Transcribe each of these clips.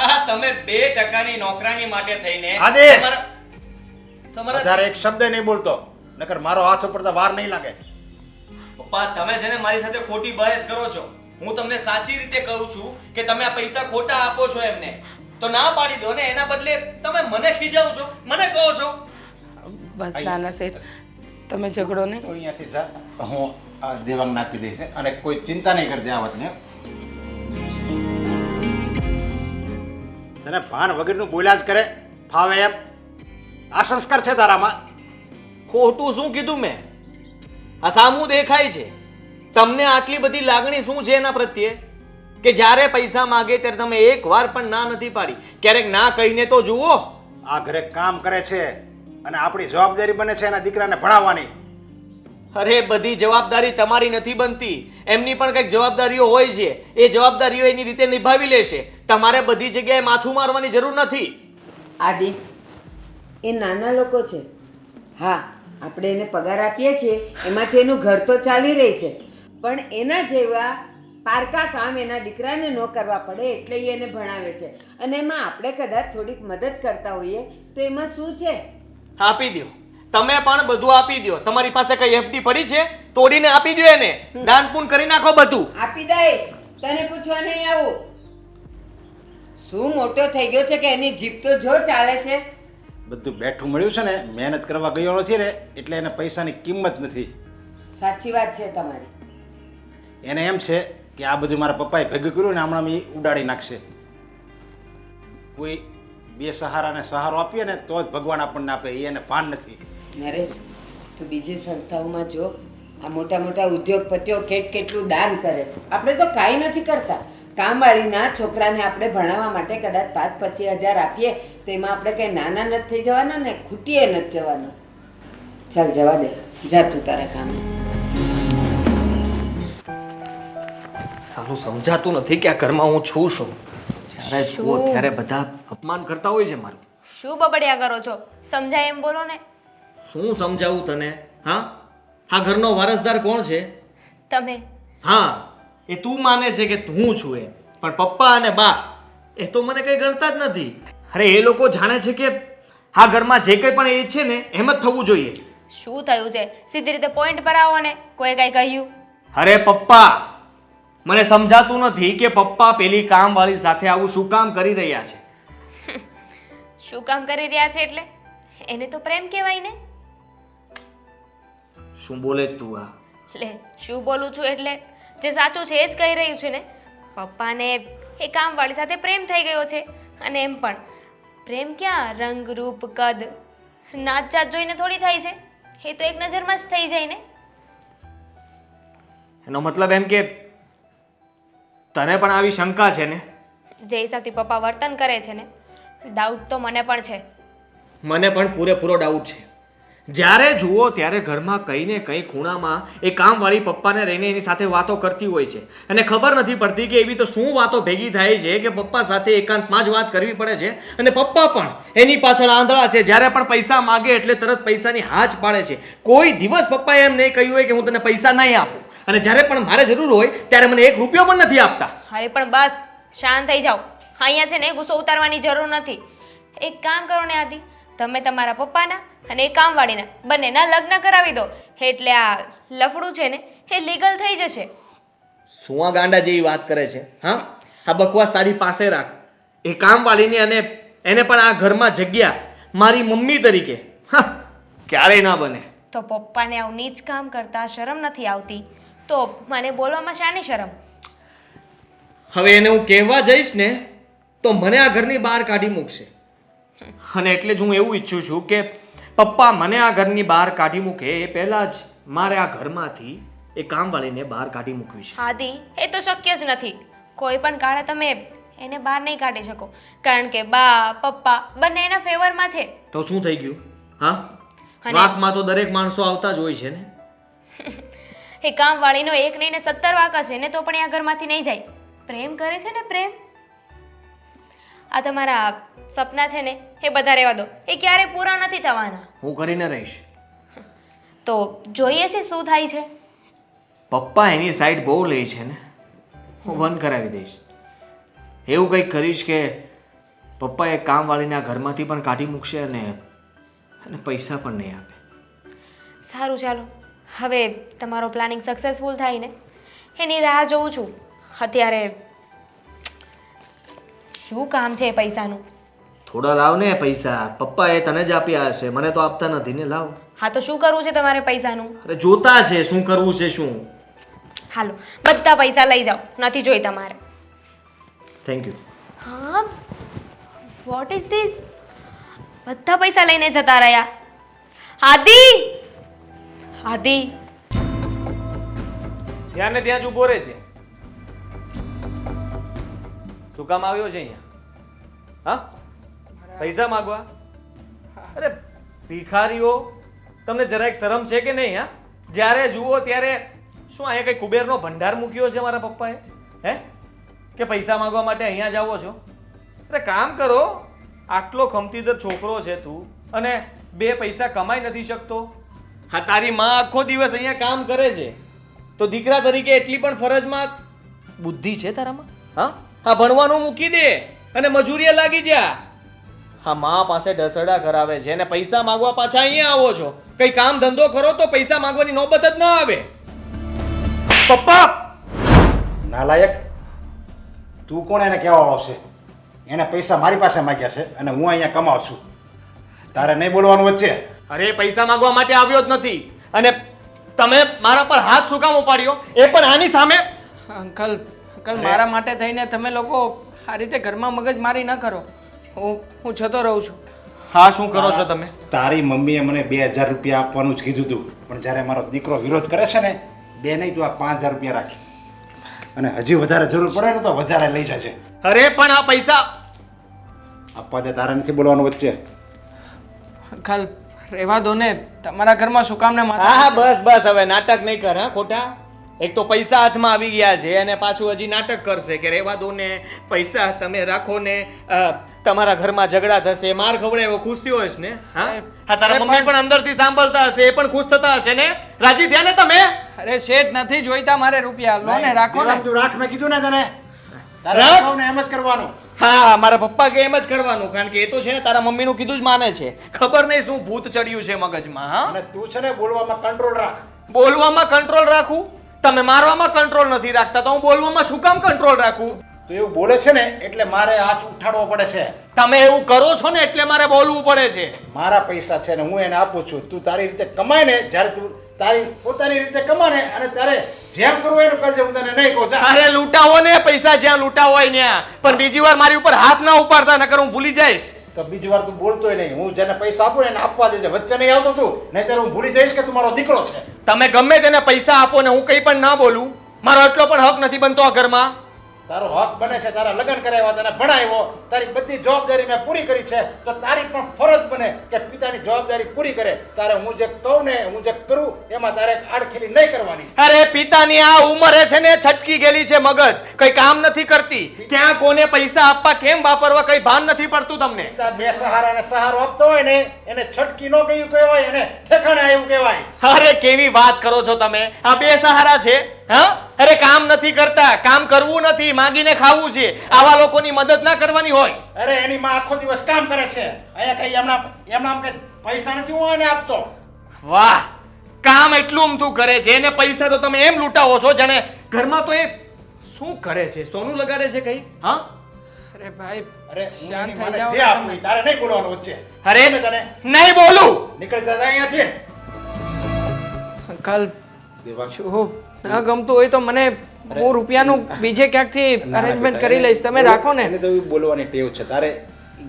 હા, તમે 2% નોકરાની માટે થઈને આદિ! તમારા વધારે એક શબ્દ નહીં બોલતો, નકર મારો હાથ ઉપર તો વાર નહીં લાગે. પપ્પા, તમે છે ને મારી સાથે ખોટી બહેસ કરો છો. હું તમને સાચી રીતે કહું છું કે તમે આ પૈસા ખોટા આપો છો એમને. તો ના પાડી દો ને, એના બદલે તમે મને ખીજાવો છો, મને કહો છો. બસ નાના શેઠ, તમે ઝઘડો નહીં. તો અહીંયાથી જા, હું આ દેવાંગને આપી દઈશ અને કોઈ ચિંતા નહીં કરતી આ વાતને. તને ભાન વગરનું બોલ્યા જ કરે, ફાવે એમ. આ સંસ્કાર છે તારામાં? ખોટું શું કીધું મેં? આ સામું દેખાય છે. તમને આટલી બધી લાગણી શું છે એના પ્રત્યે કે જ્યારે પૈસા માંગે ત્યારે તમે એકવાર પણ ના નથી પાડી? ક્યારેક ના કહીને તો જુઓ. આ ઘરે કામ કરે છે અને આપણી જવાબદારી બને છે એના દીકરાને ભણાવવાની. અરે, બધી જવાબદારી તમારી નથી બનતી. એમની પણ કંઈક જવાબદારીઓ હોય છે. એ જવાબદારીઓ એની રીતે નિભાવી લેશે. તમારે બધી જગ્યાએ માથું મારવાની જરૂર નથી. આદિ, એ નાના લોકો છે. હા, આપણે એને પગાર આપીએ છીએ, એમાંથી એનું ઘર તો ચાલી રહી છે, પણ એના જેવા પારકા કામ એના દીકરાને ન કરવા પડે એટલે એ એને ભણાવે છે. અને એમાં આપણે કદાચ થોડીક મદદ કરતા હોઈએ તો એમાં શું છે? આપી દો, તમે પણ બધું આપી દો. તમારી પાસે કઈ એફડી પડી છે? તોડીને આપી દો એને. દાન પૂન કરી નાખો બધું. આપી દઈશ, તને પૂછવા નહીં આવું. શું મોટો થઈ ગયો છે કે એની જીભ તો જો ચાલે છે. બધું બેઠું મળ્યું છે ને, મહેનત કરવા ગયો નથી ને, એટલે એને પૈસાની કિંમત નથી. સાચી વાત છે તમારી. એને એમ છે કે આ બધું મારા પપ્પાએ ભેગું કર્યું ને હમણાં એ ઉડાડી નાખશે. કોઈ બે સહારાને સહારો આપીએ ને તો જ ભગવાન આપણને આપે, એ એને ભાન નથી. નરેશ, તું બીજી સંસ્થાઓમાં જો, આ મોટા મોટા ઉદ્યોગપતિઓ કેટલું દાન કરે છે. આપણે તો કાંઈ નથી કરતા. કામવાળીના છોકરાને આપણે ભણાવવા માટે કદાચ 5-25 હજાર આપીએ તો એમાં આપણે કંઈ નાના નથી થઈ જવાના ને ખૂટીએ નથી જવાનું. ચાલ જવા દે, જા તું તારા કામે. સાલું સમજાતું નથી કે આ ઘરમાં હું છું શું. જ્યારે જુઓ ત્યારે બધા અપમાન કરતા હોય છે મારું. શું બબડિયા કરો છો? સમજાય એમ બોલો ને. શું સમજાવું તને? હા, આ ઘરનો વારસદાર કોણ છે? તમે. હા, એ તું માને છે કે હું છું એ, પણ પપ્પા અને બા એ તો મને કઈ ગણતા જ નથી. અરે, એ લોકો જાણે છે કે આ ઘરમાં જે કંઈ પણ એ છે ને એમ જ થવું જોઈએ. શું થયું છે? સીધી રીતે પોઈન્ટ પર આવો ને. કોઈ કઈ કહ્યું? અરે પપ્પા, મને સમજાતું નથી કે પપ્પા પેલી કામવાળી સાથે આવું શું કામ કરી રહ્યા છે. શું કામ કરી રહ્યા છે એટલે? એને તો પ્રેમ કહેવાય ને. શું બોલે તું આ? લે, શું બોલું છું એટલે જે સાચું છે એ જ કહી રહ્યું છે ને. પપ્પાને એ કામવાળી સાથે પ્રેમ થઈ ગયો છે. અને એમ પણ પ્રેમ ક્યાં રંગ રૂપ કદ નાત જાત જોઈને થોડી થાય છે. એ તો એક નજરમાં જ થઈ જાય ને. એનો મતલબ એમ કે તને પણ આવી શંકા છે ને? જે હિસાબથી પપ્પા વર્તન કરે છે ને, ડાઉટ તો મને પણ છે. મને પણ પૂરેપૂરો ડાઉટ છે. જ્યારે જુઓ ત્યારે ઘરમાં કંઈ ને કંઈ ખૂણામાં એ કામવાળી પપ્પાને રહીને એની સાથે વાતો કરતી હોય છે અને ખબર નથી પડતી કે એવી તો શું વાતો ભેગી થાય છે કે પપ્પા સાથે એકાંતમાં જ વાત કરવી પડે છે અને પપ્પા પણ એની પાછળ આંધળા છે. જ્યારે પણ પૈસા માગે એટલે તરત પૈસાની હા જ પાડે છે. કોઈ દિવસ પપ્પાએ એમ નહીં કહ્યું હોય કે હું તને પૈસા નહીં આપું, અને જ્યારે પણ મારે જરૂર હોય ત્યારે મને 1 રૂપિયો પણ નથી આપતા. અરે પણ બસ, શાંત થઈ જાઓ. અહીંયા છે ને ગુસ્સો ઉતારવાની જરૂર નથી. એક કામ કરો ને આદિ, તમે તમારા પપ્પાના અને એ કામવાળીના બંનેના લગ્ન કરાવી દો એટલે આ લફડું છે ને એ લીગલ થઈ જશે. શું આ ગાંડા જેવી વાત કરે છે? હા, આ બકવાસ તારી પાસે રાખ. એ કામવાળીને અને એને પણ આ ઘરમાં જગ્યા મારી મમ્મી તરીકે ક્યારેય ના બને. તો પપ્પાને આવું નીચ કામ કરતા શરમ નથી આવતી તો મને બોલવામાં શાની શરમ? હવે એને હું કહેવા જઈશ ને તો મને આ ઘરની બહાર કાઢી મૂકશે. અને એટલે જ હું એવું ઈચ્છું છું કે પપ્પા મને આ ઘરની બહાર કાઢી મૂકે એ પહેલા જ મારે આ ઘરમાંથી એ કામવાળીને બહાર કાઢી મૂકવી છે. આદિ, એ તો શક્ય જ નથી. કોઈ પણ કાળે તમે એને બહાર નહીં કાઢી શકો, કારણ કે બા પપ્પા બંને એના ફેવરમાં છે. તો શું થઈ ગયું? હા, અને વાકમાં તો દરેક માણસો આવતા જ હોય છે ને. એ કામવાળીનો એક નહીં ને 17 વાંકા છે ને તો પણ એ આ ઘરમાંથી નહીં જાય. પ્રેમ કરે છે ને પ્રેમ. આ તમારા સપના છે ને એ બધા રહેવા દો, એ ક્યારે પૂરા નથી થવાના. હું કરીને રહીશ. તો જોઈએ છે શું થાય છે. પપ્પા એની સાઈડ બહુ લે છે ને, હું બંધ કરાવી દઈશ. એવું કંઈક કરીશ કે પપ્પા એક કામવાળીને આ ઘરમાંથી પણ કાઢી મૂકશે અને પૈસા પણ નહીં આપે. સારું ચાલો, હવે તમારો પ્લાનિંગ સક્સેસફુલ થાય ને એની રાહ જોઉં છું. અત્યારે શું કામ છે એ પૈસાનું? થોડા લાવ ને પૈસા, પપ્પાએ તને જ આપ્યા હશે, મને તો આપતા નથી ને. લાવ. હા તો શું કરવું છે તમારે પૈસાનું? અરે જોતા છે શું કરવું છે શું. હાલો બધા પૈસા લઈ જાઓ, નથી જોઈ તમારે. Thank you. હા, વોટ ઇઝ ધીસ? બધા પૈસા લઈને જતા રહ્યા. આદિ, આદિ, ત્યાં ને ત્યાં જ ઊભો રહે છે. શું કામ આવ્યો છે અહીંયા? હા, પૈસા માંગવા? અરે ભિખારીઓ, તમને જરાક શરમ છે કે નહીં? હા, જ્યારે જુઓ ત્યારે શું અહીંયા કઈ કુબેરનો ભંડાર મૂક્યો છે મારા પપ્પાએ? હે કે પૈસા માંગવા માટે અહીંયા જ આવો છો? અરે કામ કરો, આટલો ખમતીદર છોકરો છે તું અને બે પૈસા કમાઈ નથી શકતો. હા, તારી માં આખો દિવસ અહીંયા કામ કરે છે તો દીકરા તરીકે એટલી પણ ફરજમાં બુદ્ધિ છે તારામાં? હા હા, ભણવાનું મૂકી દે અને મજૂરીએ લાગી જા. હા, માં પાસે ડસડા કરાવે છે અને પૈસા માંગવા પાછા અહીંયા આવો છો. કઈ કામ ધંધો કરો તો પૈસા માંગવાની નોબત જ ના આવે. પપ્પા! નાલાયક, તું કોણ એને કહેવા વાળો છે? એને પૈસા મારી પાસે માંગ્યા છે અને હું અહીંયા કમાઉં છું. તારે નહીં બોલવાનું વચ્ચે. અરે પૈસા માંગવા માટે આવ્યો જ નથી અને તમે મારા પર હાથ શું કામ ઉપાડ્યો, એ પણ આની સામે? અંકલ, મારા માટે થઈને તમે લોકો આ રીતે ઘરમાં મગજમારી ન કરો. હું જતો રહું છું. હા, શું કરો છો તમે? તારી મમ્મીએ મને 2000 રૂપિયા આપવાનું જ કીધું હતું, પણ જ્યારે મારો દીકરો વિરોધ કરે છે ને, બે નહીં તું આ 5000 રૂપિયા રાખી અને હજી વધારે જરૂર પડે ને તો વધારે લઈ જજે. અરે પણ આ પૈસા આપવા દે, તારે નથી બોલવાનું વચ્ચે. અંકલ રહેવા દો ને, તમારા ઘરમાં શું કામ ને હા હા, બસ બસ, હવે નાટક નહીં કર. હા, ખોટા. એક તો પૈસા હાથમાં આવી ગયા છે અને પાછું હજી નાટક કરશે કે રહેવા દો ને, પૈસા તમે રાખો ને, તમારા ઘરમાં ઝઘડા થશે, માર ખવડાવ્યો, ખુશ થયો હશે ને? હા હા, તારા મમ્મી પણ અંદરથી સાંભળતા હશે, એ પણ ખુશ થતા હશે ને? રાજી થયા ને તમે? અરે શેઠ, નથી જોઈતા મારે રૂપિયા. લો ને, રાખો ને. તું રાખ, મેં કીધું ને તને. તારે રાખ. રાખવું ને એમ જ કરવાનું. હા, મારા પપ્પા કે એમ જ કરવાનું, કારણ કે એ તો છે ને તારા મમ્મીનું કીધું જ માને છે. ખબર નહીં શું ભૂત ચડ્યું છે મગજમાં. હા, અને તું છે ને બોલવામાં કંટ્રોલ રાખ. બોલવામાં કંટ્રોલ રાખું? તમે મારવામાં કંટ્રોલ નથી રાખતા તો હું બોલવામાં શું કામ કંટ્રોલ રાખું? તું એવું બોલે છે ને એટલે મારે હાથ ઉઠાડવો પડે છે. તમે એવું કરો છો ને એટલે મારે બોલવું પડે છે. મારા પૈસા છે ને હું એને આપું છું. તું તારી રીતે કમાય ને, જ્યારે તું તારી પોતાની રીતે કમાને અને તારે જેમ કરવું એનું કરજે. હું તને નહીં કહું. જા. અરે લૂંટાવો ને પૈસા, જ્યાં લૂંટાવો હોય ત્યાં, પણ બીજી વાર મારી ઉપર હાથ ના ઉપાડતા, નકર હું ભૂલી જઈશ. તો બીજી વાર તું બોલતોય નહીં. હું જેને પૈસા આપું એને આપવા દેજે, વચ્ચે નહીં આવતો તું, નહીંતર હું ભૂલી જઈશ કે તું મારો દીકરો છે. તમે ગમે તેને પૈસા આપો ને હું કંઈ પણ ના બોલું, મારો એટલો પણ હક નથી બનતો આ ઘરમાં. તારો હક બને છે, તારા લગ્ન કરાવ્યા, તને ભણાવ્યો, તારી બધી જવાબદારી મેં પૂરી કરી છે, તો તારી પણ ફરજ બને કે પિતાની જવાબદારી પૂરી કરે. તારે હું જે કહું ને, હું જે કરું એમાં તારે આડખેલી નહીં કરવાની. અરે પિતાની આ ઉંમરે છે ને છટકી ગયેલી છે મગજ, કઈ કામ નથી કરતી. ક્યાં કોને પૈસા આપવા, કેમ વાપરવા, કઈ ભાન નથી પડતું તમને. પિતા બે સહારાને સહારો આપતો હોય ને એને છટકી ન ગયું કહેવાય, એને ઠેકાણે આવ્યું કહેવાય. અરે કેવી વાત કરો છો તમે? આ બે સહારા છે? હા, અરે કામ નથી કરતા, કામ કરવું નથી, માંગીને ખાવું છે. આવા લોકોની મદદ ના કરવાની હોય. અરે એની માં આખો દિવસ કામ કરે છે, અહીંયા કઈ એમના કઈ પૈસા નથી હું એને આપતો. વાહ, કામ એટલું અમથું કરે છે એને પૈસા તો તમે એમ લૂંટાવો છો જાણે ઘરમાં તો એ શું કરે છે, સોનું લગાડે છે કઈ? હા, અરે ભાઈ, અરે હું શાંત એની થઈ માને જાઓ જે આપું તમે. એ તારે નહીં બોલવાનું વચ્ચે. અરે ગમે તને નહીં બોલું. નીકળી જા અહીંયાથી. અંકલ, દેવાંગ. જો ન ગમતું હોય તો મને હું રૂપિયાનું બીજે ક્યાંકથી અરેન્જમેન્ટ કરી લઈશ. તમે રાખો ને. એને તો એવી બોલવાની ટેવ છે. તારે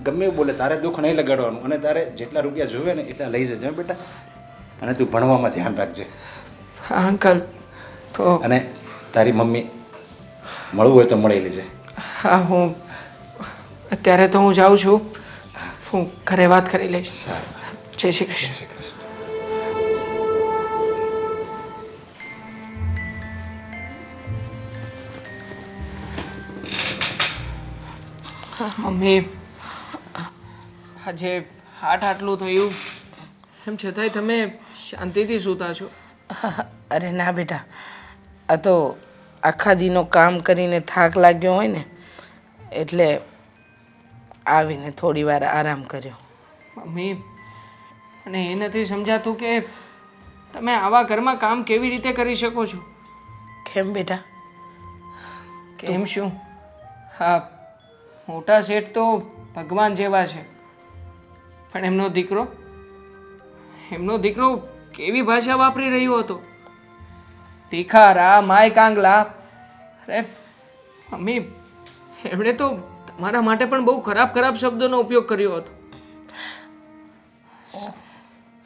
ગમે એવું બોલે, તારે દુઃખ નહીં લગાડવાનું અને તારે જેટલા રૂપિયા જોવે ને એટલા લઈ જજે હો બેટા. અને તું ભણવામાં ધ્યાન રાખજે. હા અંકલ, તો અને તારી મમ્મી મળવું હોય તો મળી લેજે. હા, હું અત્યારે તો હું જાઉં છું. હું ઘરે વાત કરી લઈશ. જય શ્રી કૃષ્ણ. મમ્મી, આજે આટલું થયું એમ છતાંય તમે શાંતિથી સૂતા છો? અરે ના બેટા, આ તો આખા દીનો કામ કરીને થાક લાગ્યો હોય ને એટલે આવીને થોડી વાર આરામ કર્યો. મમ્મી મને એ નથી સમજાતું કે તમે આવા ઘરમાં કામ કેવી રીતે કરી શકો છો? કેમ બેટા? કેમ શું? હા, મોટા શેઠ તો ભગવાન જેવા છે, પણ એમનો દીકરો કેવી ભાષા વાપરી રહ્યો હતો? ભિખારા, માય કાંગલા. અરે મમ્મી, એમણે તો તમારા માટે પણ બહુ ખરાબ ખરાબ શબ્દોનો ઉપયોગ કર્યો હતો.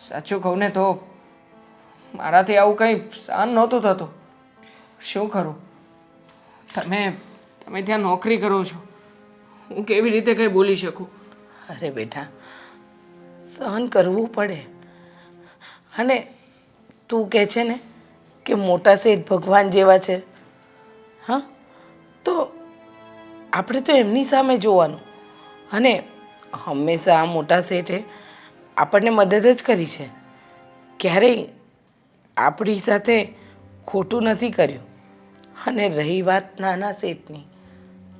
સાચું કહું ને તો મારાથી આવું કંઈ સહન નહોતું થતું. શું કરું? તમે ત્યાં નોકરી કરો છો, હું કેવી રીતે કંઈ બોલી શકું? અરે બેટા, સહન કરવું પડે. અને તું કહે છે ને કે મોટા શેઠ ભગવાન જેવા છે, હા, તો આપણે તો એમની સામે જોવાનું. અને હંમેશા આ મોટા શેઠે આપણને મદદ જ કરી છે, ક્યારેય આપણી સાથે ખોટું નથી કર્યું. અને રહી વાત નાના શેઠની,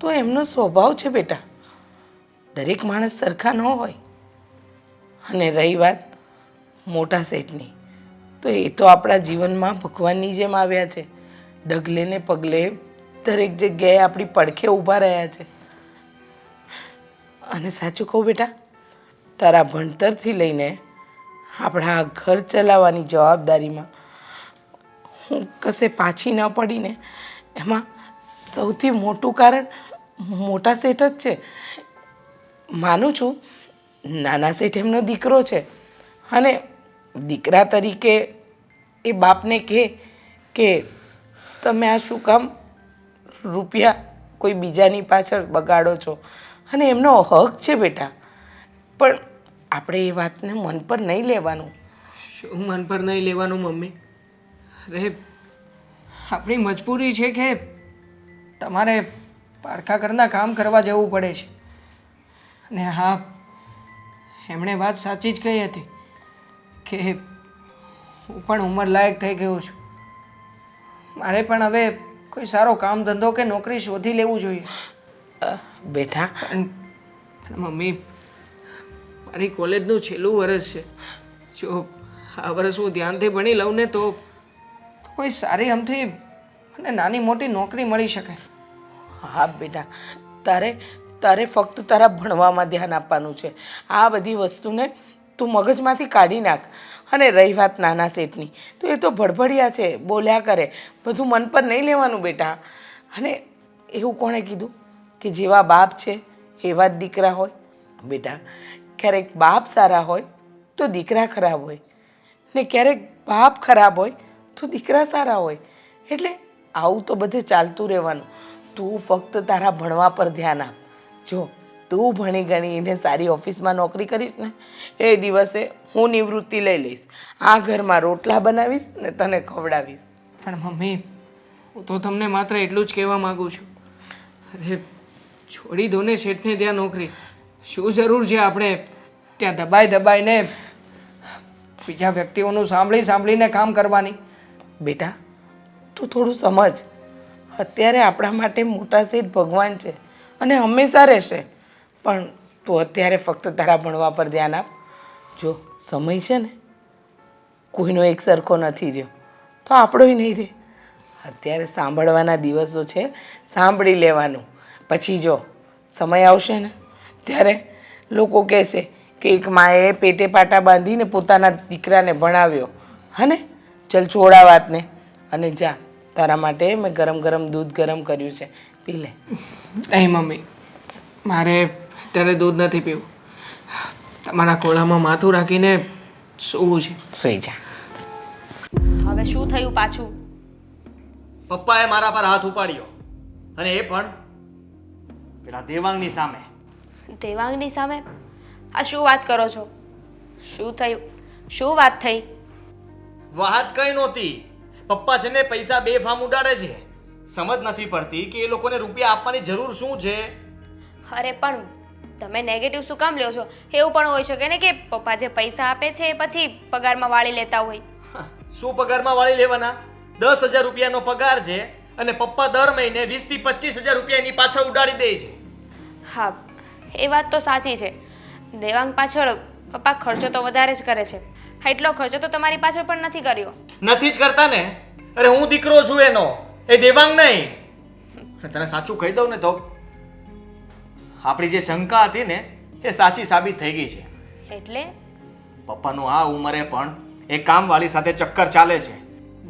તો એમનો સ્વભાવ છે બેટા, દરેક માણસ સરખા ન હોય. અને રહી વાત મોટા શેઠની, તો એ તો આપણા જીવનમાં ભગવાનની જેમ આવ્યા છે. ડગલે ને પગલે દરેક જગ્યાએ આપણી પડખે ઊભા રહ્યા છે. અને સાચું કહું બેટા, તારા ભણતરથી લઈને આપણા આ ઘર ચલાવવાની જવાબદારીમાં હું કશે પાછી ન પડીને એમાં સૌથી મોટું કારણ મોટા શેઠ જ છે. માનું છું નાના શેઠ એમનો દીકરો છે, અને દીકરા તરીકે એ બાપને કહે કે તમે આ શું કામ રૂપિયા કોઈ બીજાની પાછળ બગાડો છો, અને એમનો હક છે બેટા. પણ આપણે એ વાતને મન પર નહીં લેવાનું. શું મન પર નહીં લેવાનું મમ્મી? અરે આપણી મજબૂરી છે કે તમારે પારખા ઘરના કામ કરવા જવું પડે છે. અને હા, એમણે વાત સાચી જ કહી હતી કે હું પણ ઉંમરલાયક થઈ ગયો છું. મારે પણ હવે કોઈ સારો કામ ધંધો કે નોકરી શોધી લેવું જોઈએ. બેટા, પણ મમ્મી, મારી કોલેજનું છેલ્લું વર્ષ છે. જો આ વર્ષ હું ધ્યાનથી ભણી લઉં ને તો કોઈ સારી આમથી મને નાની મોટી નોકરી મળી શકે. હા બેટા, તારે ફક્ત તારા ભણવામાં ધ્યાન આપવાનું છે. આ બધી વસ્તુને તું મગજમાંથી કાઢી નાખ. અને રહી વાત નાના શેઠની, તો એ તો ભડભડિયા છે, બોલ્યા કરે, બધું મન પર નહીં લેવાનું બેટા. અને એવું કોણે કીધું કે જેવા બાપ છે એવા જ દીકરા હોય? બેટા, ક્યારેક બાપ સારા હોય તો દીકરા ખરાબ હોય, ને ક્યારેક બાપ ખરાબ હોય તો દીકરા સારા હોય. એટલે આવું તો બધે ચાલતું રહેવાનું. તું ફક્ત તારા ભણવા પર ધ્યાન આપ. જો તું ભણી ગણીને સારી ઓફિસમાં નોકરી કરીશ ને, એ દિવસે હું નિવૃત્તિ લઈ લઈશ. આ ઘરમાં રોટલા બનાવીશ ને તને ખવડાવીશ. પણ મમ્મી, હું તો તમને માત્ર એટલું જ કહેવા માગું છું. અરે છોડી દો ને શેઠને ત્યાં નોકરી. શું જરૂર છે આપણે ત્યાં દબાઈને બીજા વ્યક્તિઓનું સાંભળીને કામ કરવાની? બેટા, તું થોડું સમજ. અત્યારે આપણા માટે મોટા શેઠ ભગવાન છે અને હંમેશા રહેશે. પણ તું અત્યારે ફક્ત તારા ભણવા પર ધ્યાન આપ. જો સમય છે ને કોઈનો એક સરખો નથી રહ્યો, તો આપણોય નહીં રહે. અત્યારે સાંભળવાના દિવસો છે, સાંભળી લેવાનું. પછી જો સમય આવશે ને ત્યારે લોકો કહેશે કે એક માએ પેટે પાટા બાંધીને પોતાના દીકરાને ભણાવ્યો. હને, ચલ છોડા વાતને અને જા, તારા માટે મેં ગરમ ગરમ દૂધ ગરમ કર્યું છે, પી લે. નહીં મમ્મી, મારે અત્યારે દૂધ નથી પીવું. તમારા ખોળામાં માથું રાખીને સૂવું છે. સૂઈ જા. હવે શું થયું પાછું? પપ્પાએ મારા પર હાથ ઉપાડ્યો, અને એ પણ પેલા દેવાંગની સામે. દેવાંગની સામે? આ શું વાત કરો છો? શું થયું? શું વાત થઈ? વાત કઈ નહોતી. પપ્પા છે ને પૈસા બેફામ ઉડાડે છે. સમજ નથી પડતી કે એ લોકોને રૂપિયા આપવાની જરૂર શું છે. અરે પણ તમે નેગેટિવ શું કામ લ્યો છો? એવું પણ હોઈ શકે ને કે પપ્પા જે પૈસા આપે છે એ પછી પગારમાં વાળી લેતા હોય. શું પગારમાં વાળી લેવાના? 10,000 રૂપિયાનો પગાર છે અને પપ્પા દર મહિને 20 થી 25,000 રૂપિયા એની પાછળ ઉડાડી દે છે. હા, એ વાત તો સાચી છે. દેવાંગ પાછળ પપ્પા ખર્ચો તો વધારે જ કરે છે. એટલો ખર્ચો તો તમારી પાછળ પણ નથી કર્યો. નથી જ કરતા ને. અરે હું દીકરો છું એનો, એ દેવાંગ નહીં. તને સાચું કહી દઉં ને તો આપણી જે શંકા હતી ને એ સાચી સાબિત થઈ ગઈ છે. એટલે પપ્પાનું આ ઉંમરે પણ એ કામવાળી સાથે ચક્કર ચાલે છે.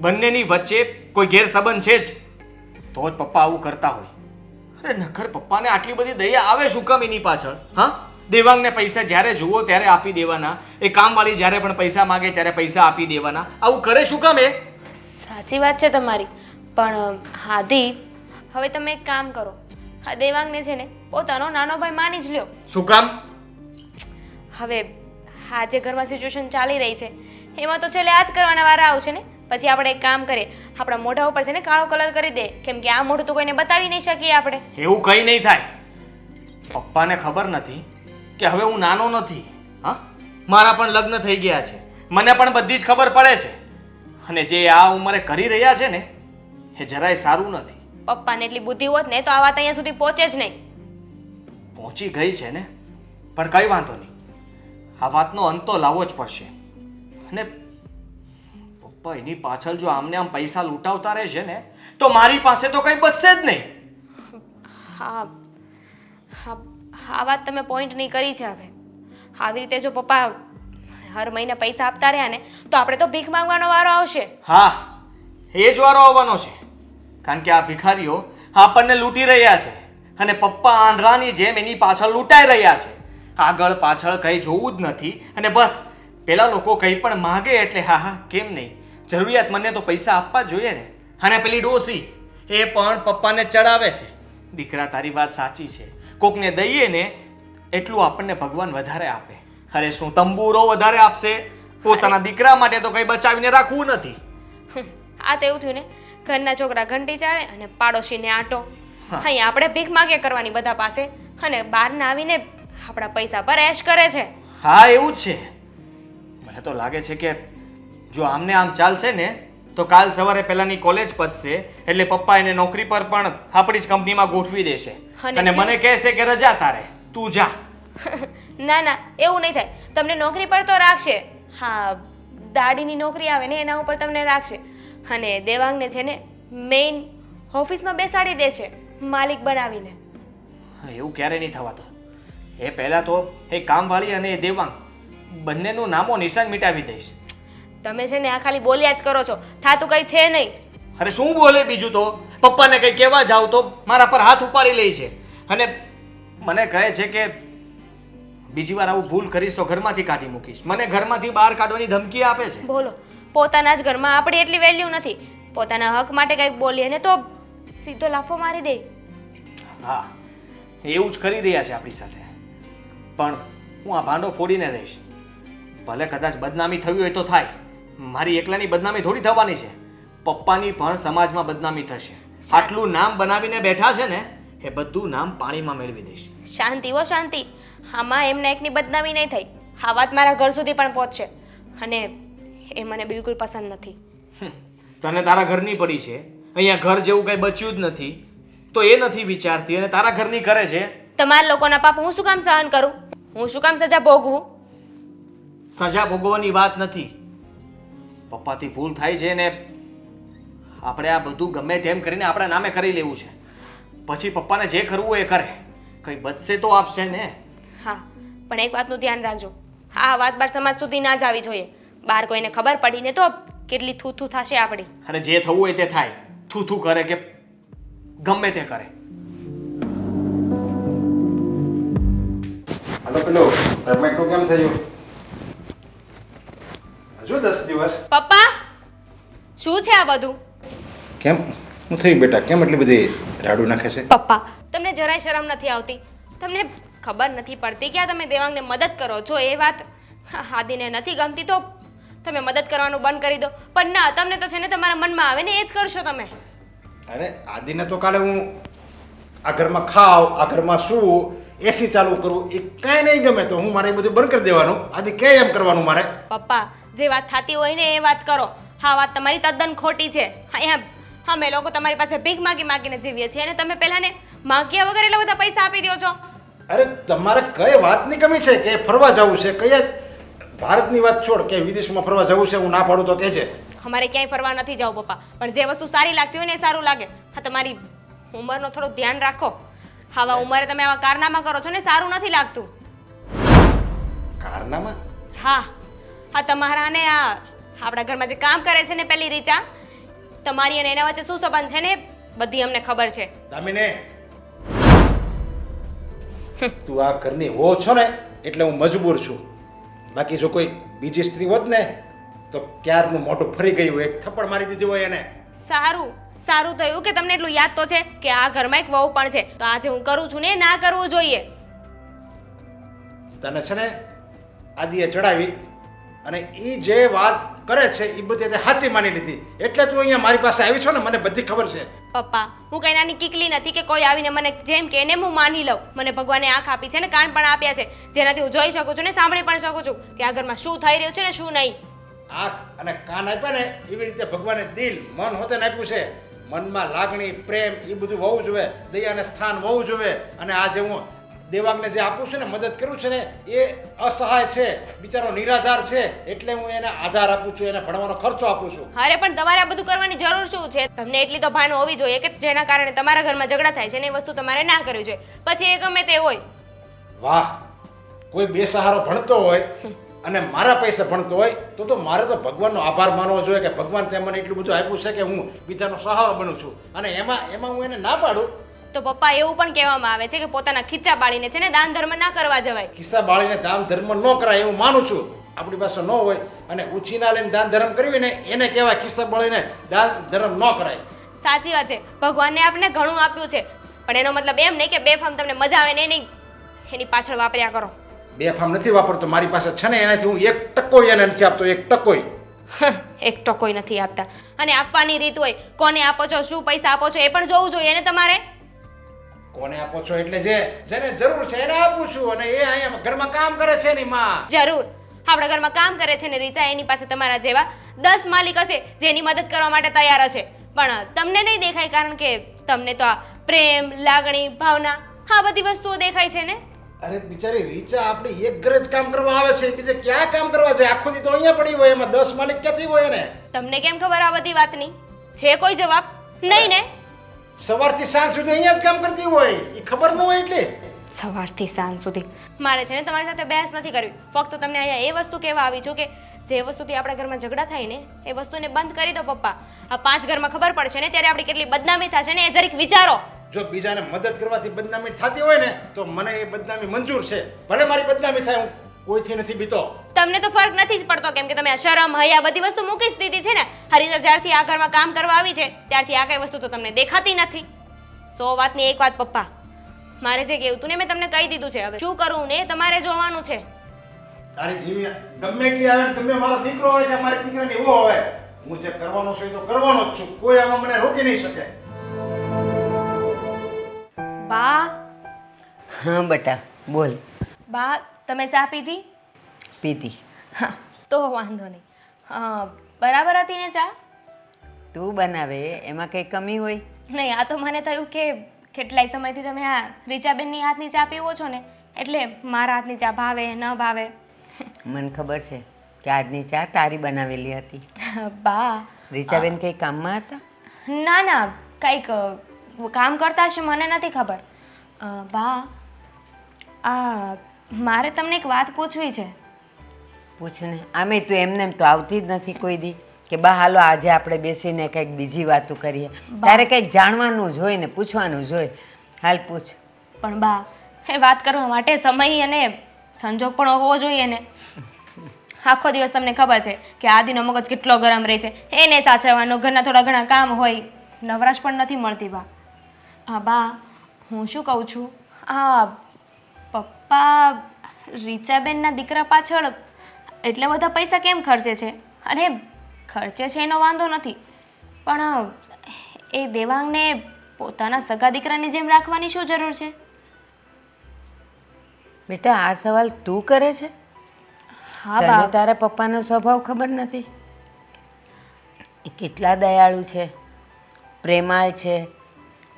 બંનેની વચ્ચે કોઈ ગેરસંબંધ છે જ તો જ પપ્પા આવું કરતા હોય. અરે નખર પપ્પાને આટલી બધી દયા આવે શું કામ એની પાછળ? હા, દેવાંગને પૈસા જ્યારે જુઓ ત્યારે આપી દેવાના, એ કામવાળી જ્યારે પણ પૈસા માગે ત્યારે પૈસા આપી દેવાના. આવું કરે શું કામ એ? સાચી વાત છે તમારી, પણ હાદી હવે તમે એક કામ કરો, આ દેવાંગને છે ને પોતાનો નાનો ભાઈ માની જ લ્યો. શું કામ? હવે આ જે ઘરમાં સિચ્યુએશન ચાલી રહી છે એમાં તો છેલ્લે આ જ કરવાના વારા આવશે ને. પછી આપણે એક કામ કરીએ, આપણા મોઢા ઉપર છે ને કાળો કલર કરી દે, કેમ કે આ મોઢું તો કોઈને બતાવી નહીં શકીએ આપણે. એવું કંઈ નહીં થાય. પપ્પાને ખબર નથી કે હવે હું નાનો નથી. હા, મારા પણ લગ્ન થઈ ગયા છે, મને પણ બધી જ ખબર પડે છે. અને જે આ ઉંમરે કરી રહ્યા છે ને એ જરાય સારું નથી. પપ્પાને એટલી બુદ્ધિ હોત ને તો આ વાત અહીંયા સુધી પહોંચે જ નહીં. પહોંચી ગઈ છે ને, પણ કંઈ વાંધો નહીં. આ વાતનો અંત તો લાવવો જ પડશે. અને પપ્પા એની પાછળ જો આમને આમ પૈસા લૂંટાવતા રહેશે ને તો મારી પાસે તો કંઈ બચશે જ નહીં. હા હા, આ વાત તમે પોઈન્ટની કરી છે. હવે આવી રીતે જો પપ્પા હર મહિને પૈસા આપતા રહ્યા ને તો આપણે તો ભીખ માંગવાનો વારો આવશે. હા, એ જ વારો આવવાનો છે. કારણ કે આ ભિખારીઓ આપણને લૂંટી રહ્યા છે અને પપ્પા આંધળાની જેમ એની પાછળ લૂંટાઈ રહ્યા છે. આગળ પાછળ કંઈ જોવું જ નથી અને બસ પેલા લોકો કંઈ પણ માગે એટલે હા હા કેમ નહીં, જરૂરિયાતમંદને તો પૈસા આપવા જ જોઈએ ને. અને પેલી ડોસી એ પણ પપ્પાને ચડાવે છે. દીકરા તારી વાત સાચી છે, કોકને દઈએ ને એટલું આપણને ભગવાન વધારે આપે. અરે શું તંબુરો વધારે આપશે? પોતાના દીકરા માટે તો કંઈ બચાવીને રાખવું નથી. આ તો એવું થયું ને, ઘરના છોકરા ઘંટી ચાળે અને પાડોશીને આંટો. અહીંયા આપણે ભીખ માગે કરવાની બધા પાસે અને બહારના આવીને આપણા પૈસા પર એશ કરે છે. હા, એવું જ છે. મને તો લાગે છે કે જો આમને આમ ચાલશે ને તો કાલ સવારે પેલાની કોલેજ પતશે એટલે પપ્પા એને નોકરી પર પણ આપણી જ કંપનીમાં ગોઠવી દેશે અને મને કહેશે કે રજા તારે, તું જા. ના ના, એવું નહીં થાય. તમને નોકરી પર તો રાખશે. હા, દાડીની નોકરી આવે ને એના ઉપર તમને રાખશે. અને દેવાંગને છે ને મેઇન ઓફિસમાં બેસાડી દેશે માલિક બનાવીને. એવું ક્યારે નહીં થવાતું. એ પહેલા તો એ કામવાળી અને એ દેવાંગ બંનેનું નામો નિશાન મિટાવી દઈશ. તમે છે ને આ ખાલી બોલ્યા જ કરો છો, થાતું કંઈ છે નહીં. અરે શું બોલે બીજું? તો પપ્પાને કંઈ કહેવા જાવ તો મારા પર હાથ ઉપાડી લે છે અને મને કહે છે કે બીજી વાર આવું ભૂલ કરીશ તો ઘરમાંથી કાઢી મૂકીશ. મને ઘરમાંથી બહાર કાઢવાની ધમકી આપે છે. બોલો, પોતાના જ ઘરમાં આપણી એટલી વેલ્યુ નથી, પોતાના હક માટે કંઈક બોલીએ ને તો સીધો લાફો મારી દે. હા, એવું જ કરી રહ્યા છે આપણી સાથે. પણ હું આ ભાંડો ફોડીને રહીશ. ભલે કદાચ બદનામી થવી હોય તો થાય, મારી એકલાની બદનામી થોડી થવાની છે. પપ્પાની પણ સમાજમાં બદનામી થશે. આટલું નામ બનાવીને બેઠા છે ને એ બધું નામ પાણીમાં મેળવી દઈશ. શાંતિ હો શાંતિ. આમાં એમના એકની બદનામી નહીં થઈ. આ વાત મારા ઘર સુધી પણ પહોંચશે અને એ મને બિલકુલ પસંદ નથી. તને તારા ઘરની પડી છે, અહીંયા ઘર જેવું કંઈ બચ્યું જ નથી તો એ નથી વિચારતી અને તારા ઘરની કરે છે. તમારા લોકોના પાપ હું શું કામ સહન કરું? હું શું કામ સજા ભોગવું? સજા ભોગવવાની વાત નથી. પપ્પાથી ભૂલ થાય છે ને આપણે આ બધું ગમે તેમ કરીને આપણા નામે કરી લેવું છે. પછી પપ્પાને જે કરવું હોય એ કરે, કંઈ બચશે તો આપશે ને. હા, પણ એક વાતનું ધ્યાન રાખજો, આ વાત બાર સમાજ સુધી ના જ આવી જોઈએ. બહાર કોઈને ખબર પડીને તો કેટલી થૂ થશે આપણી. અને જે થવું હોય તે થાય, થૂ કરે કે ગમે તે કરે. હાલો, પેલો પેમેન્ટનું કેમ થયું? હજુ 10 દિવસ. પપ્પા, શું છે આ બધું? કેમ હું થયું બેટા? કેમ એટલી બધી રાડું નાખે છે? પપ્પા, તમને જરાય શરમ નથી આવતી? તમને ખબર નથી પડતી કે આ તમે દેવાંગને મદદ કરો છો એ વાત હાદીને નથી ગમતી તો તમે મદદ કરવાનું બંધ કરી દો. પણ ના, તમને તો છે ને તમારા મનમાં આવે ને એ જ કરશો તમે. અરે આદિને તો કાલે હું આ ઘરમાં ખાવ, આ ઘરમાં શું, એસી ચાલુ કરું, એ કાંઈ નહીં ગમે તો હું મારે એ બધું બંધ કરી દેવાનું. આદિ કે એમ કરવાનું મારે? પપ્પા, જે વાત થતી હોય ને એ વાત કરો. હા, વાત તમારી તદ્દન ખોટી છે. અહીંયા અમે લોકો તમારી પાસે ભીખ માગીને જીવીએ છીએ અને તમે પહેલાને માગ્યા વગર એટલા બધા પૈસા આપી દો છો. અરે તમારે કઈ વાતની કમી છે કે ફરવા જવું છે? કયા ભારતની વાત છોડ કે વિદેશમાં ફરવા જવું છે, હું ના પાડું તો કહેજે. અમારે ક્યાંય ફરવા નથી જવું પપ્પા, પણ જે વસ્તુ સારી લાગતી હોય ને એ સારું લાગે. હા, તમારી ઉંમરનો થોડું ધ્યાન રાખો. આવા ઉંમરે તમે આવા કારનામા કરો છો ને સારું નથી લાગતું. કારનામાં? હા હા, તમારા ને આ આપણા ઘરમાં જે કામ કરે છે ને પેલી રીચા, તમારી અને એના વચ્ચે શું સંબંધ છે ને બધી અમને ખબર છે. દામિને, તું આ ઘરની હો છો ને એટલે હું મજબૂર છું. બાકી જો કોઈ બીજી સ્ત્રી હોત ને તો ક્યારનું મોઢું ફરી ગયું, એક થપ્પડ મારી દીધી હોય એને. સારું સારું થયું કે તમને એટલું યાદ તો છે કે આ ઘરમાં એક વહુ પણ છે. તો આજે હું કરું છું ને એ ના કરવું જોઈએ. તને છે ને આદિએ ચડાવી અને એ જે વાત કરે છે એ બધી તે સાચી માની લીધી, એટલે તું અહીંયા મારી પાસે આવી છો ને. મને બધી ખબર છે. પપ્પા, હું કઈ નાની કીકલી નથી કે કોઈ આવીને મને જેમ કે એને હું માની લઉં. મને ભગવાને આંખ આપી છે ને કાન પણ આપ્યા છે, જેનાથી હું જોઈ શકું છું ને સાંભળી પણ શકું છું કે આ ઘરમાં શું થઈ રહ્યું છે ને શું નહીં. આંખ અને કાન આપ્યા ને એવી રીતે ભગવાને દિલ મન હોતે આપ્યું છે. મનમાં લાગણી પ્રેમ એ બધું હોવું જોઈએ, દયાને સ્થાન હોવું જોઈએ. અને આજે હું દેવાંગને જે આપું છું ને, મદદ કરું છું ને, એ અસહાય છે, બિચારો નિરાધાર છે, એટલે હું એને આધાર આપું છું, એને ભણવાનો ખર્ચો આપું છું. અરે પણ તમારે આ બધું કરવાની જરૂર શું છે? તમને એટલી તો ભાન હોવી જોઈએ કે જેના કારણે તમારા ઘરમાં ઝઘડા થાય છે ને એ વસ્તુ તમારે ના કરવી જોઈએ, પછી એ ગમે તે હોય. વાહ, કોઈ બેસહારો ભણતો હોય અને મારા પૈસે ભણતો હોય તો મારે તો ભગવાનનો આભાર માનવો જોઈએ કે ભગવાન તે મને એટલું બધું આપ્યું છે કે હું બીજાનો સહારો બનું છું. અને એમાં હું એને ના પાડું તો પપ્પા, એવું પણ કહેવામાં આવે છે કે પોતાના ખીચા બાળીને છે ને દાન ધર્મ ના કરવા જવાય. ખિસ્સા બાળીને દાન ધર્મ ન કરાય એવું માનું છું. આપણી પાસે ન હોય અને ઉછીના લઈને દાન ધર્મ કરવી ને એને કહેવાય ખિસ્સા બાળીને દાન ધર્મ ન કરાય. સાચી વાત છે, ભગવાનને આપણે ઘણું આપ્યું છે, પણ એનો મતલબ એમ નહીં કે બેફામ તમને મજા આવે ને એની પાછળ વાપર્યા કરો. બેફામ નથી વાપરતો, મારી પાસે છે ને એનાથી હું 1% એને નથી આપતો, 1%. એક તો કોઈ નથી આપતા. અને આપવાની રીત હોય, કોને આપો છો, શું પૈસા આપો છો એ પણ જોવું જોઈએ ને તમારે. કોને આપો છો એટલે જેને જરૂર છે એને આપું છું. અને એ અહીંયા ઘરમાં કામ કરે છે એની માં. જરૂર, આપણા ઘરમાં કામ કરે છે ને રીચા, એની પાસે તમારા જેવા 10 માલિક હશે જેની મદદ કરવા માટે તૈયાર હશે, પણ તમને નહીં દેખાય કારણ કે તમને તો આ પ્રેમ, લાગણી, ભાવના આ બધી વસ્તુઓ દેખાય છે ને. અરે બિચારી રીચા આપણી એક ઘરે જ કામ કરવા આવે છે, બીજે ક્યાં કામ કરવા જાય? આખો દી તો અહીંયા પડી હોય, એમાં 10 માલિક ક્યાંથી હોય એને? તમને કેમ ખબર આ બધી વાતની? છે કોઈ જવાબ? નહીં ને. સવારથી સાંજ સુધી અહીંયા જ કામ કરતી હોય, એ ખબર ન હોય એટલે. સવારથી સાંજ સુધી મારે છે ને તમારી સાથે બહેસ નથી કરવી. ફક્ત તમને અહીંયા એ વસ્તુ કહેવા આવી છું કે જે વસ્તુથી આપણા ઘરમાં ઝઘડા થાય ને એ વસ્તુને બંધ કરી દો પપ્પા. આ 5 ઘરમાં ખબર પડશે ને ત્યારે આપણી કેટલી બદનામી થશે ને એ જરીક વિચારો. જો બીજાને મદદ કરવાથી બદનામી થતી હોય ને તો મને એ બદનામી મંજૂર છે. ભલે મારી બદનામી થાય, હું કોઈથી નથી બીતો. તમને તો ફરક નથી જ પડતો, કેમ કે તમે આ શરમ, હૈયા બધી વસ્તુ મૂકી જ દીધી છે ને. હરીજા જ્યારથી આ ઘરમાં કામ કરવા આવી છે ત્યારથી આ કઈ વસ્તુ તો તમને દેખાતી નથી. 100 વાતની એક વાત પપ્પા, મારે જે કહેવું તું ને મેં તમને કહી દીધું છે. હવે શું કરવું ને તમારે જોવાનું છે. તારી જીવી ગમે એટલી આવે ને, તમે મારો દીકરો હોય કે મારી દીકરાની એવો હોય, હું જે કરવાનો છું એ તો કરવાનો જ છું. કોઈ આમાં મને રોકી નહીં શકે. બા, હા બેટા બોલ. બા તમે ચા પીધી? પીધી. હા, તો વાંધો નહીં. બરાબર હતી ને ચા? તું બનાવે એમાં કંઈ કમી હોય? નહીં, આ તો મને થયું કે કેટલાય સમયથી તમે આ રીચાબેનની હાથની ચા પીવો છો ને એટલે મારા હાથની ચા ભાવે ન ભાવે. મને ખબર છે કે આજની ચા તારી બનાવેલી હતી. બા, રીચાબેન કંઈ કામમાં હતા? ના ના, કંઈક કામ કરતા હશે, મને નથી ખબર. બા, આ મારે તમને એક વાત પૂછવી છે. પૂછ ને. આમે તું એમને એમ તો આવતી જ નથી કોઈ દી કે બા હાલો આજે આપણે બેસીને કંઈક બીજી વાતો કરીએ. તારે કંઈક જાણવાનું જ હોય ને પૂછવાનું જ હોય. હાલ પૂછ. પણ બા, એ વાત કરવા માટે સમય અને સંજોગ પણ હોવો જોઈએ ને. આખો દિવસ તમને ખબર છે કે આદિનો મગજ કેટલો ગરમ રહે છે, એને સાચવવાનો, ઘરના થોડા ઘણા કામ હોય, નવરાશ પણ નથી મળતી. બા, હા બા, હું શું કહું છું, આ પપ્પા રીચાબેનના દીકરા પાછળ એટલા બધા પૈસા કેમ ખર્ચે છે? અને ખર્ચે છે એનો વાંધો નથી, પણ એ દેવાંગને પોતાના સગા દીકરાની જેમ રાખવાની શું જરૂર છે? બેટા આ સવાલ તું કરે છે? હા તને બા, તારા પપ્પાનો સ્વભાવ ખબર નથી? એ કેટલા દયાળુ છે, પ્રેમાળ છે,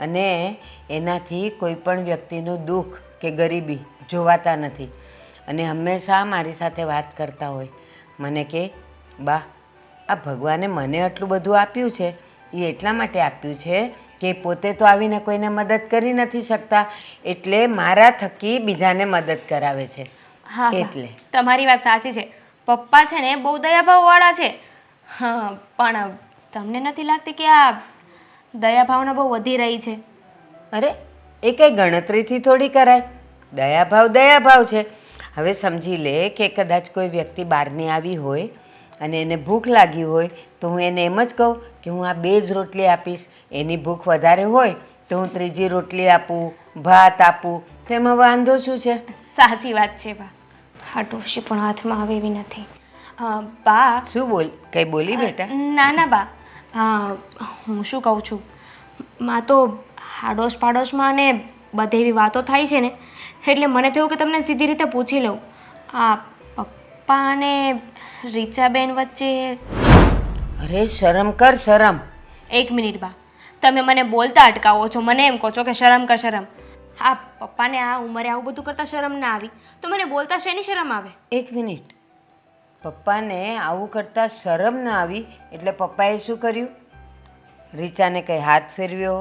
અને એનાથી કોઈ પણ વ્યક્તિનું દુઃખ કે ગરીબી જોવાતા નથી અને હંમેશા મારી સાથે વાત કરતા હોય. મને કે બા આ ભગવાને મને આટલું બધું આપ્યું છે એ એટલા માટે આપ્યું છે કે પોતે તો આવીને કોઈને મદદ કરી નથી શકતા એટલે મારા થકી બીજાને મદદ કરાવે છે. હા એટલે તમારી વાત સાચી છે. પપ્પા છે ને બહુ દયાભાવવાળા છે. હા પણ તમને નથી લાગતી કે આ દયાભાવના બહુ વધી રહી છે? અરે એ કંઈ ગણતરીથી થોડી કરાય. દયાભાવ છે. હવે સમજી લે કે કદાચ કોઈ વ્યક્તિ બહારની આવી હોય અને એને ભૂખ લાગી હોય તો હું એને એમ જ કહું કે હું આ 2 જ રોટલી આપીશ. એની ભૂખ વધારે હોય તો હું 3જી રોટલી આપું, ભાત આપું, તો એમાં વાંધો શું છે? સાચી વાત છે બા. હા ડોશી પણ હાથમાં આવે એવી નથી. બા શું કંઈ બોલી બેટા? ના ના બા. હું શું કહું છું, માં તો આડોશ પાડોશમાં ને બધે એવી વાતો થાય છે ને એટલે મને થયું કે તમને સીધી રીતે પૂછી લઉં. આ પપ્પા અને રીચાબેન વચ્ચે... અરે શરમ કર શરમ. 1 મિનિટ બા, તમે મને બોલતા અટકાવો છો. મને એમ કહો છો કે શરમ કર શરમ. હા પપ્પાને આ ઉંમરે આવું બધું કરતાં શરમ ના આવી તો મને બોલતા શેની શરમ આવે? 1 મિનિટ. પપ્પાને આવું કરતાં શરમ ના આવી એટલે પપ્પાએ શું કર્યું? રીચાને કંઈ હાથ ફેરવ્યો,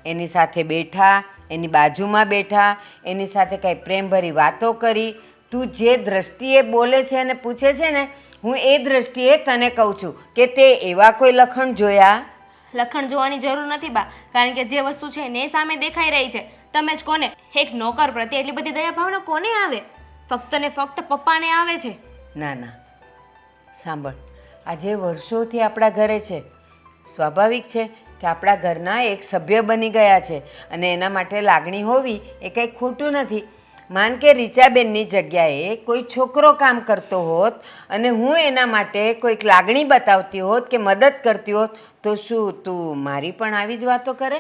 એની સાથે બેઠા, એની બાજુમાં બેઠા, એની સાથે કંઈ પ્રેમભરી વાતો કરી. તું જે દ્રષ્ટિએ બોલે છે અને પૂછે છે ને, હું એ દ્રષ્ટિએ તને કહું છું કે તે એવા કોઈ લખણ જોયા? લખણ જોવાની જરૂર નથી બા, કારણ કે જે વસ્તુ છે ને એ સામે દેખાઈ રહી છે. તમે જ કોને એક નોકર પ્રત્યે એટલી બધી દયા ભાવના કોને આવે? ફક્ત ને ફક્ત પપ્પાને આવે છે. ના ના સાંભળ, આજે વર્ષોથી આપણા ઘરે છે. સ્વાભાવિક છે કે આપણા ઘરના એક સભ્ય બની ગયા છે અને એના માટે લાગણી હોવી એ કંઈ ખોટું નથી. માન કે રીચાબેનની જગ્યાએ કોઈ છોકરો કામ કરતો હોત અને હું એના માટે કોઈક લાગણી બતાવતી હોત કે મદદ કરતી હોત તો શું તું મારી પણ આવી જ વાતો કરે?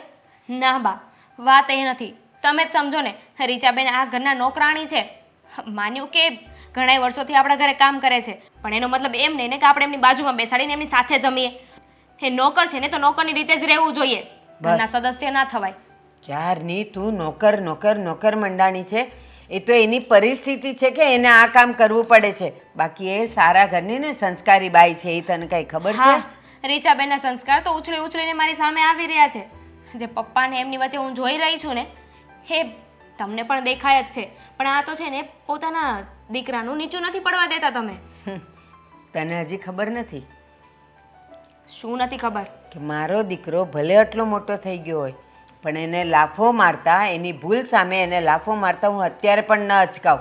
ના બા, વાત એ નથી. તમે જ સમજો ને, રીચાબેન આ ઘરના નોકરાણી છે. માન્યું કે ઘણા વર્ષોથી આપણા ઘરે કામ કરે છે પણ એનો મતલબ એમ નહીં ને કે આપણે એમની બાજુમાં બેસાડીને એમની સાથે જમીએ. એ નોકર છે ને તો નોકરની રીતે જ રહેવું જોઈએ, ઘરના સદસ્ય ના થવાય. ક્યારની તું નોકર નોકર નોકર મંડાણી છે. એ તો એની પરિસ્થિતિ છે કે એને આ કામ કરવું પડે છે. બાકી એ સારા ઘરની ને સંસ્કારી બાઈ છે. એ તને કંઈ ખબર છે? હા, રીચાબેનના સંસ્કાર તો ઉછળી ઉછળીને મારી સામે આવી રહ્યા છે. જે પપ્પાને એમની વચ્ચે હું જોઈ રહી છું ને એ તમને પણ દેખાય જ છે. પણ આ તો છે ને પોતાના દીકરાનું નીચું નથી પડવા દેતા તમે. તને હજી ખબર નથી? શું નથી ખબર? કે મારો દીકરો ભલે આટલો મોટો થઈ ગયો હોય પણ એને લાફો મારતા, એની ભૂલ સામે એને લાફો મારતા હું અત્યારે પણ ન અચકાવ.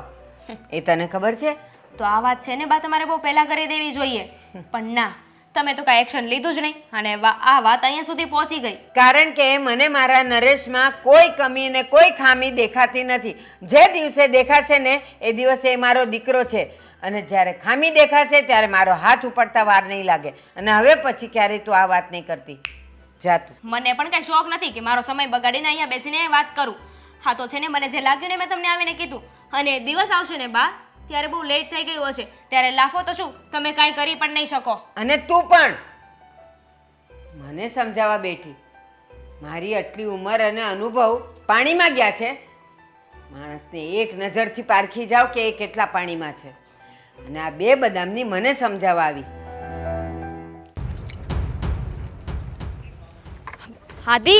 એ તને ખબર છે? તો આ વાત છે ને બા તમારે બહુ પહેલા કરી દેવી જોઈએ. પણ ના, તમે તો કાંઈ એક્શન લીધું જ નહીં અને આ વાત અહીંયા સુધી પહોંચી ગઈ. કારણ કે મને મારા નરેશમાં કોઈ કમી ને કોઈ ખામી દેખાતી નથી. જે દિવસે દેખાશે ને એ દિવસે એ મારો દીકરો છે અને જ્યારે ખામી દેખાશે ત્યારે મારો હાથ ઉપાડતા વાર નહીં લાગે. અને હવે પછી ક્યારેય તું આ વાત નહીં કરતી. જા તું. મને પણ કાંઈ શોખ નથી કે મારો સમય બગાડીને અહીંયા બેસીને વાત કરું. હા તો છે ને મને જે લાગ્યું ને મેં તમને આવીને કીધું. અને દિવસ આવશે ને બા ત્યારે બહુ લેટ થઈ ગયું હશે ત્યારે લાફો તો શું તમે કાંઈ કરી પણ નહીં શકો. અને તું પણ મને સમજાવવા બેઠી. મારી આટલી ઉંમર અને અનુભવ પાણીમાં ગયા છે. માણસને એક નજરથી પારખી જાવ કે એ કેટલા પાણીમાં છે. અને આ 2 બદામની મને સમજાવવા આવી. આદિ,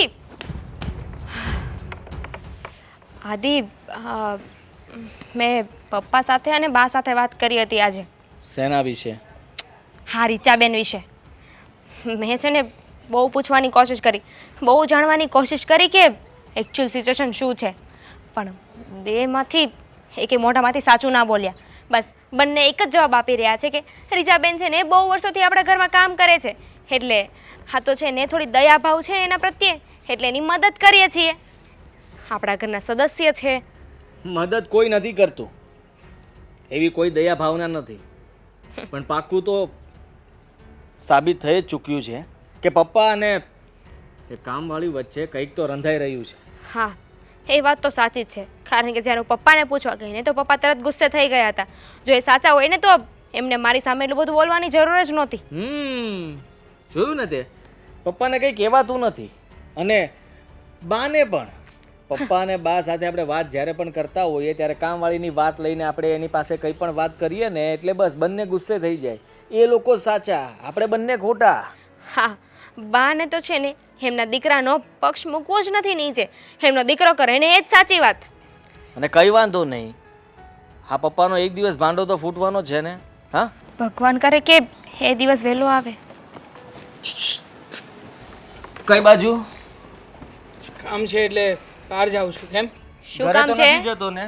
મેં પપ્પા સાથે અને બા સાથે વાત કરી હતી આજે. શેના વિશે? હા, રીચાબેન વિશે. મેં છે ને બહુ પૂછવાની કોશિશ કરી, બહુ જાણવાની કોશિશ કરી કે એકચ્યુઅલ સિચ્યુએશન શું છે. પણ બેમાંથી એકે મોઢામાંથી સાચું ના બોલ્યા. બસ બંને એક જ જવાબ આપી રહ્યા છે કે રીચાબેન છે ને બહુ વર્ષોથી આપણા ઘરમાં કામ કરે છે એટલે હા તો છે ને થોડી દયાભાવ છે એના પ્રત્યે એટલે એની મદદ કરીએ છીએ. આપણા ઘરના સદસ્ય છે. મદદ કોઈ નથી કરતું, એવી કોઈ દયા ભાવના નથી. પણ પાક્કું તો સાબિત થઈ જ ચૂક્યું છે કે પપ્પા અને એ કામવાળી વચ્ચે કંઈક તો રંધાઈ રહ્યું છે. હા, એ વાત તો સાચી જ છે. કારણ કે જ્યારે હું પપ્પાને પૂછવા ગઈ ને તો પપ્પા તરત ગુસ્સે થઈ ગયા હતા. જો એ સાચા હોય ને તો એમને મારી સામે એટલું બધું બોલવાની જરૂર જ નહોતી. જોયું ને તે પપ્પાને કંઈ કહેવાતું નથી અને બાને પણ પપ્પા અને બા સાથે આપણે વાત જ્યારે પણ કરતા હોઈએ ત્યારે કામવાળીની વાત લઈને આપણે એની પાસે કંઈ પણ વાત કરીએ ને એટલે બસ બંને ગુસ્સે થઈ જાય. એ લોકો સાચા, આપણે બંને ખોટા. હા, બાને તો છે ને એમના દીકરાનો પક્ષ મૂકવો જ નથી નીચે. એમનો દીકરો કરે ને એ જ સાચી વાત. અને કંઈ વાંધો નહીં, હા પપ્પાનો એક દિવસ ભાંડો તો ફૂટવાનો જ છે ને. હા, ભગવાન કરે કે એ દિવસ વહેલો આવે. કઈ બાજુ? કામ છે એટલે બહાર જાઉં છું. કેમ? શું ઘરે કામ તો છે? નથી જતો ને?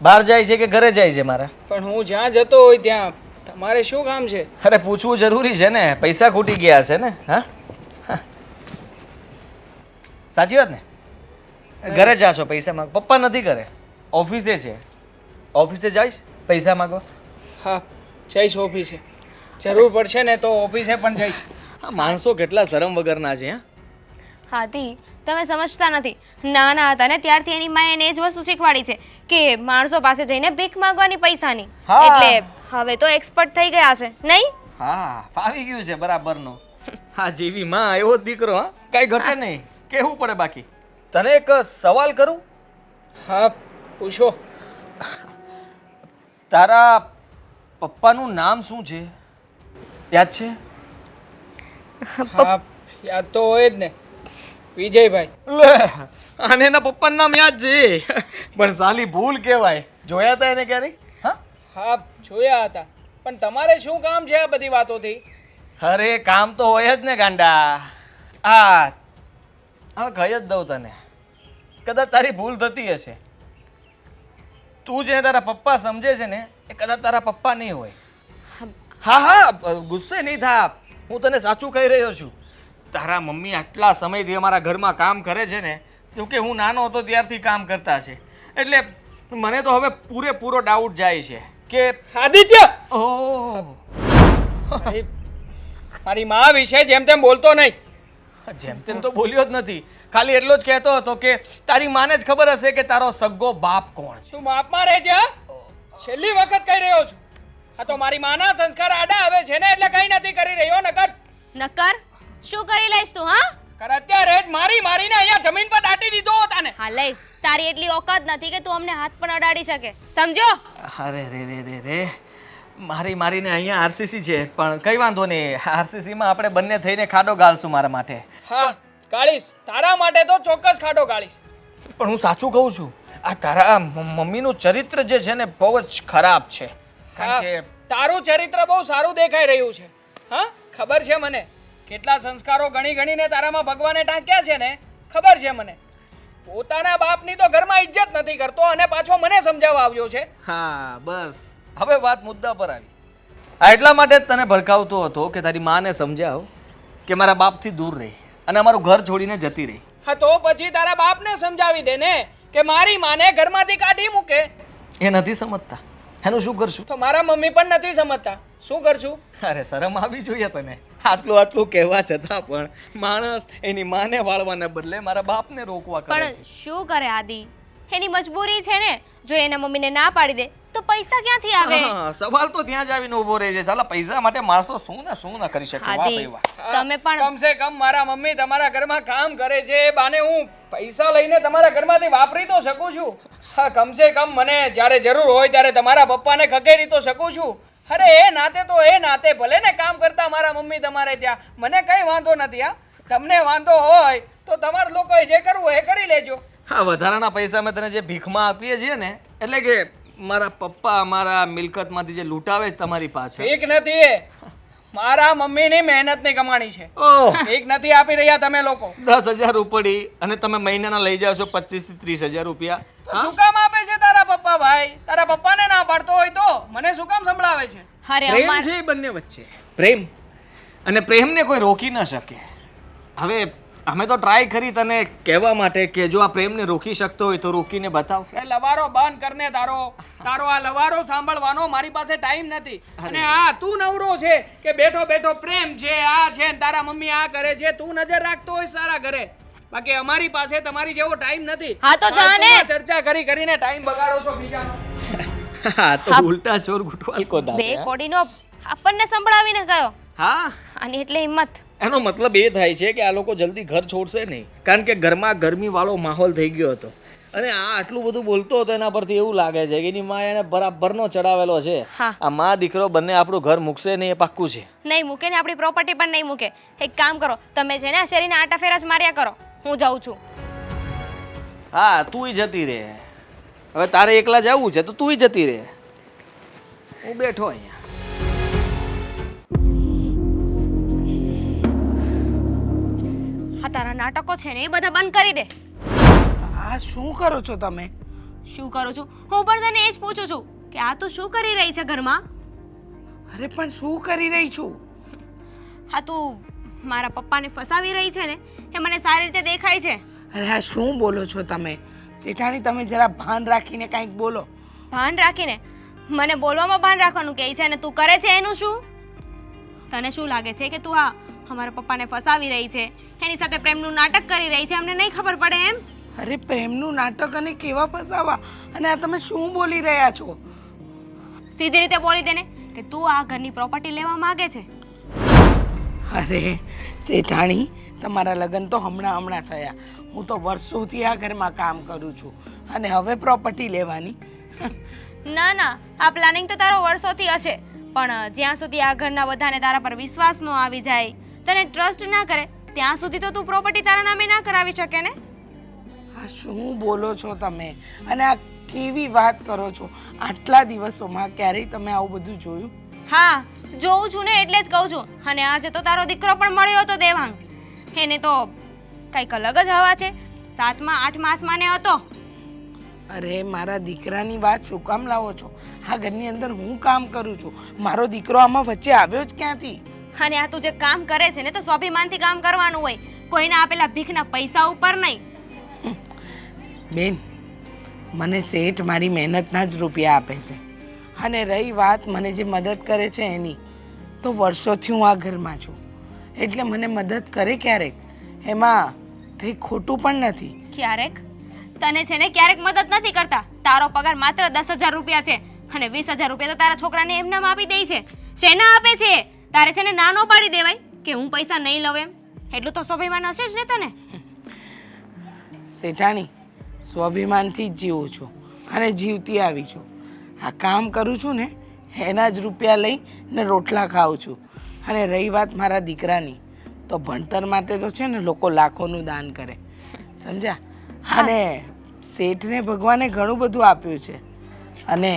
બહાર જાય છે કે ઘરે જાય છે મારા? પણ હું જ્યાં જતો હોય ત્યાં તમારે શું કામ છે? અરે પૂછવું જરૂરી છે ને, પૈસા ખૂટી ગયા છે ને. હા, સાચી વાત ને? ઘરે જાશો પૈસા માંગ? પપ્પા નથી ઘરે, ઓફિસે છે. ઓફિસે જઈશ પૈસા માંગવા? હા, જઈશ ઓફિસે. જરૂર પડશે ને તો ઓફિસે પણ જઈશ. આ માણસો કેટલા શરમ વગરના છે. હાથી, તમે સમજતા નથી. નાના હતા ને ત્યારથી એની માએ એને એ જ વસ્તુ શીખવાડી છે કે માણસો પાસે જઈને ભીખ માંગવાની પૈસાની. હા. એટલે હવે તો એક્સપર્ટ થઈ ગયા છે નહીં? હા, ફાવી ગયું છે બરાબરનો. હા, જેવી માં એવો જ દીકરો. હા, કઈ ઘટે નહીં, કેવું પડે. બાકી તને એક સવાલ કરું? હા, પૂછો. તારા પપ્પાનું નામ શું છે, યાદ છે? હા, યાદ તો હોય જ ને, વિજયભાઈ. લે, આને એના પપ્પાનું નામ યાદ છે. પણ સાલી ભૂલ કહેવાય. જોયા હતા એને ક્યારે? હા, હા, જોયા હતા. પણ તમારે શું કામ છે આ બધી વાતોથી? અરે કામ તો હોય જ ને ગાંડા. આ હવે કહી જ દઉં તને, કદાચ તારી ભૂલ થતી હશે. તું જે તારા પપ્પા સમજે છે ને એ કદાચ તારા પપ્પા નહીં હોય. હા હા, ગુસ્સે નહીં થા, હું તને સાચું કહી રહ્યો છું. તારા મમ્મી આટલા સમયથી અમારા ઘરમાં કામ કરે છે ને, જો કે હું નાનો હતો ત્યારથી કામ કરતા છે. એટલે મને તો હવે પૂરેપૂરો ડાઉટ જાય છે કે આદિત્ય! ઓહ, મારી મા વિશે જેમ તેમ બોલતો નહીં. જેમ તેમ તો બોલ્યો જ નથી, ખાલી એટલો જ કહેતો હતો કે તારી માને જ ખબર હશે કે તારો સગ્ગો બાપ કોણ છે. તું માપમાં રહેજે. હા? છેલ્લી વખત કહી રહ્યો છું. આ તો મારી માના સંસ્કાર આડા આવે છે ને એટલે કઈ નથી કરી રહ્યો. નકર શું કરી લઈશ તું? હા, અત્યારે જ મારીને અહીંયા જમીન પર દાટી દીધો હતા ને. હા લઈ. તારી એટલી ઓકાત નથી કે તું અમને હાથ પણ અડાડી શકે. સમજો? અરે રે રે રે રે, મારીને અહીંયા આરસીસી છે, પણ કઈ વાંધો નહીં. આરસીસીમાં આપણે બંને થઈને ખાડો ગાળશું મારા માટે. હા, ગાળીશ. તારા માટે તો ચોક્કસ ખાટો ગાળીશ. પણ હું સાચું કહું છું, આ તારા મમ્મીનું ચરિત્ર જે છે ને બહુ જ ખરાબ છે. કારણ કે તારું ચરિત્ર બહુ સારું દેખાઈ રહ્યું છે. હા, ખબર છે મને. કેટલા સંસ્કારો ગણીને તારામાં ભગવાને ટાંક્યા છે ને, ખબર છે મને. પોતાના બાપની તો ઘરમાં ઇજ્જત નથી કરતો અને પાછો મને સમજાવવા આવ્યો છે. હા બસ, હવે વાત મુદ્દા પર આવી. આ એટલા માટે જ તને ભડકાવતો હતો કે તારી માને સમજાવ કે મારા બાપથી દૂર રહી અને અમારું ઘર છોડીને જતી રહી. હા, તો પછી તારા બાપને સમજાવી દે ને કે મારી માને ઘરમાંથી કાઢી મૂકે. એ નથી સમજતા, એનું શું કરશું? તો મારા મમ્મી પણ નથી સમજતા. શું કરશું? અરે શરમ આવી જોઈએ તને. આટલું કહેવા છતાં પણ માણસ એની માને વાળવાના બદલે મારા બાપને રોકવા કરે પણ છે. શું કરે આદિ? એની મજબૂરી છે ને. જો એના મમ્મીને ના પાડી દે તો પૈસા ક્યાંથી આવે? હા, સવાલ તો ત્યાં જ આવીને ઊભો રહે છે. સાલા પૈસા માટે માણસો શું ના કરી શકે. વાહ આદિ, ભાઈ વાહ. તમે પણ કમસે કમ મારા મમ્મી તમારા ઘરમાં કામ કરે છે એ બાને હું પૈસા લઈને તમારા ઘરમાંથી વાપરી તો શકું છું. હા, કમસે કમ મને જ્યારે જરૂર હોય ત્યારે તમારા પપ્પાને ખકેડી તો શકું છું. અરે એ નાતે ભલે ને કામ કરતા મારા મમ્મી તમારે ત્યાં, મને કઈ વાંધો નથી. હા, તમને વાંધો હોય તો તમારા લોકોએ જે કરવું હોય એ કરી લેજો. હા, વધારાના પૈસા મેં તને જે ભીખમાં આપીએ છીએ ને, એટલે કે મારા પપ્પા મારા મિલકતમાંથી જે લૂંટાવે છે તમારી પાછળ. ઠીક નથી એ મારા મમ્મીની મહેનતની કમાણી છે. ઓહ, ઠીક નથી આપી રહ્યા તમે લોકો. 10,000 ઉપડી અને તમે મહિનાના લઈ જાવ છો 25 થી 30,000 રૂપિયા. તો શું કામ આપે છે તારા પપ્પા? ભાઈ, તારા પપ્પાને ના પાડતો હોય તો મને શું કામ સંભળાવે છે? અરે પ્રેમ અમાર છે એ બંને વચ્ચે, પ્રેમ. અને પ્રેમને કોઈ રોકી ન શકે. હવે અમે તો ટ્રાય કરી તને કહેવા માટે કે જો આ પ્રેમને રોકી શકતો હોય તો રોકીને બતાવ. એ લવારો બંધ કરને તારો આ લવારો સાંભળવાનો મારી પાસે ટાઈમ નથી. અને હા, તું નવરો છે કે બેઠો પ્રેમ છે, આ છે ને તારા મમ્મી આ કરે છે, તું નજર રાખતો હોય સારા ઘરે. બાકી અમારી પાસે તમારી જેવો ટાઈમ નથી. હા તો જા ને. ફાલતુમાં ચર્ચા કરીને ટાઈમ બગાડો છો બીજાનો. હા તો ઉલટા ચોર ગુટવાલ કો દાતે. બે કોડીનો આપણને સંભળાવીને ગયો. હા, આની એટલે હિંમત. એનો મતલબ એ થાય છે કે આ લોકો જલ્દી ઘર છોડશે નહીં, કારણ કે ઘરમાં ગરમીવાળો માહોલ થઈ ગયો હતો. અને આ આટલું બધું બોલતો હતો એના પરથી એવું લાગે છે કે એની માં એને બરાબરનો ચડાવેલો છે. હા. આ માં દીકરો બંને આપણું ઘર મૂકશે નહીં એ પાક્કું છે. નહીં મૂકે ને આપણી પ્રોપર્ટી પણ નહીં મૂકે. એક કામ કરો, તમે છે ને આ શેરીના આટા ફેરા જ માર્યા કરો, હું જાઉં છું. હા, તુંય જતી રહે. હવે તારે એકલા જવું છે તો તુંય જતી રહે. હું બેઠો અહીંયા. હા, તારા નાટકો છે ને એ બધા બંધ કરી દે. આ શું કરો છો તમે? શું કરું છું? હું પણ તને એ જ પૂછું છું કે આ તું શું કરી રહી છે ઘરમાં? અરે પણ શું કરી રહી છું? હા, તું મારા પપ્પાને ફસાવી રહી છે ને એ મને સારી રીતે દેખાય છે. અરે આ શું બોલો છો તમે? શેઠાણી, તમે જરા ભાન રાખીને કંઈક બોલો. ભાન રાખીને? મને બોલવામાં ભાન રાખવાનું કહે છે અને તું કરે છે એનું શું? તને શું લાગે છે કે તું હા અમારા પપ્પાને ફસાવી રહી છે, એની સાથે પ્રેમનું નાટક કરી રહી છે, અમને નહીં ખબર પડે એમ? અરે પ્રેમનું નાટક અને કેવા ફસાવા? અને આ તમે શું બોલી રહ્યા છો? સીધી રીતે બોલી દે ને કે તું આ ઘરની પ્રોપર્ટી લેવા માંગે છે. અરે શેઠાણી, તમારા લગ્ન તો હમણાં થયા. હું તો વર્ષોથી આ ઘરમાં કામ કરું છું અને હવે પ્રોપર્ટી લેવાની? ના ના, આ પ્લાનિંગ તો તારો વર્ષોથી હશે, પણ જ્યાં સુધી આ ઘરના બધાને તારા પર વિશ્વાસ ન આવી જાય, તને ટ્રસ્ટ ના કરે, ત્યાં સુધી તો તું પ્રોપર્ટી તારા નામે ના કરાવી શકે ને. આ શું બોલો છો તમે? અને આ કેવી વાત કરો છો? આટલા દિવસોમાં ક્યારેય તમે આવું બધું જોયું? હા, જોઉં છું ને એટલે જ કહું છું. અને આજે તો તારો દીકરો પણ મળ્યો હતો દેવાંગ. એને તો કંઈક અલગ જ હવા છે. 7મા 8મા આસમાને હતો. અરે મારા દીકરાની વાત શું કામ લાવો છો? આ ઘરની અંદર હું કામ કરું છું, મારો દીકરો આમાં વચ્ચે આવ્યો જ ક્યાંથી? અને આ તું જે કામ કરે છે ને તો સ્વાભિમાનથી કામ કરવાનું હોય, કોઈના આપેલા ભીખના પૈસા ઉપર નહીં. બેન, મને શેઠ મારી મહેનતના જ રૂપિયા આપે છે. અને રહી વાત મને જે મદદ કરે છે એની, તો વર્ષોથી હું આ ઘરમાં છું એટલે મને મદદ કરે ક્યારેક, એમાં કંઈ ખોટું પણ નથી. ક્યારેક? તને છે ને ક્યારેક મદદ નથી કરતા. તારો પગાર માત્ર 10,000 રૂપિયા છે અને 20,000 રૂપિયા તો તારા છોકરાને એમનામ આપી દે છે. શેના આપે છે? તારે છે ને નાનો પાડી દેવાય કે હું પૈસા નહીં લઉં એમ. એટલું તો સ્વાભિમાન હશે જ ને તને. શેઠાણી, સ્વાભિમાનથી જ જીવું છું અને જીવતી આવી છું. આ કામ કરું છું ને એના જ રૂપિયા લઈને રોટલા ખાઉં છું. અને રહી વાત મારા દીકરાની, તો ભણતર માટે તો છે ને લોકો લાખોનું દાન કરે, સમજ્યા? અને શેઠને ભગવાને ઘણું બધું આપ્યું છે. અને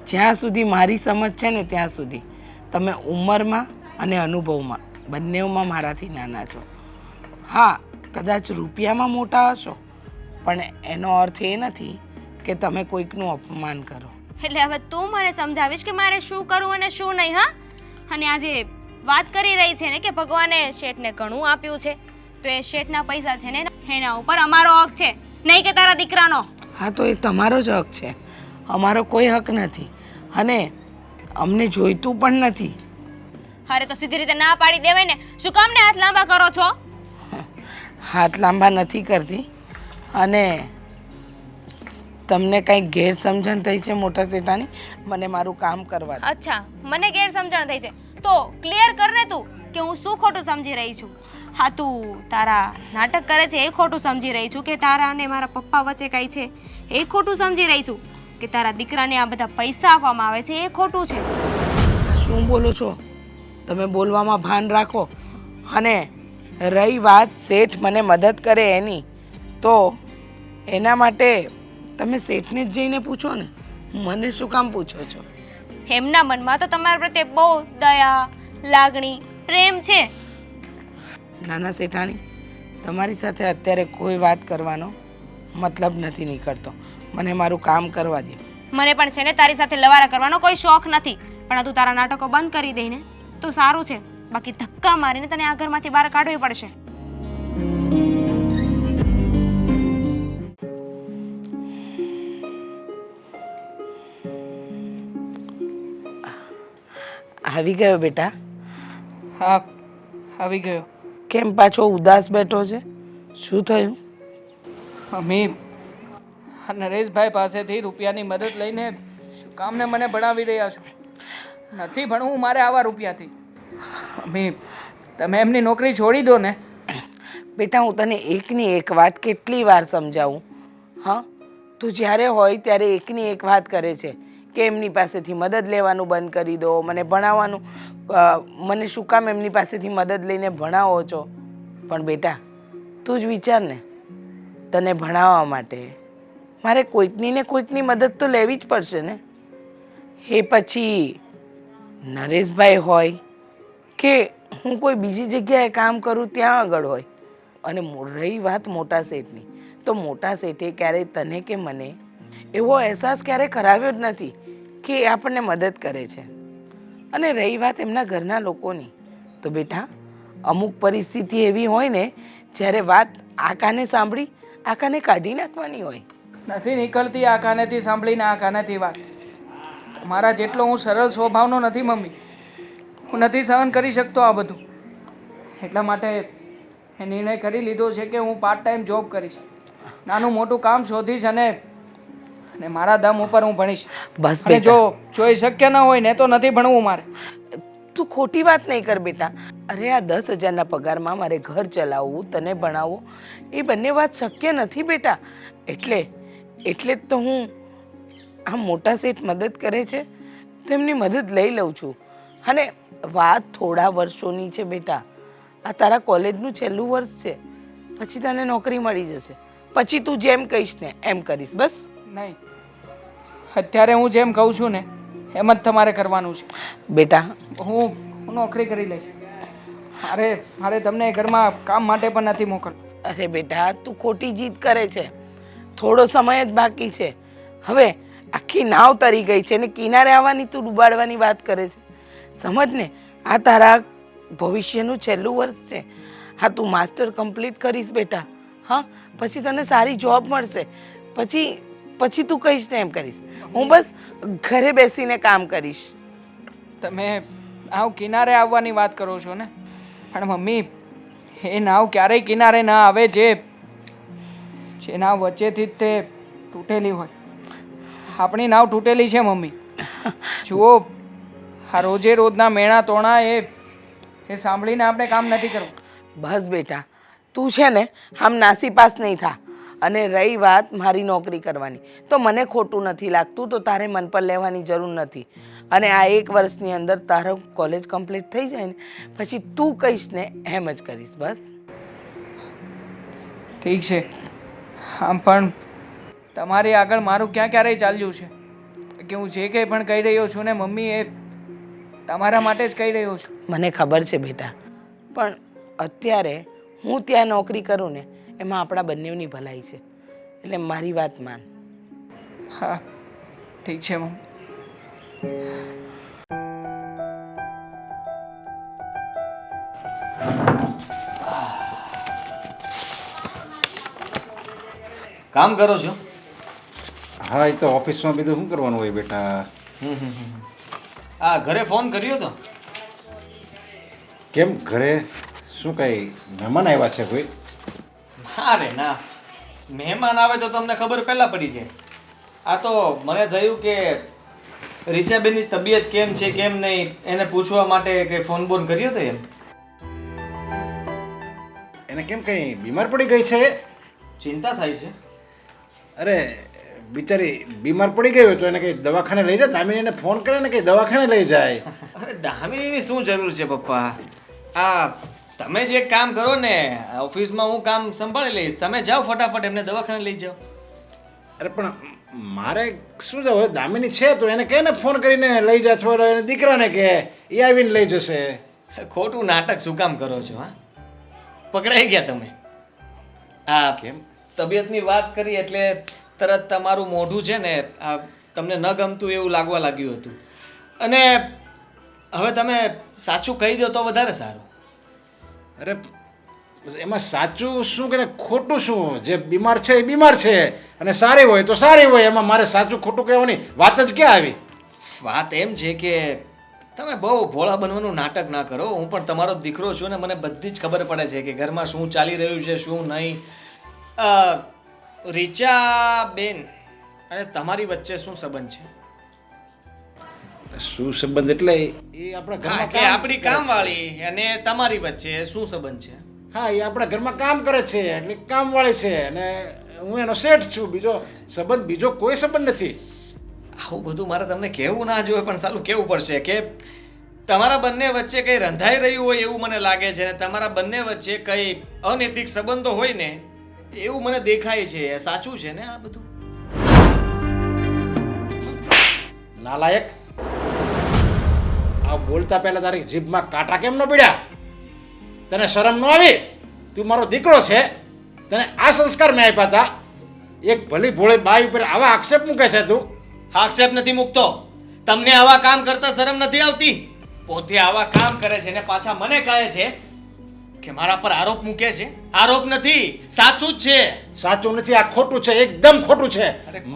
જ્યાં સુધી મારી સમજ છે ને ત્યાં સુધી તમે ઉંમરમાં અને અનુભવમાં બંનેમાં મારાથી નાના છો. હા, કદાચ રૂપિયામાં મોટા હશો, પણ એનો અર્થ એ નથી કે તમે કોઈકનું અપમાન કરો. એટલે હવે તું મને સમજાવીશ કે મારે શું કરવું અને શું નહીં? હા, અને આજે વાત કરી રહી છે ને કે ભગવાને શેઠને ઘણું આપ્યું છે, તો એ શેઠના પૈસા છે ને એના ઉપર અમારો હક છે, નહીં કે તારા દીકરાનો. હા, તો એ તમારો જ હક છે, અમારો કોઈ હક નથી અને અમને જોઈતું પણ નથી. અરે તો સીધી રીતે ના પાડી દેવાય ને, શું કામ ને હાથ લાંબા કરો છો? હાથ લાંબા નથી કરતી. અને તમને કંઈક ગેરસમજણ થઈ છે મોટા શેઠાણી? મને મારું કામ કરવા દો. અચ્છા, મને ગેરસમજણ થઈ છે તો ક્લિયર કર ને તું કે હું શું ખોટું સમજી રહી છું. હા, તું તારા નાટક કરે છે એ ખોટું સમજી રહી છું, કે તારા અને મારા પપ્પા વચ્ચે કાંઈ છે એ ખોટું સમજી રહી છું, કે તારા દીકરાને આ બધા પૈસા આપવામાં આવે છે એ ખોટું છે? શું બોલો છો તમે? બોલવામાં ભાન રાખો. અને રહી વાત શેઠ મને મદદ કરે એની, તો એના માટે તમે શેઠને જ જઈને પૂછો ને, મને શું કામ પૂછો છો? એમના મનમાં તો તમારા પ્રત્યે બહુ દયા, લાગણી, પ્રેમ છે. નાના શેઠાણી, તમારી સાથે અત્યારે કોઈ વાત કરવાનો મતલબ નથી નીકળતો. મને મારું કામ કરવા દો. મને પણ છે ને તારી સાથે લવારા કરવાનો કોઈ શોખ નથી, પણ તું તારા નાટકો બંધ કરી દે ને તો સારું છે, બાકી ધક્કા મારીને તને આ ઘરમાંથી બહાર કાઢવી પડશે. આવી ગયો બેટા? હા, આવી ગયો. કેમ પાછો ઉદાસ બેઠો છે? શું થયું? મમ્મી, નરેશભાઈ પાસેથી રૂપિયાની મદદ લઈને શું કામને મને ભણાવી રહ્યા છો? નથી ભણવું મારે આવા રૂપિયાથી. મમ્મી, તમે એમની નોકરી છોડી દો ને. બેટા હું તને એકની એક વાત કેટલી વાર સમજાવું? હા, તું જ્યારે હોય ત્યારે એકની એક વાત કરે છે કે એમની પાસેથી મદદ લેવાનું બંધ કરી દો, મને ભણાવવાનું મને શું કામ એમની પાસેથી મદદ લઈને ભણાવો છો? પણ બેટા તું જ વિચાર ને, તને ભણાવવા માટે મારે કોઈકની ને કોઈકની મદદ તો લેવી જ પડશે ને. એ પછી નરેશભાઈ હોય કે હું કોઈ બીજી જગ્યાએ કામ કરું ત્યાં આગળ હોય. અને રહી વાત મોટા શેઠની, તો મોટા શેઠે ક્યારેય તને કે મને એવો અહેસાસ ક્યારેય કરાવ્યો જ નથી કે એ આપણને મદદ કરે છે. અને રહી વાત એમના ઘરના લોકોની, તો બેટા અમુક પરિસ્થિતિ એવી હોય ને જ્યારે વાત આ કાને સાંભળી આ કાને કાઢી નાખવાની હોય. નથી નીકળતી આ કાનેથી સાંભળીને આ કાનેથી વાત. મારા જેટલો હું સરળ સ્વભાવનો નથી મમ્મી. હું નથી સહન કરી શકતો આ બધું. એટલા માટે મેં નિર્ણય કરી લીધો છે કે હું પાર્ટ ટાઈમ જોબ કરીશ, નાનું મોટું કામ શોધીશ અને મારા દમ ઉપર હું ભણીશ. બસ અને બેટા, જો એ શક્ય ન હોય ને તો નથી ભણવું મારે. તું ખોટી વાત નહીં કર બેટા. અરે આ 10,000ના પગારમાં મારે ઘર ચલાવવું, તને ભણાવવું, એ બંને વાત શક્ય નથી બેટા. એટલે જ તો હું આ મોટા શેઠ મદદ કરે છે તો એમની મદદ લઈ લઉં છું. અને વાત થોડા વર્ષોની છે બેટા. આ તારા કોલેજનું છેલ્લું વર્ષ છે, પછી તને નોકરી મળી જશે. પછી તું જેમ કહીશ ને એમ કરીશ. બસ. નહીં, અત્યારે હું જેમ કહું છું ને એમ જ તમારે કરવાનું છે. બેટા હું નોકરી કરી લઈશ. મારે તમને ઘરમાં કામ માટે પણ નથી મોકલવું. અરે બેટા તું ખોટી જીદ કરે છે. થોડો સમય જ બાકી છે. હવે આખી નાવ તરી ગઈ છે ને કિનારે આવવાની તું ડૂબાડવાની વાત કરે છે. સમજ ને, આ તારા ભવિષ્યનું છેલ્લું વર્ષ છે. હા, તું માસ્ટર કમ્પ્લીટ કરીશ બેટા. હા, પછી તને સારી જોબ મળશે. પછી તું કહીશ ને એમ કરીશ. હું બસ ઘરે બેસીને કામ કરીશ. તમે નાવ કિનારે આવવાની વાત કરો છો ને, પણ મમ્મી એ નાવ ક્યારેય કિનારે ના આવે જે નાવ વચ્ચેથી જ તે તૂટેલી હોય. આપણી નાવ તૂટેલી છે મમ્મી. જુઓ, આ રોજે રોજના મેણા તોણા એ સાંભળીને આપણે કામ નથી કરવું. બસ બેટા, તું છે ને આમ નાસીપાસ નહીં થા. અને રહી વાત મારી નોકરી કરવાની, તો મને ખોટું નથી લાગતું, તો તારે મન પર લેવાની જરૂર નથી. અને આ 1 વર્ષની અંદર તારો કોલેજ કમ્પ્લીટ થઈ જાય ને પછી તું કહીશ ને એમ જ કરીશ. બસ. ઠીક છે. આમ પણ તમારી આગળ મારું ક્યારેય ચાલ્યું છે કે હું જે કંઈ પણ કહી રહ્યો છું ને મમ્મી, એ તમારા માટે જ કહી રહ્યો છું. મને ખબર છે બેટા, પણ અત્યારે હું ત્યાં નોકરી કરું ને એમાં આપણા બંનેની ભલાઈ છે. એટલે મારી વાત માન. હા, ઠીક છે મમ્મી. કામ કરો છો? હા, એ તો ઓફિસમાં બીજું શું કરવાનું હોય બેટા. આ ઘરે ફોન કર્યો તો? કેમ ઘરે શું કઈ મહેમાન આવ્યા છે કોઈ? ના રે ના, મહેમાન આવે તો તમને ખબર પહેલા પડી જાય. આ તો મને થયું કે રીચાબેનની તબિયત કેમ છે કેમ નહીં એને પૂછવા માટે કે ફોન બોન કર્યો તો એમ. એને કેમ કઈ બીમાર પડી ગઈ છે? ચિંતા થાય છે. અરે બિચારી બીમાર પડી ગઈ હોય તો એને કઈ દવાખાને લઈ જાય. દામિનીને ફોન કરે ને કઈ દવાખાને લઈ જાય. અરે દામિનીની શું જરૂર છે પપ્પા? આ તમે જે એક કામ કરો ને, ઓફિસમાં હું કામ સંભાળી લઈશ, તમે જાઓ ફટાફટ એમને દવાખાને લઈ જાઓ. અરે પણ મારે શું છે, હવે દામિની છે તો એને કહે ને ફોન કરીને લઈ જાય, અથવા એને દીકરાને કે એ આવીને લઈ જશે. ખોટું નાટક શું કામ કરો છો? હા, પકડાઈ ગયા તમે. આ કેમ? તબિયતની વાત કરી એટલે તરત તમારું મોઢું છે ને આ તમને ન ગમતું એવું લાગવા લાગ્યું હતું. અને હવે તમે સાચું કહી દો તો વધારે સારું. અરે એમાં સાચું શું કે ખોટું શું? જે બીમાર છે એ બીમાર છે, અને સારી હોય તો સારી હોય. એમાં મારે સાચું ખોટું કહેવાની વાત જ ક્યાં આવી? વાત એમ છે કે તમે બહુ ભોળા બનવાનું નાટક ના કરો. હું પણ તમારો દીકરો છું ને મને બધી જ ખબર પડે છે કે ઘરમાં શું ચાલી રહ્યું છે શું નહીં. રીચા બેન અને તમારી વચ્ચે શું સંબંધ છે? શું સંબંધ એટલે એ આપણા ઘરમાં કે આપણી કામવાળી અને તમારી વચ્ચે શું સંબંધ છે? હા, એ આપણા ઘરમાં કામ કરે છે એટલે કામવાળી છે અને હું એનો શેઠ છું. બીજો સંબંધ બીજો કોઈ સંબંધ નથી. આવું બધું મારે તમને કહેવું ના જોઈએ, પણ સાલું કહેવું પડશે કે તમારા બંને વચ્ચે કંઈ રંધાઈ રહ્યું હોય એવું મને લાગે છે, અને તમારા બંને વચ્ચે કંઈ અનૈતિક સંબંધો હોય ને એવું મને દેખાય છે. સાચું છે ને આ બધું? નાલાયક, આ બોલતા પહેલા તારી જીભમાં કાંટા કેમ ન પડ્યા? તને શરમ ન આવી? તું મારો દીકરો છે, તને આ સંસ્કાર મેં આપ્યા હતા. એક ભલી ભોળી બાઈ ઉપર આવા આક્ષેપ મૂકે છે તું? આક્ષેપ નથી મૂકતો. તમને આવા કામ કરતા શરમ નથી આવતી? પોતે આવા કામ કરે છે ને પાછા મને કહે છે કે મારા પર આરોપ મૂકે છે. આરોપ નથી, સાચું જ છે. સાચું નથી, આ ખોટું છે, એકદમ ખોટું છે.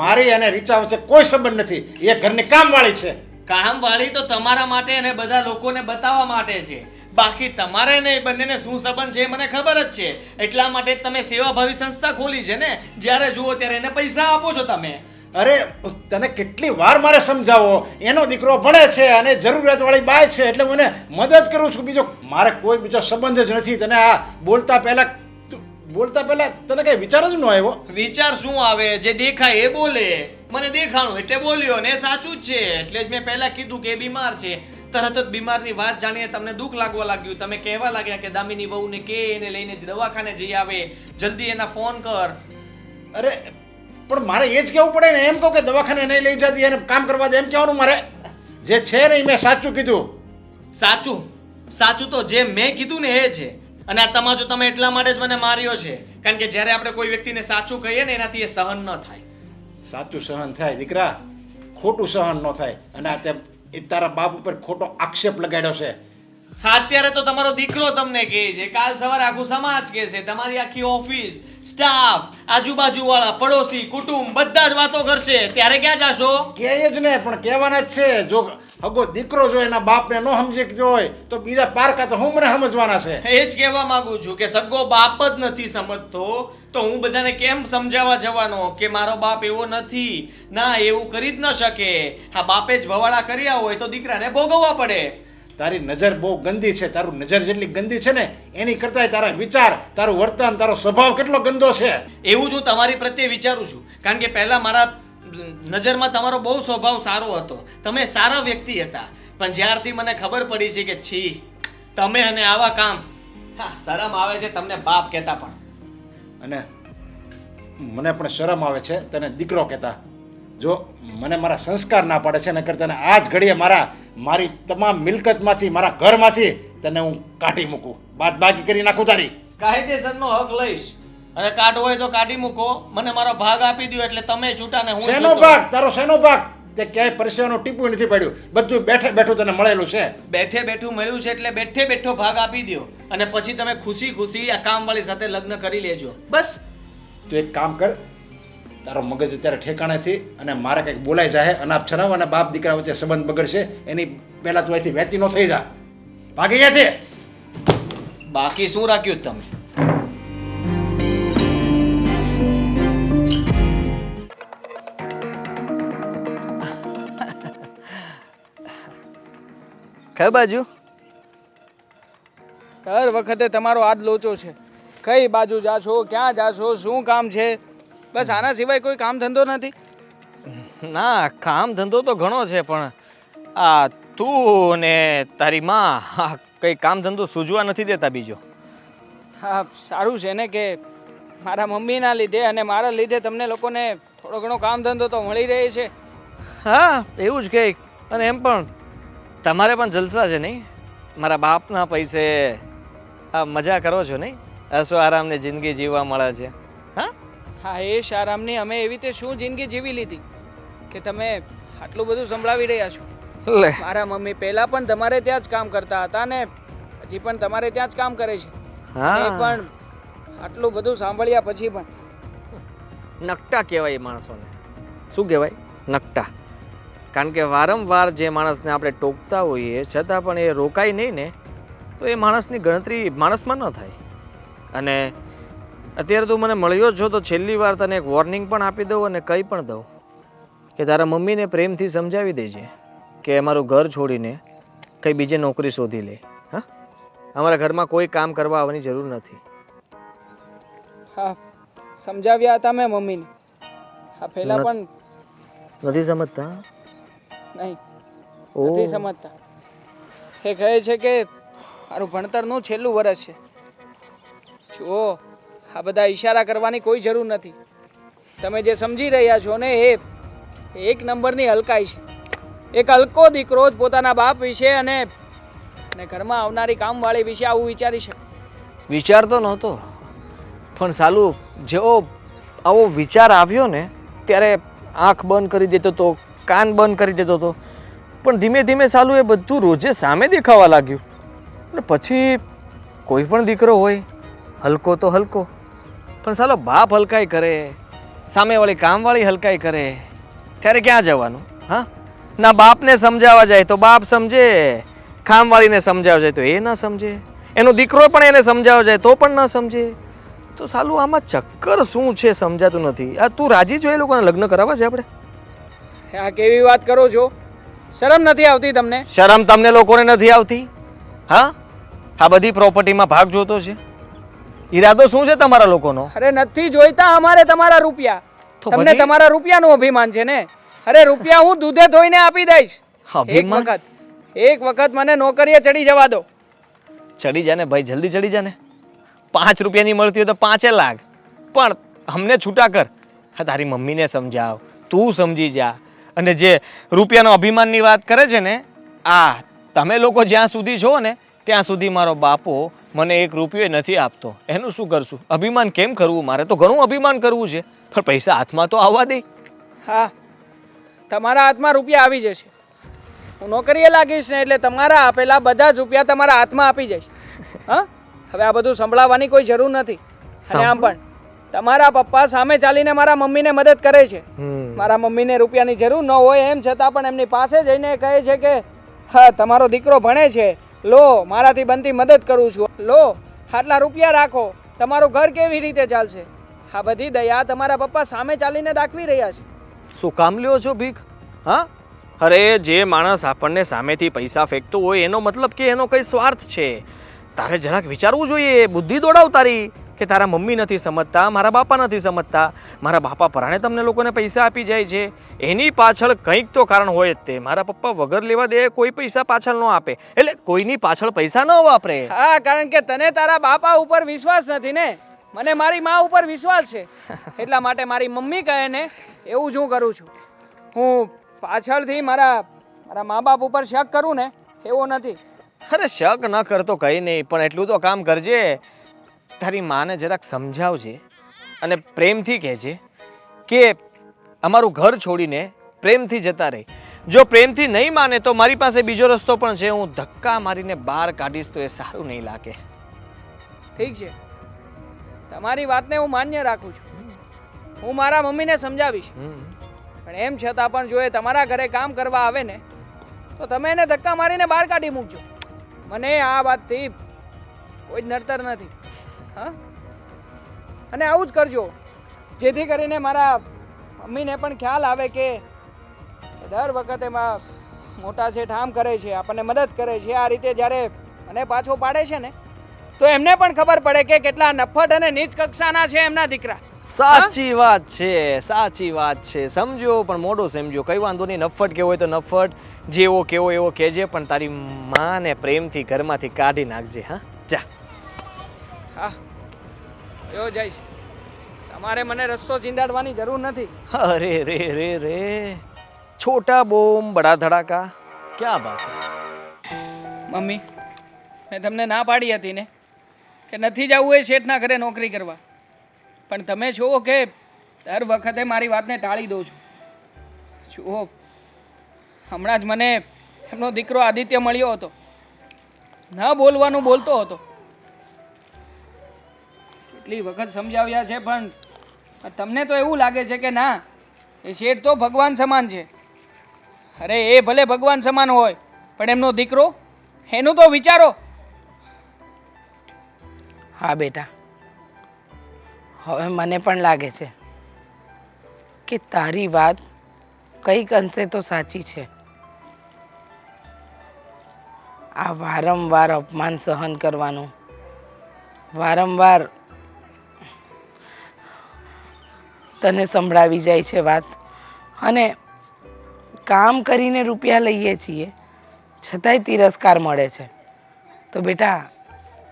મારી અને રીચા વચ્ચે કોઈ સંબંધ નથી. એ ઘરની કામવાળી છે. કામવાળી તો તમારા માટે અને બધા લોકોને બતાવવા માટે છે. બાકી તમારે ને એ બંનેને શું સંબંધ છે એ મને ખબર જ છે. એટલા માટે જ તમે સેવાભાવી સંસ્થા ખોલી છે ને. જ્યારે જુઓ ત્યારે એને પૈસા આપો છો તમે. અરે તને કેટલી વાર મારે સમજાવો, એનો દીકરો ભણે છે અને જરૂરિયાતવાળી બાઈ છે એટલે હું એને મદદ કરું છું. બીજો મારે કોઈ બીજો સંબંધ જ નથી. તને આ બોલતા પહેલા તને કઈ વિચાર જ ન આવ્યો? વિચાર શું આવે? જે દેખાય એ બોલે. મને દેખાણું એટલે બોલ્યો ને, એ સાચું જ છે. એટલે જ મેં પહેલા કીધું કે એ બીમાર છે. તરત જ બીમારની વાત જાણીને તમને દુઃખ લાગવા લાગ્યું. તમે કહેવા લાગ્યા કે દામિની વહુને કે એને લઈને દવાખાને જઈ આવે, જલ્દી એના ફોન કર. અરે પણ મારે એ જ કહેવું પડે ને? એમ કહું કે દવાખાને નહીં લઈ જતી, એને કામ કરવા દે, એમ કહેવાનું મારે? જે છે ને એ મેં સાચું કીધું. સાચું તો જે મેં કીધું ને એ છે. અને આ તમાજો તમે એટલા માટે જ મને માર્યો છે, કારણ કે જ્યારે આપણે કોઈ વ્યક્તિને સાચું કહીએ ને એનાથી એ સહન ન થાય. સાચું સહન થાય દીકરા, ખોટું સહન ન થાય. અને આ તે એ તારા બાપ ઉપર ખોટો આક્ષેપ લગાડ્યો છે. હા, અત્યારે તો તમારો દીકરો તમને કહે છે, કાલ સવારે આખું સમાજ કહે છે, તમારી આખી ઓફિસ, સ્ટાફ, આજુબાજુવાળા, પડોશી, કુટુંબ બધા જ વાતો કરશે. ત્યારે ક્યાં જાશો? કહે જ ને, પણ કહેવાના જ છે. જો હગો દીકરો જો એના બાપને ન સમજી હોય તો બીજા પારકા તો હું મને સમજવાના છે. એ જ કહેવા માંગુ છું કે સગો બાપ જ નથી સમજતો તો હું બધાને કેમ સમજાવવા જવાનો કે મારો બાપ એવો નથી. ના, એવું કરી જ ન શકે. હા, બાપે જ ભવાડા કર્યા હોય તો દીકરાને ભોગવવા પડે. તારી નજર બહુ ગંદી છે. તારું નજર જેટલી ગંદી છે ને એની કરતાંય તારા વિચાર, તારું વર્તન, તારો સ્વભાવ કેટલો ગંદો છે. એવું જ હું તમારી પ્રત્યે વિચારું છું, કારણ કે પહેલા મારા નજરમાં તમારો બહુ સ્વભાવ સારો હતો. તમે સારા વ્યક્તિ હતા, પણ જ્યારથી મને ખબર પડી છે કે છી તમે અને આવા કામ, હા, શરમ આવે છે તમને બાપ કહેતા. પણ અને મને પણ શરમ આવે છે તને દીકરો કહેતા. જો મને મારા સંસ્કાર ના પાડે છે ને કરતા આ જ ઘડીએ મારી તમામ મિલકતમાંથી, મારા ઘરમાંથી તને હું કાઢી મૂકું, બાદબાકી કરી નાખું તારી. કાયદેસરનો હક લઈશ અને કાઢવો હોય તો કાઢી મૂકો. મને મારો ભાગ આપી દો એટલે તમે છૂટા ને હું શેનો છૂટો. ભાગ? તારો શેનો ભાગ? તે ક્યાંય પરિસરનું ટીપું નથી પડ્યું. બધું બેઠે બેઠું તને મળેલું છે. બેઠે બેઠું મળ્યું છે એટલે બેઠે બેઠો ભાગ આપી દો અને પછી તમે ખુશી ખુશી આ કામવાળી સાથે લગ્ન કરી લેજો. બસ. તું એક કામ કર, તારો મગજ અત્યારે ઠેકાણેથી અને મારે કંઈક બોલાઈ જાય, અનાપ છનાપ અને બાપ દીકરા વચ્ચે સંબંધ બગડશે, એની પહેલા તું અહીંથી વહેતી ન થઈ જા. ભાગી ત્યાંથી. બાકી શું રાખ્યું તમે? કઈ બાજુ? દર વખતે તમારો આ જ લોચો છે. કઈ બાજુ જાશો, ક્યાં જાશો, શું કામ છે? બસ આના સિવાય કોઈ કામ ધંધો નથી? ના, કામ ધંધો તો ઘણો છે, પણ આ તું ને તારી માં કઈ કામ ધંધો સૂઝવા નથી દેતા બીજો. હા, સારું છે ને કે મારા મમ્મીના લીધે અને મારા લીધે તમને લોકોને થોડો ઘણો કામ ધંધો તો મળી રહે છે. હા, એવું જ કંઈક. અને એમ પણ તમારે પણ જલસા છે નહીં? મારા બાપના પૈસે આ મજા કરો છો નહીં? હસો આરામને જિંદગી જીવવા મળે છે. હા હા, એ શારામની અમે એવી રીતે શું જિંદગી જીવી લીધી કે તમે આટલું બધું સંભળાવી રહ્યા છો? લે, મારા મમ્મી પહેલા પણ તમારે ત્યાં જ કામ કરતા હતા ને હજી પણ તમારે ત્યાં જ કામ કરે છે. હા, એ પણ આટલું બધું સાંભળ્યા પછી પણ નકટા કહેવાય એ માણસોને. શું કહેવાય? નકટા. કારણ કે વારંવાર જે માણસને આપણે ટોકતા હોઈએ છતાં પણ એ રોકાય નહીં ને તો એ માણસની ગણતરી માણસમાં ન થાય. અને અત્યારે તું મને મળ્યો છો તો છેલ્લી વાર તને એક વોર્નિંગ પણ આપી દઉં અને કહી પણ દઉં કે તારા મમ્મીને પ્રેમથી સમજાવી દેજે કે અમારું ઘર છોડીને કંઈ બીજે નોકરી શોધી લે. હા, અમારા ઘરમાં કોઈ કામ કરવા આવવાની જરૂર નથી. હા સમજાવ્યા હતા મેં મમ્મીને. હા પહેલાં પણ નથી સમજતા? નહીં ઓહ. નથી સમજતા. એ કહે છે કે મારું ભણતરનું છેલ્લું વર્ષ છે. જુઓ આ બધા ઈશારા કરવાની કોઈ જરૂર નથી. તમે જે સમજી રહ્યા છો ને એ એક નંબરની હલકાઈ છે. એક હલકો દીકરો જ પોતાના બાપ વિશે અને ઘરમાં આવનારી કામવાળી વિશે આવું વિચારી શકે. વિચારતો નહોતો, પણ સાલું જેવો આવો વિચાર આવ્યો ને ત્યારે આંખ બંધ કરી દેતો હતો, કાન બંધ કરી દેતો હતો. પણ ધીમે ધીમે સાલું એ બધું રોજે સામે દેખાવા લાગ્યું. અને પછી કોઈ પણ દીકરો હોય હલકો તો હલકો, પણ સાલો બાપ હલકાઈ કરે, સામેવાળી કામવાળી હલકાઈ કરે, ત્યારે ક્યાં જવાનું? હા, ના બાપને સમજાવવા જાય તો બાપ સમજે, કામવાળીને સમજાવવા જાય તો એ ન સમજે, એનો દીકરો પણ એને સમજાવવા જાય તો પણ ન સમજે. તો સાલું આમાં ચક્કર શું છે સમજાતું નથી. આ તું રાજી છો એ લોકોને લગ્ન કરાવવા છે આપણે? આ કેવી વાત કરો છો? શરમ નથી આવતી તમને? શરમ તમને લોકોને નથી આવતી? હા, આ બધી પ્રોપર્ટીમાં ભાગ જોતો છે? ઈરાદો શું છે તમારા લોકોનો? અરે નથી જોઈતા અમારે તમારા રૂપિયા. તો તમને પછી? તમારા રૂપિયાનું અભિમાન છે ને? અરે રૂપિયા હું દૂધે ધોઈને આપી દઈશ. અભિમાન? એક વખત મને નોકરીએ ચડી જવા દો. ચડી જા ને ભાઈ, જલ્દી ચડી જા ને. 5 રૂપિયાની મળતી હોય તો 5 લાખ, પણ અમને છૂટા કર. હા, તારી મમ્મીને સમજાવ, તું સમજી જા. અને જે રૂપિયાનો અભિમાનની વાત કરે છે ને, તમે લોકો જ્યાં સુધી છો ને ત્યાં સુધી મારો બાપો મને 1 રૂપિયો નથી આપતો. એનું શું કરશું? અભિમાન કેમ કરવું? મારે તો ઘણું અભિમાન કરવું છે, પણ પૈસા હાથમાં તો આવવા દે. હા તમારા હાથમાં રૂપિયા આવી જશે. હું નોકરીએ લાગીશ ને એટલે તમારા આપેલા બધા જ રૂપિયા તમારા હાથમાં આપી જઈશ. હા, હવે આ બધું સંભળાવવાની કોઈ જરૂર નથી. અને આમ પણ તમારા પપ્પા સામે ચાલીને મારા મમ્મીને મદદ કરે છે. મારા મમ્મીને રૂપિયાની જરૂર ન હોય એમ છતાં પણ એમની પાસે જઈને કહે છે કે હા તમારો દીકરો ભણે છે, લો મારાથી બનતી મદદ કરું છું, લો આટલા રૂપિયા રાખો, તમારું ઘર કેવી રીતે ચાલશે. આ બધી દયા તમારા પપ્પા સામે ચાલીને દાખવી રહ્યા છે. શું કામ લ્યો છો ભીખ? હા, અરે જે માણસ આપણને સામેથી પૈસા ફેંકતો હોય એનો મતલબ કે એનો કઈ સ્વાર્થ છે. તારે જરાક વિચારવું જોઈએ, બુદ્ધિ દોડાવ તારી, કે તારા મમ્મી નથી સમજતા, મારા બાપા નથી સમજતા, મારા બાપા પરાણે તમને લોકોને પૈસા આપી જાય છે. એની પાછળ કંઈક તો કારણ હોય જ તે. મારા પપ્પા વગર લેવા દે કોઈ પૈસા પાછળ ન આપે, એટલે કોઈની પાછળ પૈસા ન વાપરે. હા, કારણ કે તને તારા બાપા ઉપર વિશ્વાસ નથી ને, મને મારી મા ઉપર વિશ્વાસ છે. એટલા માટે મારી મમ્મી કહે ને એવું જ હું કરું છું. હું પાછળથી મારા મા બાપ ઉપર શક કરું ને એવો નથી. અરે શક ન કરતો કંઈ નહીં, પણ એટલું તો કામ કરજે, તારી માને જરાક સમજાવજે અને પ્રેમથી કહેજે કે અમારું ઘર છોડીને પ્રેમથી જતા રહે. જો પ્રેમથી નહીં માને તો મારી પાસે બીજો રસ્તો પણ છે, હું ધક્કા મારીને બહાર કાઢીશ તો એ સારું નહીં લાગે. ઠીક છે, તમારી વાતને હું માન્ય રાખું છું. હું મારા મમ્મીને સમજાવીશ, પણ એમ છતાં પણ જો એ તમારા ઘરે કામ કરવા આવે ને તો તમે એને ધક્કા મારીને બહાર કાઢી મૂકજો. મને આ વાતથી કોઈ જ નડતર નથી. હા, અને આવું જ કરજો જેથી કરીને મારા મમ્મીને પણ ખ્યાલ આવે કે દર વખતે એમાં મોટા શેઠ આમ કરે છે, આપણને મદદ કરે છે, આ રીતે જ્યારે મને પાછો પાડે છે ને તો એમને પણ ખબર પડે કે કેટલા નફટ અને નીચ કક્ષાના છે એમના દીકરા. સાચી વાત છે, સાચી વાત છે. સમજો પણ મોડો સમજો, કઈ વાંધો નહીં. નફટ કેવો હોય તો નફટ, જેવો કેવો એવો કહેજે, પણ તારી માને પ્રેમથી ઘરમાંથી કાઢી નાખજે. હા, જા. હા, એવો જઈશ. તમારે મને રસ્તો ચીંડાડવાની જરૂર નથી. અરે રે રે રે, છોટા બોમ બડા ધડાકા, ક્યાં બાત હે. મમ્મી, મેં તમને ના પાડી હતી ને કે નથી જવું એ શેઠના ઘરે નોકરી કરવા, પણ તમે જુઓ કે દર વખતે મારી વાતને ટાળી દો છો. જુઓ, હમણાં જ મને એમનો દીકરો આદિત્ય મળ્યો હતો, ન બોલવાનું બોલતો હતો. કેટલી વખત સમજાવ્યા છે પણ તમને તો એવું લાગે છે કે ના, એ શેઠ તો ભગવાન સમાન છે. અરે એ ભલે ભગવાન સમાન હોય પણ એમનો દીકરો, એનું તો વિચારો. હા બેટા, હવે મને પણ લાગે છે કે તારી વાત કંઈક અંશે તો સાચી છે. આ વારંવાર અપમાન સહન કરવાનું, વારંવાર તને સંભળાવી જાય છે વાત, અને કામ કરીને રૂપિયા લઈએ છીએ છતાંય તિરસ્કાર મળે છે. તો બેટા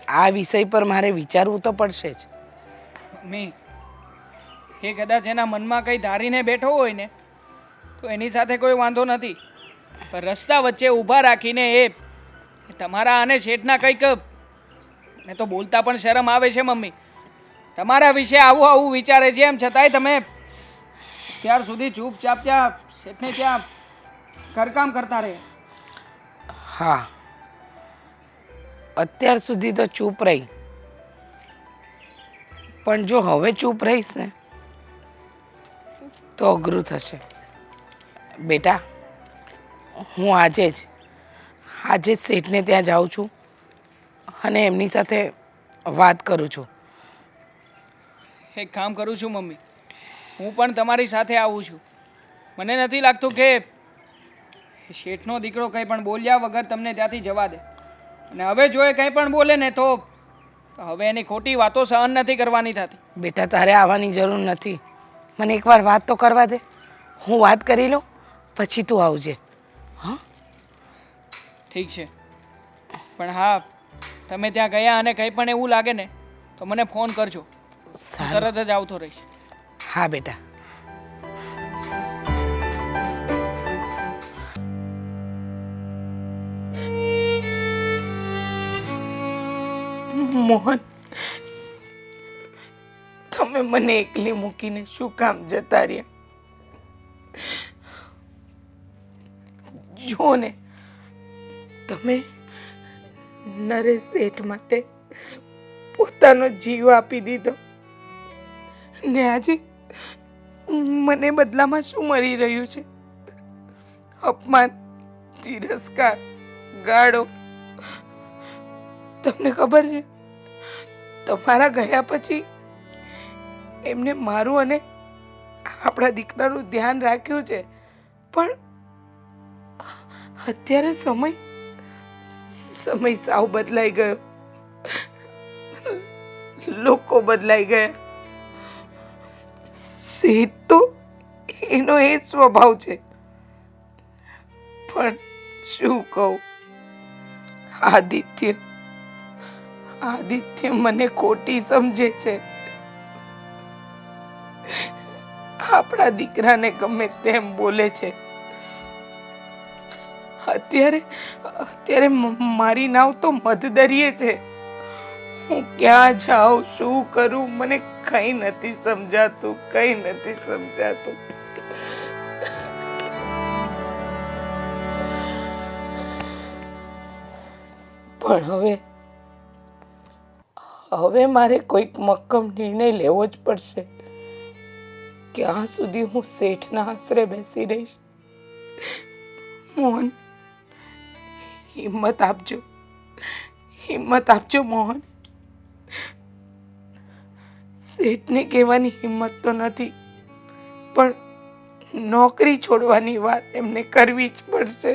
આ વિષય પર મારે વિચારવું તો પડશે જ. મમ્મી, એ કદાચ એના મનમાં કંઈ ધારીને બેઠો હોય ને તો એની સાથે કોઈ વાંધો નથી, પણ રસ્તા વચ્ચે ઊભા રાખીને એ તમારા અને શેઠના કંઈક, ને તો બોલતા પણ શરમ આવે છે મમ્મી. તમારા વિશે આવું આવું વિચારે છે, એમ છતાંય તમે ત્યાર સુધી ચૂપચાપ ત્યાં શેઠને ત્યાં ઘરકામ કરતા રહે. હા, અત્યાર સુધી તો ચૂપ રહી, પણ જો હવે ચૂપ રહીશ ને તો અઘરું થશે. બેટા, હું આજે જ શેઠને ત્યાં જાઉં છું અને એમની સાથે વાત કરું છું. એક કામ કરું છું મમ્મી, હું પણ તમારી સાથે આવું છું. મને નથી લાગતું કે શેઠનો દીકરો કંઈ પણ બોલ્યા વગર તમને ત્યાંથી જવા દે, અને હવે જો એ કંઈ પણ બોલે ને તો હવે એની ખોટી વાતો સહન નથી કરવાની થતી. બેટા, તારે આવવાની જરૂર નથી. મને એકવાર વાત તો કરવા દે. હું વાત કરી લઉં પછી તું આવજે. હા, ઠીક છે, પણ હા, તમે ત્યાં ગયા અને કંઈ પણ એવું લાગે ને તો મને ફોન કરજો, હું સારું. તરત જ આવતો રહીશ. હા બેટા. મોહન, તમે મને એકલી મૂકીને શું કામ જતા રહ્યા? જો ને, તમે નરેશ શેઠ માટે પોતાનો જીવ આપી દીધો, ને આજે મને બદલામાં શું મળી રહ્યું છે? અપમાન, તિરસ્કાર, ગાળો. તમને ખબર છે, તમારા ગયા પછી એમને મારું અને આપણા દીકરાનું ધ્યાન રાખ્યું છે, પણ અત્યારે સમય સાવ બદલાઈ ગયો. લોકો બદલાઈ ગયા. શેઠ તો એનો એ સ્વભાવ છે, પણ શું કહું, આદિત્ય મને ખોટી સમજે છે. આપણા દીકરાને ગમે તેમ બોલે છે. અત્યારે મારી નાવ તો મધદરિયે છે. હું ક્યાં જાઉં, શું કરું, મને કંઈ નથી સમજાતું. પણ હવે મારે કોઈક મક્કમ નિર્ણય લેવો જ પડશે. ક્યાં સુધી હું શેઠના આશરે બેસી રહીશ? મોહન, હિંમત આપજો મોહન. શેઠને કહેવાની હિંમત તો નથી, પણ નોકરી છોડવાની વાત એમને કરવી જ પડશે.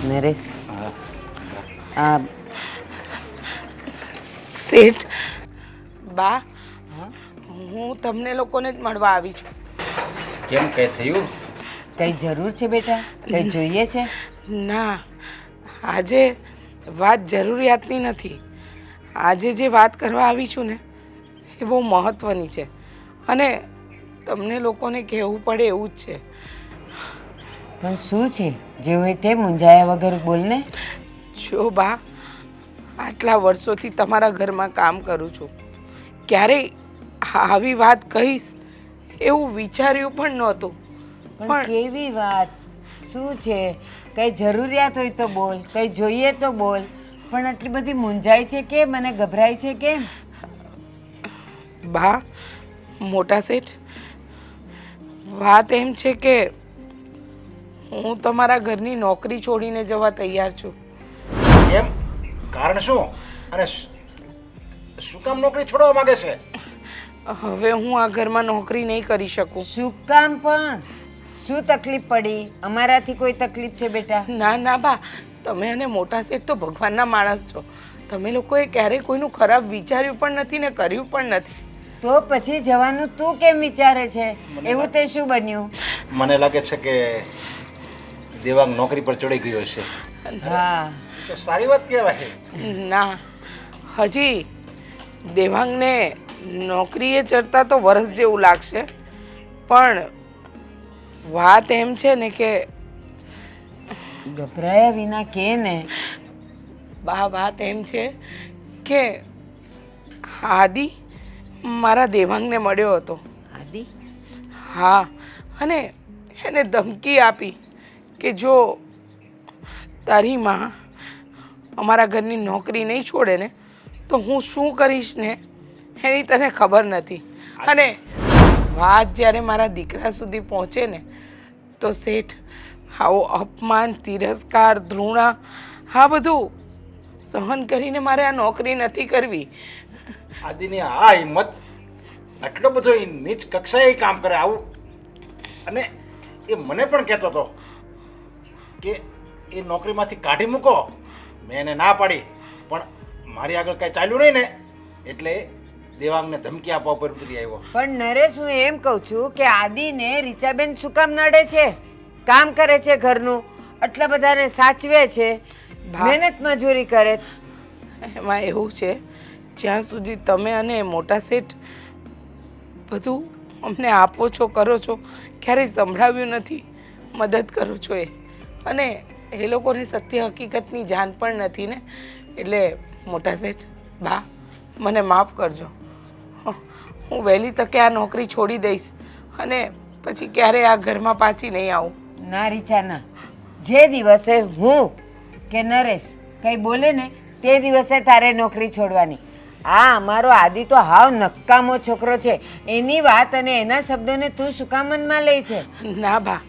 નરેશ, આ શેઠ બા, હું તમને લોકોને જ મળવા આવી છું. કેમ, કઈ થયું? કઈ જરૂર છે બેટા? કઈ જોઈએ છે? ના, આજે વાત જરૂરિયાતની નથી. આજે જે વાત કરવા આવી છું ને એ બહુ મહત્વની છે, અને તમને લોકોને કહેવું પડે એવું જ છે. પણ શું છે? જે હોય તે મૂંઝાયા વગર બોલને. જો બા, આટલા વર્ષોથી તમારા ઘરમાં કામ કરું છું, ક્યારેય આવી વાત કહીશ એવું વિચાર્યું પણ નહોતું. પણ કેવી વાત? શું છે? કઈ જરૂરિયાત હોય તો બોલ, કઈ જોઈએ તો બોલ. પણ આટલી બધી મૂંઝાય છે કેમ? મને ગભરાય છે કેમ? બા, મોટા શેઠ, વાત એમ છે કે હું તમારા ઘરની નોકરી છોડીને જવા તૈયાર છું. કેમ? કારણ શું? અને શું કામ નોકરી છોડવા માંગે છે? હવે હું આ ઘરમાં નોકરી નહીં કરી શકું. શું કામ પણ? શું તકલીફ પડી? અમારાથી કોઈ તકલીફ છે બેટા? ના ના બા, તમે અને મોટા શેઠ તો ભગવાનના માણસ છો. તમે લોકોએ ક્યારેય કોઈનું ખરાબ વિચાર્યું પણ નથી ને કર્યું પણ નથી. તો પછી જવાનું તું કેમ વિચારે છે? એવું તે શું બન્યું? મને લાગે છે કે દેવાંગ નોકરી પર ચડી ગયો છે. હા, તો સારી વાત કહેવાય. ના, હજી દેવાંગને નોકરીએ ચડતા તો વરસ જેવું લાગશે, પણ વાત એમ છે ને કે ગભરાયા વિના કે ને. બા, વાત એમ છે કે આદિ મારા દેવાંગને મળ્યો હતો. આદિ? હા, અને એને ધમકી આપી કે જો તારી માં અમારા ઘરની નોકરી નહીં છોડે ને તો હું શું કરીશ ને એની તને ખબર નથી. અને વાત જ્યારે મારા દીકરા સુધી પહોંચે ને તો શેઠ આવો અપમાન, તિરસ્કાર, ધૃણા આ બધું સહન કરીને મારે આ નોકરી નથી કરવી. આદિની આ હિંમત, આટલો બધો નીચ કક્ષાએ કામ કરે આવું. અને એ મને પણ કહેતો હતો કે એ નોકરીમાંથી કાઢી મૂકો. મેં એને ના પાડી, પણ મારી આગળ કાંઈ ચાલ્યું નહીં ને એટલે દેવાંગને ધમકી આપવા ઉપર ઉતરી આવ્યો. પણ નરેશ, હું એમ કહું છું કે આદિને રીચાબેન શું કામ નડે છે? કામ કરે છે ઘરનું, આટલા બધાને સાચવે છે, મહેનત મજૂરી કરે. એમાં એવું છે, જ્યાં સુધી તમે અને મોટા શેઠ બધું અમને આપો છો, કરો છો, ક્યારેય સંભળાવ્યું નથી, મદદ કરો છો એ. અને એ લોકોને સત્ય હકીકતની જાણ પણ નથી ને. એટલે મોટા શેઠ, બા, મને માફ કરજો. હું વહેલી તકે આ નોકરી છોડી દઈશ અને પછી ક્યારેય આ ઘરમાં પાછી નહીં આવું. ના રીચા ના, જે દિવસે હું કે નરેશ કંઈ બોલે ને તે દિવસે તારે નોકરી છોડવાની. આ અમારો આદિ તો હાવ નકામો છોકરો છે. એની વાત અને એના શબ્દોને તું શું કામ મનમાં લે છે? ના બા,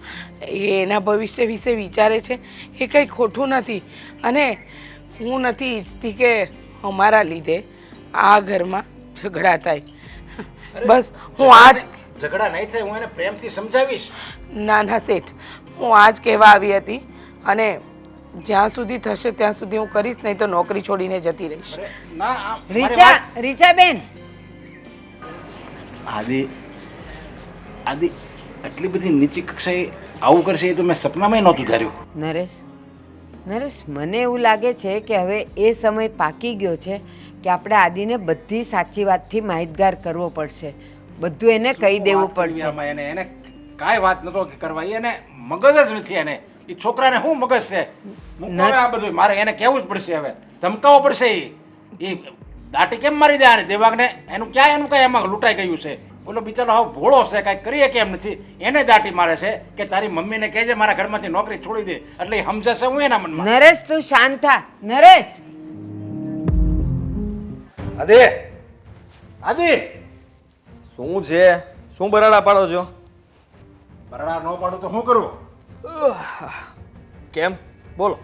એ એના ભવિષ્ય વિશે વિચારે છે, એ કંઈ ખોટું નથી. અને હું નથી ઈચ્છતી કે અમારા લીધે આ ઘરમાં ઝઘડા થાય. બસ હું આજ ઝઘડા નહીં થાય, હું એને પ્રેમથી સમજાવીશ. ના ના શેઠ, હું આજ કહેવા આવી હતી અને જ્યાં સુધી થશે ત્યાં સુધી હું કરીશ, નહીં તો નોકરી છોડીને જતી રહીશ. અરે ના, મારી રીચા, વાત- રીચાબેન, આદિ આટલી બધી નીચી કક્ષાએ આવું કરશે એ તો મેં સપનામાં નહોતું ધાર્યું. નરેશ, મને એવું લાગે છે કે હવે એ સમય પાકી ગયો છે કે આપણે આદિને બધી સાચી વાતથી માહિતગાર કરવો પડશે. બધું એને કહી દેવું પડશે. આમાં એને કાંઈ વાત નતો કરવા, એને મગજ જ નથી. એને એ છોકરાને શું મગજ છે? મૂકો હવે આ બધું, મારે એને કહેવું જ પડશે. હવે ધમકાવવો પડશે. એ દાટી કેમ મારી દે આને દેવાંગને? એનું ક્યાં એનું કઈ એમાં લૂંટાઈ ગયું છે? ઓલો બિચારો હાવ ભોળો છે, કાંઈ કરીએ કેમ નથી. એને દાટી મારે છે કે તારી મમ્મીને કહેજે મારા ઘરમાંથી નોકરી છોડી દે. એટલે એ સમજે છે હું એના મનમાં. નરેશ, તું શાંત થા. નરેશ, આદિ શું છે? શું બરાડા પાડો છો? બરડા ન પાડું તો શું કરું? કેમ? બોલો.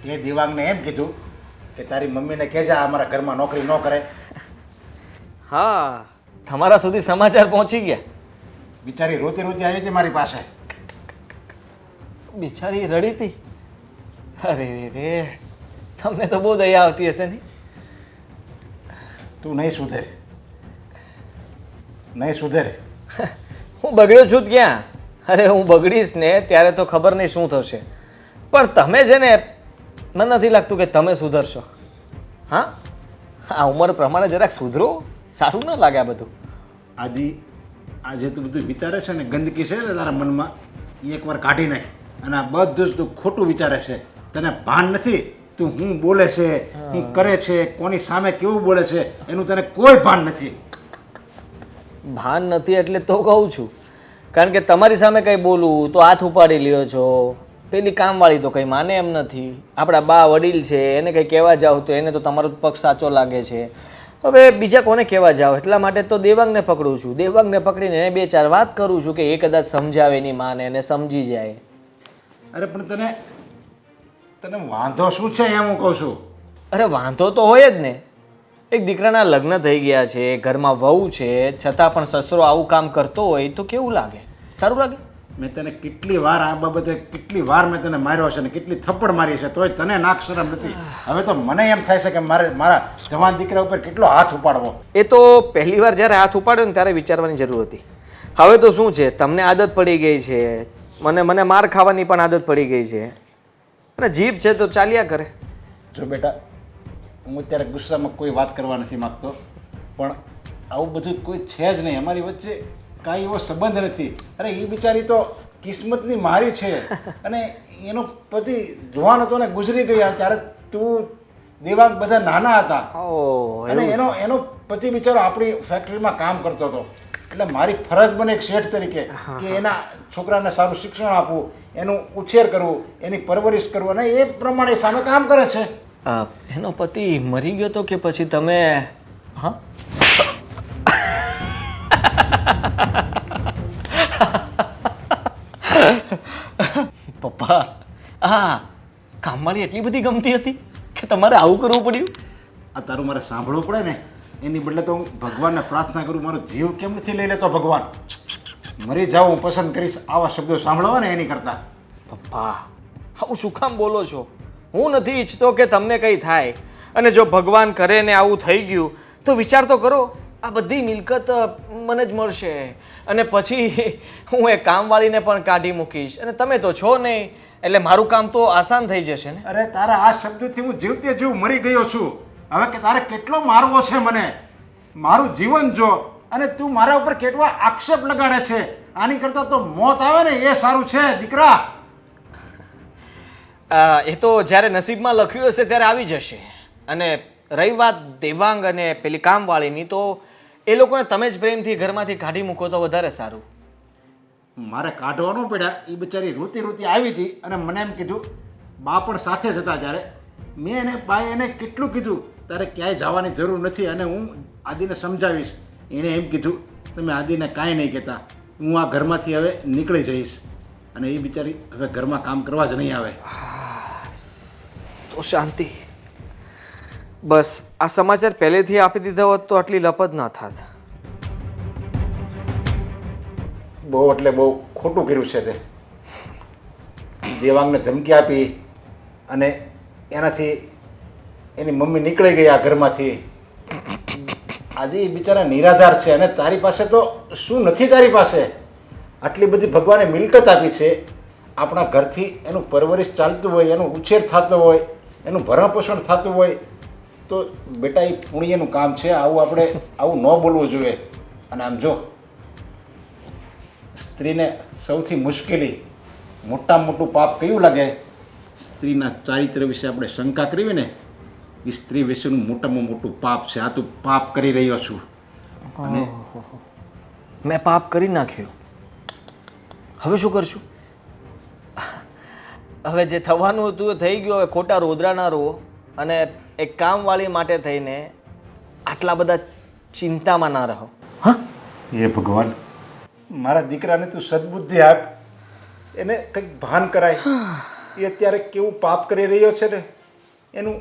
તે દેવાંગને એમ કીધું કે તારી મમ્મીને કહેજે આ અમારા ઘરમાં નોકરી ન કરે. હા, તમારા સુધી સમાચાર પહોંચી ગયા. બિચારી રોતી રોતી આવી હતી મારી પાસે. બિચારી રડી હતી. અરે રે, તમને તો બહુ દયા આવતી હશે ને. તું નહીં સુધરે, નહીં સુધરે. હું બગડ્યો છું જ ક્યાં? અરે હું બગડીશ ને ત્યારે તો ખબર નહીં શું થશે. પણ તમે છે ને, મને નથી લાગતું કે તમે સુધરશો. હા, આ ઉંમર પ્રમાણે જરાક સુધરો, સારું ન લાગે આ બધું. આદિ આજે તું બધું વિચારે છે ને, ગંદકી છે ને તારા મનમાં, એ એકવાર કાઢી નાખ. અને આ બધું જ તું ખોટું વિચારે છે. તને ભાન નથી તું હું બોલે છે, હું કરે છે, કોની સામે કેવું બોલે છે, એનું તને કોઈ ભાન નથી. ભાન નથી એટલે તો કહું છું. કારણ કે તમારી સામે કંઈ બોલું તો હાથ ઉપાડી લ્યો છો. પેલી કામવાળી તો કંઈ માને એમ નથી. આપણા બા વડીલ છે, એને કંઈ કહેવા જાઓ તો એને તો તમારો પક્ષ સાચો લાગે છે. હવે બીજા કોને કહેવા જાઓ? એટલા માટે તો દેવાંગને પકડું છું. દેવાંગને પકડીને એને બે ચાર વાત કરું છું કે એ કદાચ સમજાવે એની માને, એને સમજી જાય. અરે પણ તને તને વાંધો શું છે એમ હું કહું છું. અરે વાંધો તો હોય જ ને. એક દીકરાના લગ્ન થઈ ગયા છે, ઘરમાં વહુ છે, છતાં પણ સસરો આવું કામ કરતો હોય તો કેવું લાગે? સારું લાગે? મેં તને કેટલી વાર આ બાબતે કેટલી વાર મેં તને માર્યો છે ને કેટલી થપ્પડ મારી છે, તોય તને નાક શરમ નથી. હવે તો મને એમ થાય છે કે મારા જવાન દીકરા ઉપર કેટલો હાથ ઉપાડવો. એ તો પહેલી વાર જ્યારે હાથ ઉપાડ્યો ને ત્યારે વિચારવાની જરૂર હતી. હવે તો શું છે, તમને આદત પડી ગઈ છે, મને માર ખાવાની પણ આદત પડી ગઈ છે, અને જીભ છે તો ચાલ્યા કરે. જો બેટા, હું અત્યારે ગુસ્સામાં કોઈ વાત કરવા નથી માગતો, પણ આવું બધું કોઈ છે જ નહીં અમારી વચ્ચે, કાંઈ એવો સંબંધ નથી. અરે એ બિચારી તો કિસ્મતની મારી છે, અને એનો પતિ જવાન હતો ને ગુજરી ગયા ત્યારે તું દેવાંગ બધા નાના હતા, ઓહ, અને એનો પતિ બિચારો આપણી ફેક્ટરીમાં કામ કરતો હતો. એટલે મારી ફરજ બને એક શેઠ તરીકે કે એના છોકરાને સારું શિક્ષણ આપવું, એનું ઉછેર કરવું, એની પરવરિશ કરવું, અને એ પ્રમાણે સામે કામ કરે છે. એનો પતિ મરી ગયો તો કે પછી તમે? હા, પપ્પા, કામવાળી એટલી બધી ગમતી હતી કે તમારે આવું કરવું પડ્યું? આ તારું મારે સાંભળવું પડે ને, એની બદલે તો હું ભગવાનને પ્રાર્થના કરું, મારો જીવ કેમ નથી લઈ લેતો ભગવાન. મરી જાવ હું પસંદ કરીશ આવા શબ્દો સાંભળવા ને એની કરતાં. પપ્પા, આવું શું કામ બોલો છો? હું નથી ઈચ્છતો કે તમને કંઈ થાય, અને જો ભગવાન કરે ને આવું થઈ ગયું તો વિચાર તો કરો, આ બધી મિલકત મને જ મળશે, અને પછી હું એ કામવાળીને પણ કાઢી મૂકીશ, અને તમે તો છો નહીં, એટલે મારું કામ તો આસાન થઈ જશે ને. અરે તારા આ શબ્દથી હું જીવતે જીવ મરી ગયો છું. હવે કે તારે કેટલો મારવો છે મને? મારું જીવન જો, અને તું મારા ઉપર કેટલા આક્ષેપ લગાડે છે. આની કરતાં તો મોત આવે ને એ સારું છે દીકરા. એ તો જ્યારે નસીબમાં લખ્યું હશે ત્યારે આવી જશે. અને રહી વાત દેવાંગ અને પેલી કામવાળીની, તો એ લોકોને તમે જ પ્રેમથી ઘરમાંથી કાઢી મૂકો તો વધારે સારું. મારે કાઢવાનું પડ્યા. એ બિચારી રૂતી આવી હતી અને મને એમ કીધું, બા પણ સાથે જ હતા ત્યારે. મેં એને બાએ એને કેટલું કીધું તારે ક્યાંય જવાની જરૂર નથી, અને હું આદિને સમજાવીશ. એણે એમ કીધું તમે આદિને કાંઈ નહીં કહેતા, હું આ ઘરમાંથી હવે નીકળી જઈશ, અને એ બિચારી હવે ઘરમાં કામ કરવા જ નહીં આવે. તો શાંતિ. બસ આ સમાચાર પહેલેથી આપી દીધા હોત તો આટલી લપત ના થાત. બહુ એટલે બહુ ખોટું કર્યું છે તે. દેવાંગને ધમકી આપી અને એનાથી એની મમ્મી નીકળી ગઈ આ ઘરમાંથી. આજે એ બિચારા નિરાધાર છે, અને તારી પાસે તો શું નથી? તારી પાસે આટલી બધી ભગવાને મિલકત આપી છે. આપણા ઘરથી એનું પરવરિશ ચાલતું હોય, એનો ઉછેર થતો હોય, એનું ભરણ પોષણ થતું હોય, તો બેટા એ પુણ્યનું કામ છે. આપણે આવું ન બોલવું જોઈએ. અને આમ જો, સ્ત્રીને સૌથી મુશ્કેલી, મોટામાં મોટું પાપ કયું લાગે? સ્ત્રીના ચારિત્ર વિશે આપણે શંકા કરવી ને, એ સ્ત્રી વિશેનું મોટામાં મોટું પાપ છે. આ તું પાપ કરી રહ્યો છું. અને મેં પાપ કરી નાખ્યું. હવે શું કરશું? હવે જે થવાનું હતું એ થઈ ગયું. હવે ખોટા રોદરા ના રહો, અને એક કામવાળી માટે થઈને આટલા બધા ચિંતામાં ના રહો. હા, હે ભગવાન, મારા દીકરાને તું સદબુદ્ધિ આપ, એને કંઈક ભાન કરાય. એ અત્યારે કેવું પાપ કરી રહ્યો છે ને, એનું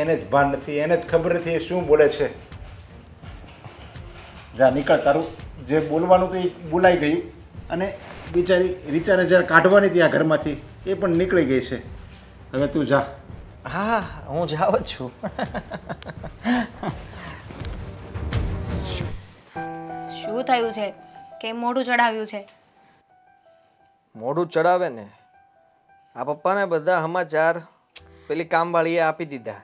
એને જ ભાન નથી, એને જ ખબર નથી એ શું બોલે છે. જા નીકળ, તારું જે બોલવાનું તો એ બોલાઈ ગયું. અને બિચારી રીચાને જ્યારે કાઢવાની હતી આ ઘરમાંથી, એ પણ નીકળી ગઈ છે. હવે તું જા. હા, હું જાવ જ છું. શું થયું છે? કેમ મોઢું ચડાવ્યું છે? મોઢું ચડાવે ને, આ પપ્પાને બધા સમાચાર પેલી કામવાળીએ આપી દીધા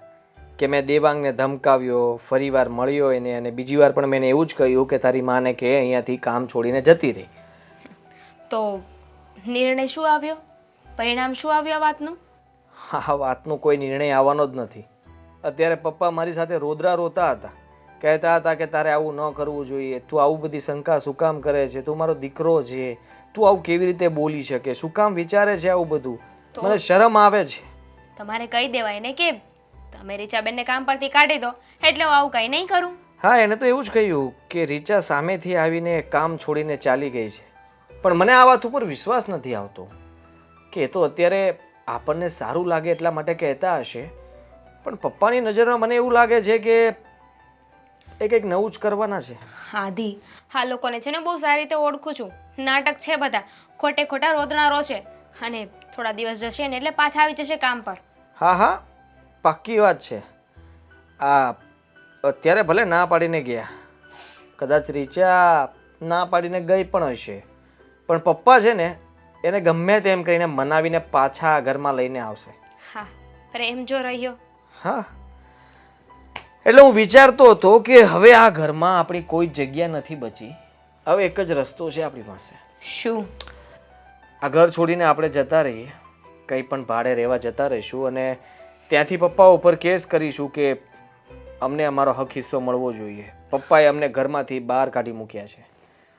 કે મેં દેવાંગને ધમકાવ્યો, ફરીવાર મળ્યો એને, અને બીજી વાર પણ મેં એવું જ કહ્યું કે તારી માને કે અહીંયાથી કામ છોડીને જતી રહી. તો નિર્ણય શું આવ્યો? પરિણામ શું આવ્યું આ વાતનું? આ વાતનો કોઈ નિર્ણય આવવાનો જ નથી. અત્યારે પપ્પા મારી સાથે રોદરા રોતા હતા, કહેતા હતા કે તારે આવું ન કરવું જોઈએ, તું આવું બધી શંકા શું કામ કરે છે, તું મારો દીકરો છે, તું આવું કેવી રીતે બોલી શકે, શું કામ વિચારે છે આવું બધું? મને શરમ આવે છે. તમારે કહી દેવાય ને કે તમે રીચાબેનને કામ પરથી કાઢી દો, એટલે હું આવું કંઈ નહીં કરું. હા, એને તો એવું જ કહ્યું કે રીચા સામેથી આવીને કામ છોડીને ચાલી ગઈ છે, પણ મને આ વાત ઉપર વિશ્વાસ નથી આવતો કે એ તો અત્યારે આપણને સારું લાગે એટલા માટે કહેતા હશે, પણ પપ્પાની નજરમાં મને એવું લાગે છે કે એ કંઈક નવું જ કરવાના છે. આદિ, આ લોકોને છે ને બહુ સારી રીતે ઓળખું છું. નાટક છે બધા, ખોટે ખોટા રોદણારો છે. અને થોડા દિવસ જશે ને એટલે પાછા આવી જશે કામ પર. હા હા, પાક્કી વાત છે. આ અત્યારે ભલે ના પાડીને ગયા, કદાચ રીચા ના પાડીને ગઈ પણ હશે, પણ પપ્પા છે ને એને ગમે તેમ કહીને મનાવીને પાછા આ ઘરમાં લઈને આવશે. હા, પ્રેમ જો રહ્યો. હા, એટલે હું વિચારતો હતો કે હવે આ ઘરમાં આપણી કોઈ જગ્યા નથી બચી. હવે એક જ રસ્તો છે આપણી પાસે. શું? આ ઘર છોડીને આપણે જતા રહીએ, કંઈ પણ ભાડે રહેવા જતા રહીશું અને ત્યાંથી પપ્પા ઉપર કેસ કરીશું કે અમને અમારો હક હિસ્સો મળવો જોઈએ. પપ્પાએ અમને ઘરમાંથી બહાર કાઢી મૂક્યા છે.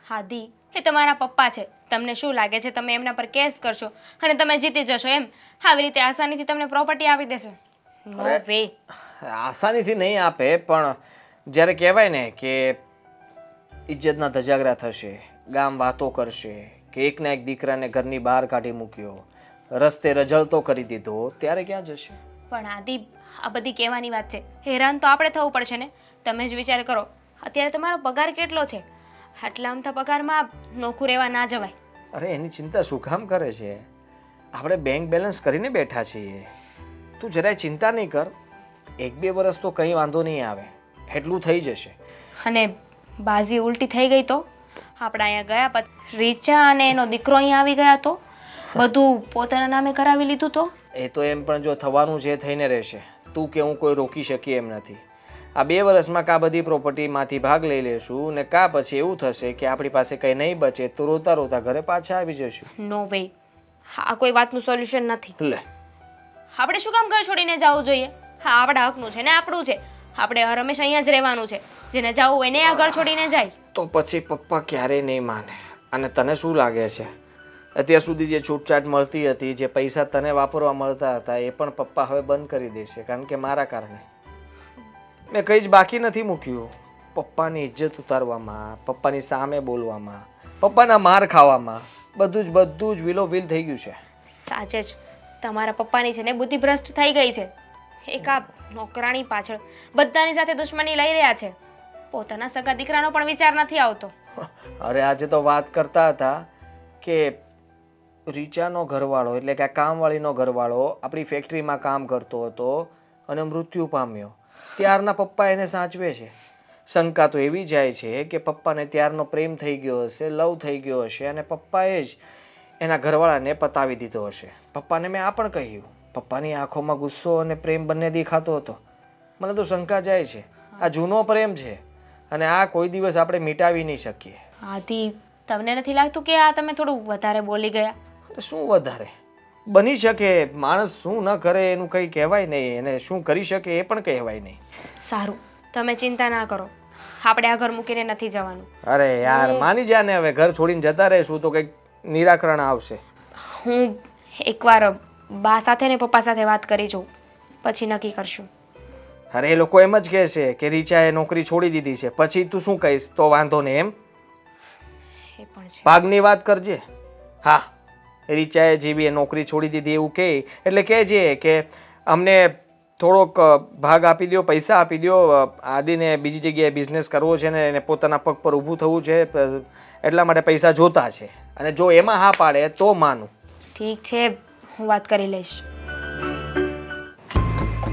આદિ, એ તમારા પપ્પા છે. તમને શું લાગે છે તમે એમના પર કેસ કરશો અને તમે જીતી જશો એમ? આવી રીતે આસાનીથી તમને પ્રોપર્ટી આપી દેશે? નો વે. આસાનીથી નહીં આપે, પણ જ્યારે કહેવાય ને કે ઇજ્જતના ધજાગરા થશે, ગામ વાતો કરશે કે એકના એક દીકરાને ઘરની બહાર કાઢી મૂક્યો, રસ્તે રજળતો કરી દીધો, ત્યારે ક્યાં જશે? પણ આદિ, આ બધી કહેવાની વાત છે. હેરાન તો આપણે થવું પડશે ને. તમે જ વિચાર કરો, અત્યારે તમારો પગાર કેટલો છે? આટલા અમથા પગારમાં નોખું રહેવા ના જવાય. અરે એની ચિંતા શું કામ કરે છે? આપણે બેંક બેલેન્સ કરીને બેઠા છીએ. તું જરાય ચિંતા નહીં કર. 1-2 વર્ષ તો કંઈ વાંધો નહીં આવે, એટલું થઈ જશે. અને બાજી ઉલટી થઈ ગઈ તો આપણે અહીંયા ગયા પછી રીચા અને એનો દીકરો અહીંયા આવી ગયા તો બધું પોતાના નામે કરાવી લીધું તો? એ તો એમ પણ જો થવાનું છે થઈને રહેશે. તું કે હું કોઈ રોકી શકીએ એમ નથી. આ 2 વર્ષમાં કા બધી પ્રોપર્ટીમાંથી ભાગ લઈ લેશું ને કા પછી એવું થશે કે આપણી પાસે કંઈ નહીં બચે તો રોતા રોતા ઘરે પાછા આવી જશું. નો વે. આ કોઈ વાતનું સોલ્યુશન નથી. લે, આપણે શું કામ ઘર છોડીને જવું જોઈએ? હા, આપણા હકનું છે ને આપણું છે. આપણે હંમેશ અહીંયા જ રહેવાનું છે. જેને જવું હોય ને આ ઘર છોડીને જાય. તો પછી પપ્પા ક્યારેય નહીં માને. અને તને શું લાગે છે, અત્યાર સુધી જે છૂટછાટ મળતી હતી, જે પૈસા તને વાપરવા મળતા હતા, એ પણ પપ્પા હવે બંધ કરી દેશે? કારણ કે મારા કારણે મેં કંઈ જ બાકી નથી મૂક્યું. પપ્પાની ઇજ્જત ઉતારવામાં, પપ્પાની સામે બોલવામાં, પપ્પાના માર ખાવામાં બધું જ વિલોવિલ થઈ ગયું છે. સાચે જ તમારા પપ્પાની છે ને બુદ્ધિ ભ્રષ્ટ થઈ ગઈ છે. એક આ નોકરાણી પાછળ બધાની સાથે દુશ્મની લઈ રહ્યા છે. પોતાના સગા દીકરાનો પણ વિચાર નથી આવતો. અરે આજે તો વાત કરતા હતા કે રીચાનો ઘરવાળો એટલે કે આ કામવાળીનો ઘરવાળો આપણી ફેક્ટરીમાં કામ કરતો હતો અને મૃત્યુ પામ્યો. ત્યારના પપ્પા એને સાચવે છે. શંકા તો એવી જાય છે કે પપ્પાને ત્યારનો પ્રેમ થઈ ગયો હશે, લવ થઈ ગયો હશે અને પપ્પાએ જ એના ઘરવાળાને પતાવી દીધો હશે. પપ્પાને મેં આ પણ કહ્યું. પપ્પાની આંખોમાં ગુસ્સો અને પ્રેમ બંને દેખાતો હતો. મને તો શંકા જાય છે આ જૂનો પ્રેમ છે અને આ કોઈ દિવસ આપણે મિટાવી નહીં શકીએ. આદિ, તમને નથી લાગતું કે આ તમે થોડું વધારે બોલી ગયા? શું વધારે બની શકે? માણસ શું ન કરે એનું કંઈ કહેવાય નહીં, એને શું કરી શકે એ પણ કહેવાય નહીં. સારું, તમે ચિંતા ના કરો. આપણે આ ઘર મૂકીને નથી જવાનું. અરે યાર માની જા ને, હવે ઘર છોડીને જતા રહેશું તો કંઈક નિરાકરણ આવશે. હું એકવાર બા સાથે ને પપ્પા સાથે વાત કરી જોઉં, પછી નક્કી કરશું. અરે એ લોકો એમ જ કહે છે કે રીચાએ નોકરી છોડી દીધી છે, પછી તું શું કહીશ? તો વાંધો નહીં એમ? એ પણ છે. ભાગની વાત કરજે. હા, રીચાએ જેવી એ નોકરી છોડી દીધી એવું કહે એટલે કહેજે કે અમને થોડોક ભાગ આપી દો, પૈસા આપી દો. આદિને બીજી જગ્યાએ બિઝનેસ કરવો છે ને એને પોતાના પગ પર ઊભું થવું છે, એટલા માટે પૈસા જોતા છે. અને જો એમાં હા પાડે તો માનું. ઠીક છે, હું વાત કરી લઈશ.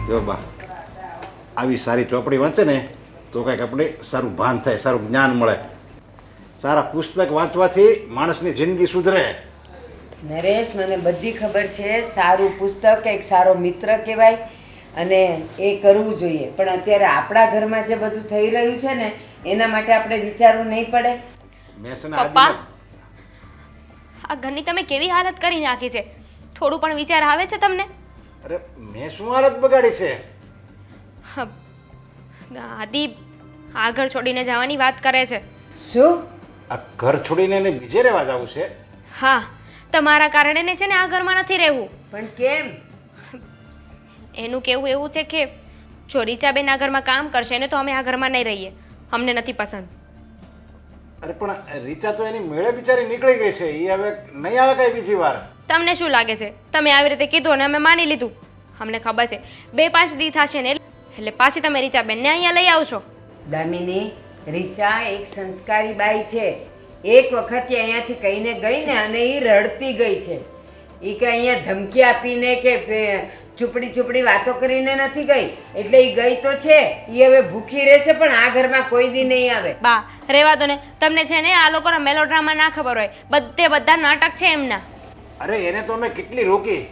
જો બા, આવી સારી ચોપડી વાંચે ને તો કંઈક આપણે સારું ભાન થાય, સારું જ્ઞાન મળે. સારા પુસ્તક વાંચવાથી માણસની જિંદગી સુધરે. નરેશ, મને બધી ખબર છે. સારું પુસ્તક એક સારો મિત્ર કહેવાય અને એ કરવું જોઈએ. પણ અત્યારે આપણા ઘરમાં જે બધું થઈ રહ્યું છે ને એના માટે આપણે વિચારવું નહીં પડે? પપ્પા, આ ઘરની તમે કેવી હાલત કરી નાખી છે? થોડું પણ વિચાર આવે છે તમને? અરે મેં શું હાલત બગાડી છે? આદિ આ ઘર છોડીને જવાની વાત કરે છે. શું? આ ઘર છોડીને એને બીજે રહેવા જવું છે? હા, તમારા કારણે ને છે ને આ ઘરમાં નથી રહેવું. પણ કેમ? એનું કહેવું એવું છે કે જો રીચાબેન આ ઘરમાં કામ કરશે ને તો અમે આ ઘરમાં નહીં રહીએ. અમને નથી પસંદ. અરે પણ રીચા તો એની મેળે બિચારી નીકળી ગઈ છે. એ હવે નહીં આવે કઈ બીજી વાર. તમને શું લાગે છે? તમે આવી રીતે કીધું અને અમે માની લીધું. અમને ખબર છે 2-5 દી થશે ને એટલે પાછી તમે રીચાબેનને અહીંયા લઈ આવશો. દામિની, રીચા એક સંસ્કારી બાઈ છે. એક વખત એ અહીંયાથી કહીને ગઈ ને અને એ રડતી ગઈ છે. એ કે અહીંયા ધમકી આપીને કે ચૂપડી વાતો કરીને નથી ગઈ. એટલે એ ગઈ તો છે, એ હવે ભૂખી રહેશે પણ આ ઘરમાં કોઈ દી નહીં આવે. બા રહેવા દો ને. તમને છે ને આ લોકોના મેલોડ્રામા ના ખબર હોય. બધા નાટક છે એમના. અરે એને તો અમે કેટલી રોકી,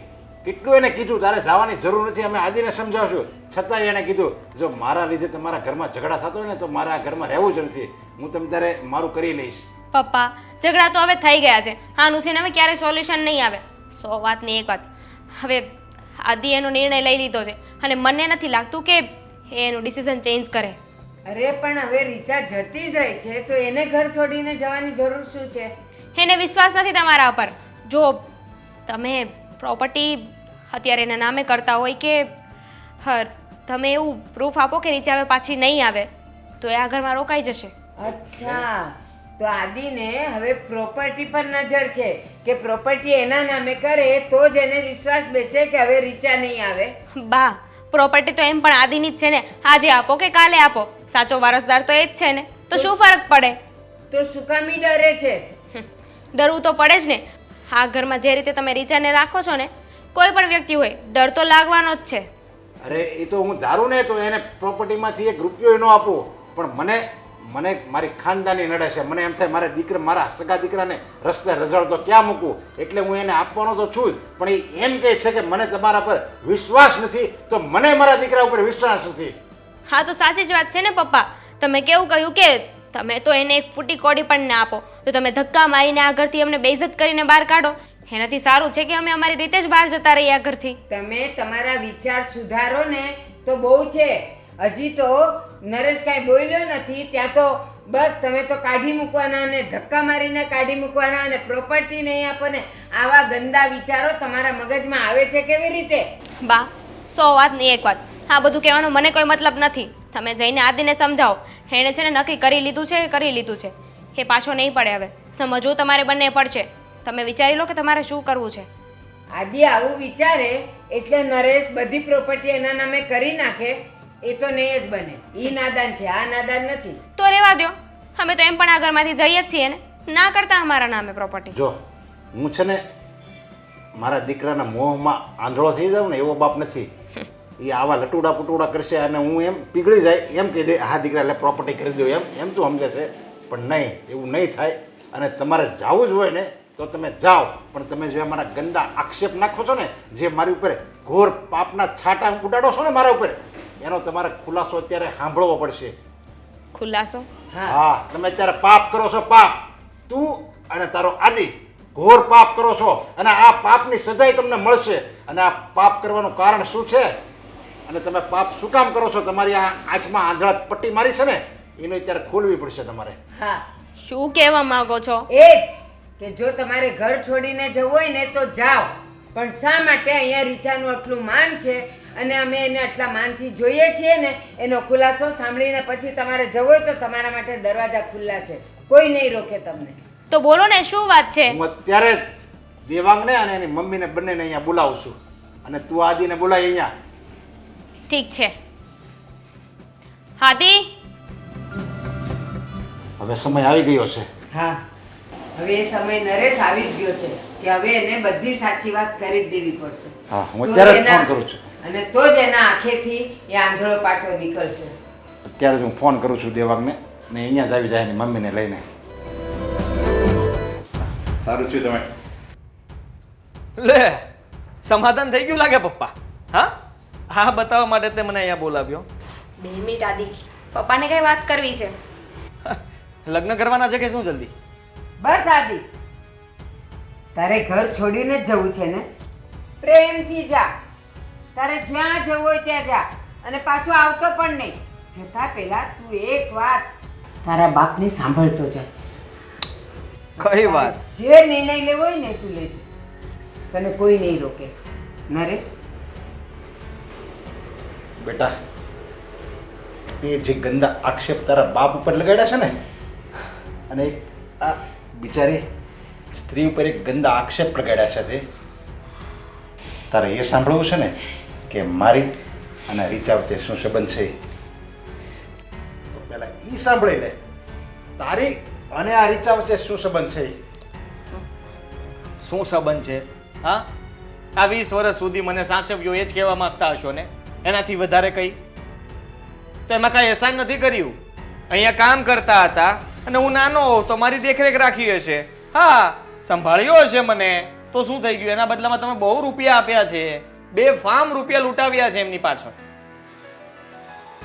કેટલું એને કીધું તારે જવાની જરૂર નથી, અમે આદિને સમજાવશું, છતાંય એને કીધું જો મારા લીધે તમારા ઘરમાં ઝઘડા થતો હોય ને તો મારા ઘરમાં રહેવું જ નથી, હું તમે તારે મારું કરી લઈશ. પપ્પા ઝઘડા તો હવે થઈ ગયા છે. આનું છે ને હવે ક્યારે સોલ્યુશન નહીં આવે. 100 વાતની એક વાત. હવે આદિ એનો નિર્ણય લઈ લીધો છે અને મને નથી લાગતું કે એ એનું ડિસિઝન ચેન્જ કરે. અરે પણ હવે રીચા જતી જ રહી છે તો એને ઘર છોડીને જવાની જરૂર શું છે? એને વિશ્વાસ નથી તમારા ઉપર. જો તમે પ્રોપર્ટી અત્યારે એના નામે કરતા હોય કે તમે એવું પ્રૂફ આપો કે રીચા હવે પાછી નહીં આવે તો એ આ ઘરમાં રોકાઈ જશે. અચ્છા, તો આદિને હવે પ્રોપર્ટી પર નજર છે કે પ્રોપર્ટી એના નામે કરે તો જ એને વિશ્વાસ બેસે કે હવે રીચા નહીં આવે. બા પ્રોપર્ટી તો એમ પણ આદિની જ છે ને. આજે આપો કે કાલે આપો, સાચો વારસદાર તો એ જ છે ને. તો શું ફરક પડે? તો શું કામ ઈ ડરે છે? ડરવું તો પડે જ ને. આ ઘરમાં જે રીતે તમે રીચાને રાખો છો ને, કોઈ પણ વ્યક્તિ હોય ડર તો લાગવાનો જ છે. અરે એ તો હું ધારું ને તો એને પ્રોપર્ટીમાંથી 1 રૂપિયો ન આપું, પણ મને મારી ખાનદાની નડે છે. મને એમ થાય મારા સગા દીકરાને રસ્તે રઝળતો ક્યાં મૂકું, એટલે હું એને આપવાનો તો છું જ, પણ એ એમ કહે છે કે મને તમારા પર વિશ્વાસ નથી, તો મને મારા દીકરા ઉપર વિશ્વાસ નથી. હા તો સાચી જ વાત છે ને પપ્પા. તમે કેવું કહ્યું કે તમે તો એને એક ફૂટી કોડી પણ ના આપો, તો તમે ધક્કા મારીને આ ઘરથી અમને બેઇજ્જત કરીને બહાર કાઢો. એનાથી સારું છે કે અમે અમારી રીતે જ બહાર જતા રહીએ આ ઘરથી. તમે તમારા વિચાર સુધારો ને તો બહુ છે. હજી તો નરેશ કાંઈ બોલ્યો નથી ત્યાં તો બસ તમે તો કાઢી મૂકવાના ને ધક્કા મારીને કાઢી મૂકવાના અને પ્રોપર્ટી નહીં આપો ને. આવા ગંદા વિચારો તમારા મગજમાં આવે છે કેવી રીતે? બા 100 વાતની એક વાત. આ બધું કહેવાનો મને કોઈ મતલબ નથી. તમે જઈને આદિને સમજાવો. એણે છે ને નક્કી કરી લીધું છે. એ પાછો નહીં પડે. હવે સમજવું તમારે બંને પડશે. તમે વિચારી લો કે તમારે શું કરવું છે. આદિ આવું વિચારે એટલે નરેશ બધી પ્રોપર્ટી એના નામે કરી નાખે એ તો નહીં જ બને. ઈ નાદાન છે, આ નાદાન નથી. તો રહેવા દો. અમે તો એમ પણ આ ઘરમાંથી જઈએ જ છીએ ને. ના કરતા અમારા નામે પ્રોપર્ટી. જો હું છે ને મારા દીકરાના મોહમાં આંધળો થઈ જાઉં ને એવો બાપ નથી. એ આવા લટુડા પુટુડા કરશે અને હું એમ પીગળી જાય એમ કહી દે હા દીકરા એટલે પ્રોપર્ટી કરી દો એમ તું સમજે છે, પણ નહીં, એવું નહીં થાય. અને તમારે જવું જ હોય ને તો તમે જાઓ, પણ તમે જે અમારા ગંદા આક્ષેપ નાખો છો ને, જે મારી ઉપર ઘોર પાપના છાંટા ઉડાડો છો ને મારા ઉપર, એનો તમારે ખુલાસો અત્યારે સાંભળવો પડશે. ખુલાસો? હા, તમે અત્યારે પાપ કરો છો. પાપ તું અને તારો આદિ ઘોર પાપ કરો છો અને આ પાપની સજાઈ તમને મળશે. અને આ પાપ કરવાનું કારણ શું છે અને તમે પાપ શું કામ કરો છો? તમારી આ આંખમાં આંધળા પટ્ટી મારી છે ને એને અત્યારે ખોલવી પડશે તમારે. હા, શું કહેવા માંગો છો? એ જ કે જો તમારે ઘર છોડીને જવું હોય ને તો જાઓ, પણ શા માટે અહીંયા રીચાનું આટલું માન છે અને અમે એને આટલા માનથી જોઈએ છીએ ને એનો ખુલાસો સાંભળીને પછી તમારે જવું હોય તો તમારા માટે દરવાજા ખુલ્લા છે, કોઈ નહીં રોકે તમને. તો બોલો ને શું વાત છે? હું અત્યારે જ દેવાંગને અને એની મમ્મીને બંનેને અહીંયા બોલાવું છું અને તું આદિને બોલાય અહીંયા. ઠીક છે. આદિ, હવે સમય આવી ગયો છે. હા, હવે એ સમય નરેશ આવી જ ગયો છે કે હવે એને બધી સાચી વાત કરી જ દેવી પડશે. હા, હું અત્યારે જ ફોન કરું છું. અને તો જ એના આંખેથી એ આંધળો પાટો નીકળશે. અત્યારે જ હું ફોન કરું છું દેવાંગને ને અહીંયા જ આવી જાય એની મમ્મીને લઈને. સારું છું તમે. લે સમાધાન થઈ ગયું લાગે પપ્પા. હા બતાવવા માટે તે મને અહીંયા બોલાવ્યો. 2 મિનિટ આદિ, પપ્પાને કઈ વાત કરવી છે. લગ્ન કરવાના છે કે શું જલ્દી? બસ આદિ, તારે ઘર છોડીને જ જવું છે ને? પ્રેમથી જા. તારે જ્યાં જવું હોય ત્યાં જા અને પાછો આવતો પણ નહીં. જતા પહેલા તું એક વાત તારા બાપને સાંભળતો જા. કઈ વાત? જે નિર્ણય લેવો હોય ને તું લેજે, તને કોઈ નહીં રોકે. નરેશ, બેટા એ જે ગંદા આક્ષેપ તારા બાપ ઉપર લગાડ્યા છે ને અને આ બિચારી સ્ત્રી ઉપર એક ગંદા આક્ષેપ લગાડ્યા છે તે તારે એ સાંભળવું છે ને કે મારી અને રીચા વચ્ચે શું સંબંધ છે. તો પહેલાં ઈ સાંભળી લે. તારી અને આ રીચા વચ્ચે શું સંબંધ છે ઈ? શું સંબંધ છે? હા, આ 20 વર્ષ સુધી મને સાચવ્યો એ જ કહેવા માંગતા હશો ને? એનાથી વધારે કંઈ? તો એમાં કાંઈ એહસાન નથી કર્યું. અહીંયા કામ કરતા હતા અને હું નાનો હોઉં તો મારી દેખરેખ રાખી હશે. હા, સંભાળ્યો હશે મને, તો શું થઈ ગયું? એના બદલામાં તમે બહુ રૂપિયા આપ્યા છે, 2 ફાર્મ રૂપિયા લૂંટાવ્યા છે એમની પાછળ.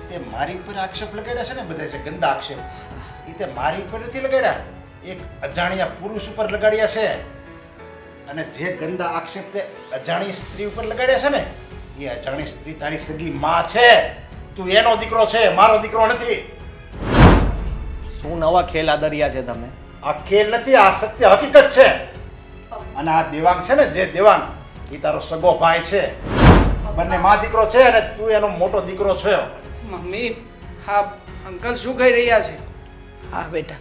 તે મારી ઉપર આક્ષેપ લગાડ્યા છે ને બધા જે ગંદા આક્ષેપ, એ તે મારી ઉપર નથી લગાડ્યા, એક અજાણ્યા પુરુષ ઉપર લગાડ્યા છે. અને જે ગંદા આક્ષેપ તે અજાણી સ્ત્રી ઉપર લગાડ્યા છે ને, એ અજાણી સ્ત્રી તારી સગી માં છે. તું એનો દીકરો છે, મારો દીકરો નથી. શું નવા ખેલ આદર્યા છે તમે? આ ખેલ નથી, આ સત્ય હકીકત છે. અને આ દેવાંગ છે ને, જે દેવાંગ, એ તારો સગો ભાઈ છે. બંને માં દીકરો છે અને તું એનો મોટો દીકરો છે. મમ્મી, હા અંકલ શું કહી રહ્યા છે? હા બેટા,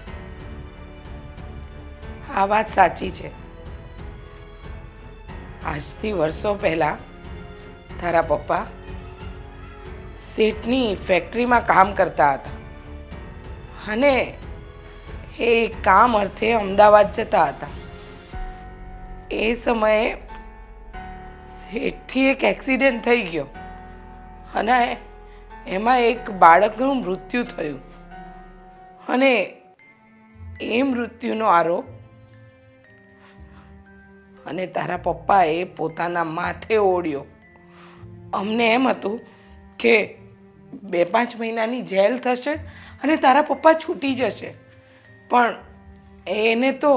આ વાત સાચી છે. આજથી વર્ષો પહેલાં તારા પપ્પા શેઠની ફેક્ટરીમાં કામ કરતા હતા અને એ કામ અર્થે અમદાવાદ જતા હતા. એ સમયે શેઠથી એક એક્સિડન્ટ થઈ ગયો અને એમાં એક બાળકનું મૃત્યુ થયું અને એ મૃત્યુનો આરોપ અને તારા પપ્પાએ પોતાના માથે ઓળ્યો. અમને એમ હતું કે 2-5 મહિનાની જેલ થશે અને તારા પપ્પા છૂટી જશે, પણ એને તો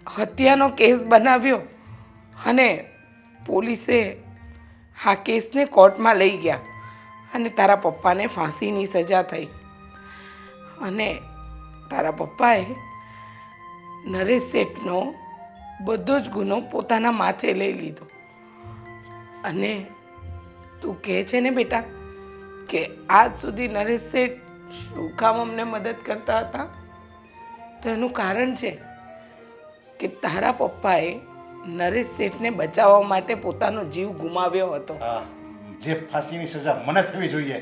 હત્યાનો કેસ બનાવ્યો અને પોલીસે આ કેસને કોર્ટમાં લઈ ગયા અને તારા પપ્પાને ફાંસીની સજા થઈ. અને તારા પપ્પાએ નરેશ શેઠનો બધો જ ગુનો પોતાના માથે લઈ લીધો. અને તું કહે છે ને બેટા કે આજ સુધી નરેશ શેઠ શું કામ અમને મદદ કરતા હતા, તો એનું કારણ છે કે તારા પપ્પાએ નરેશ શેઠને બચાવવા માટે પોતાનો જીવ ગુમાવ્યો હતો. હા, જે ફાંસીની સજા મને થવી જોઈએ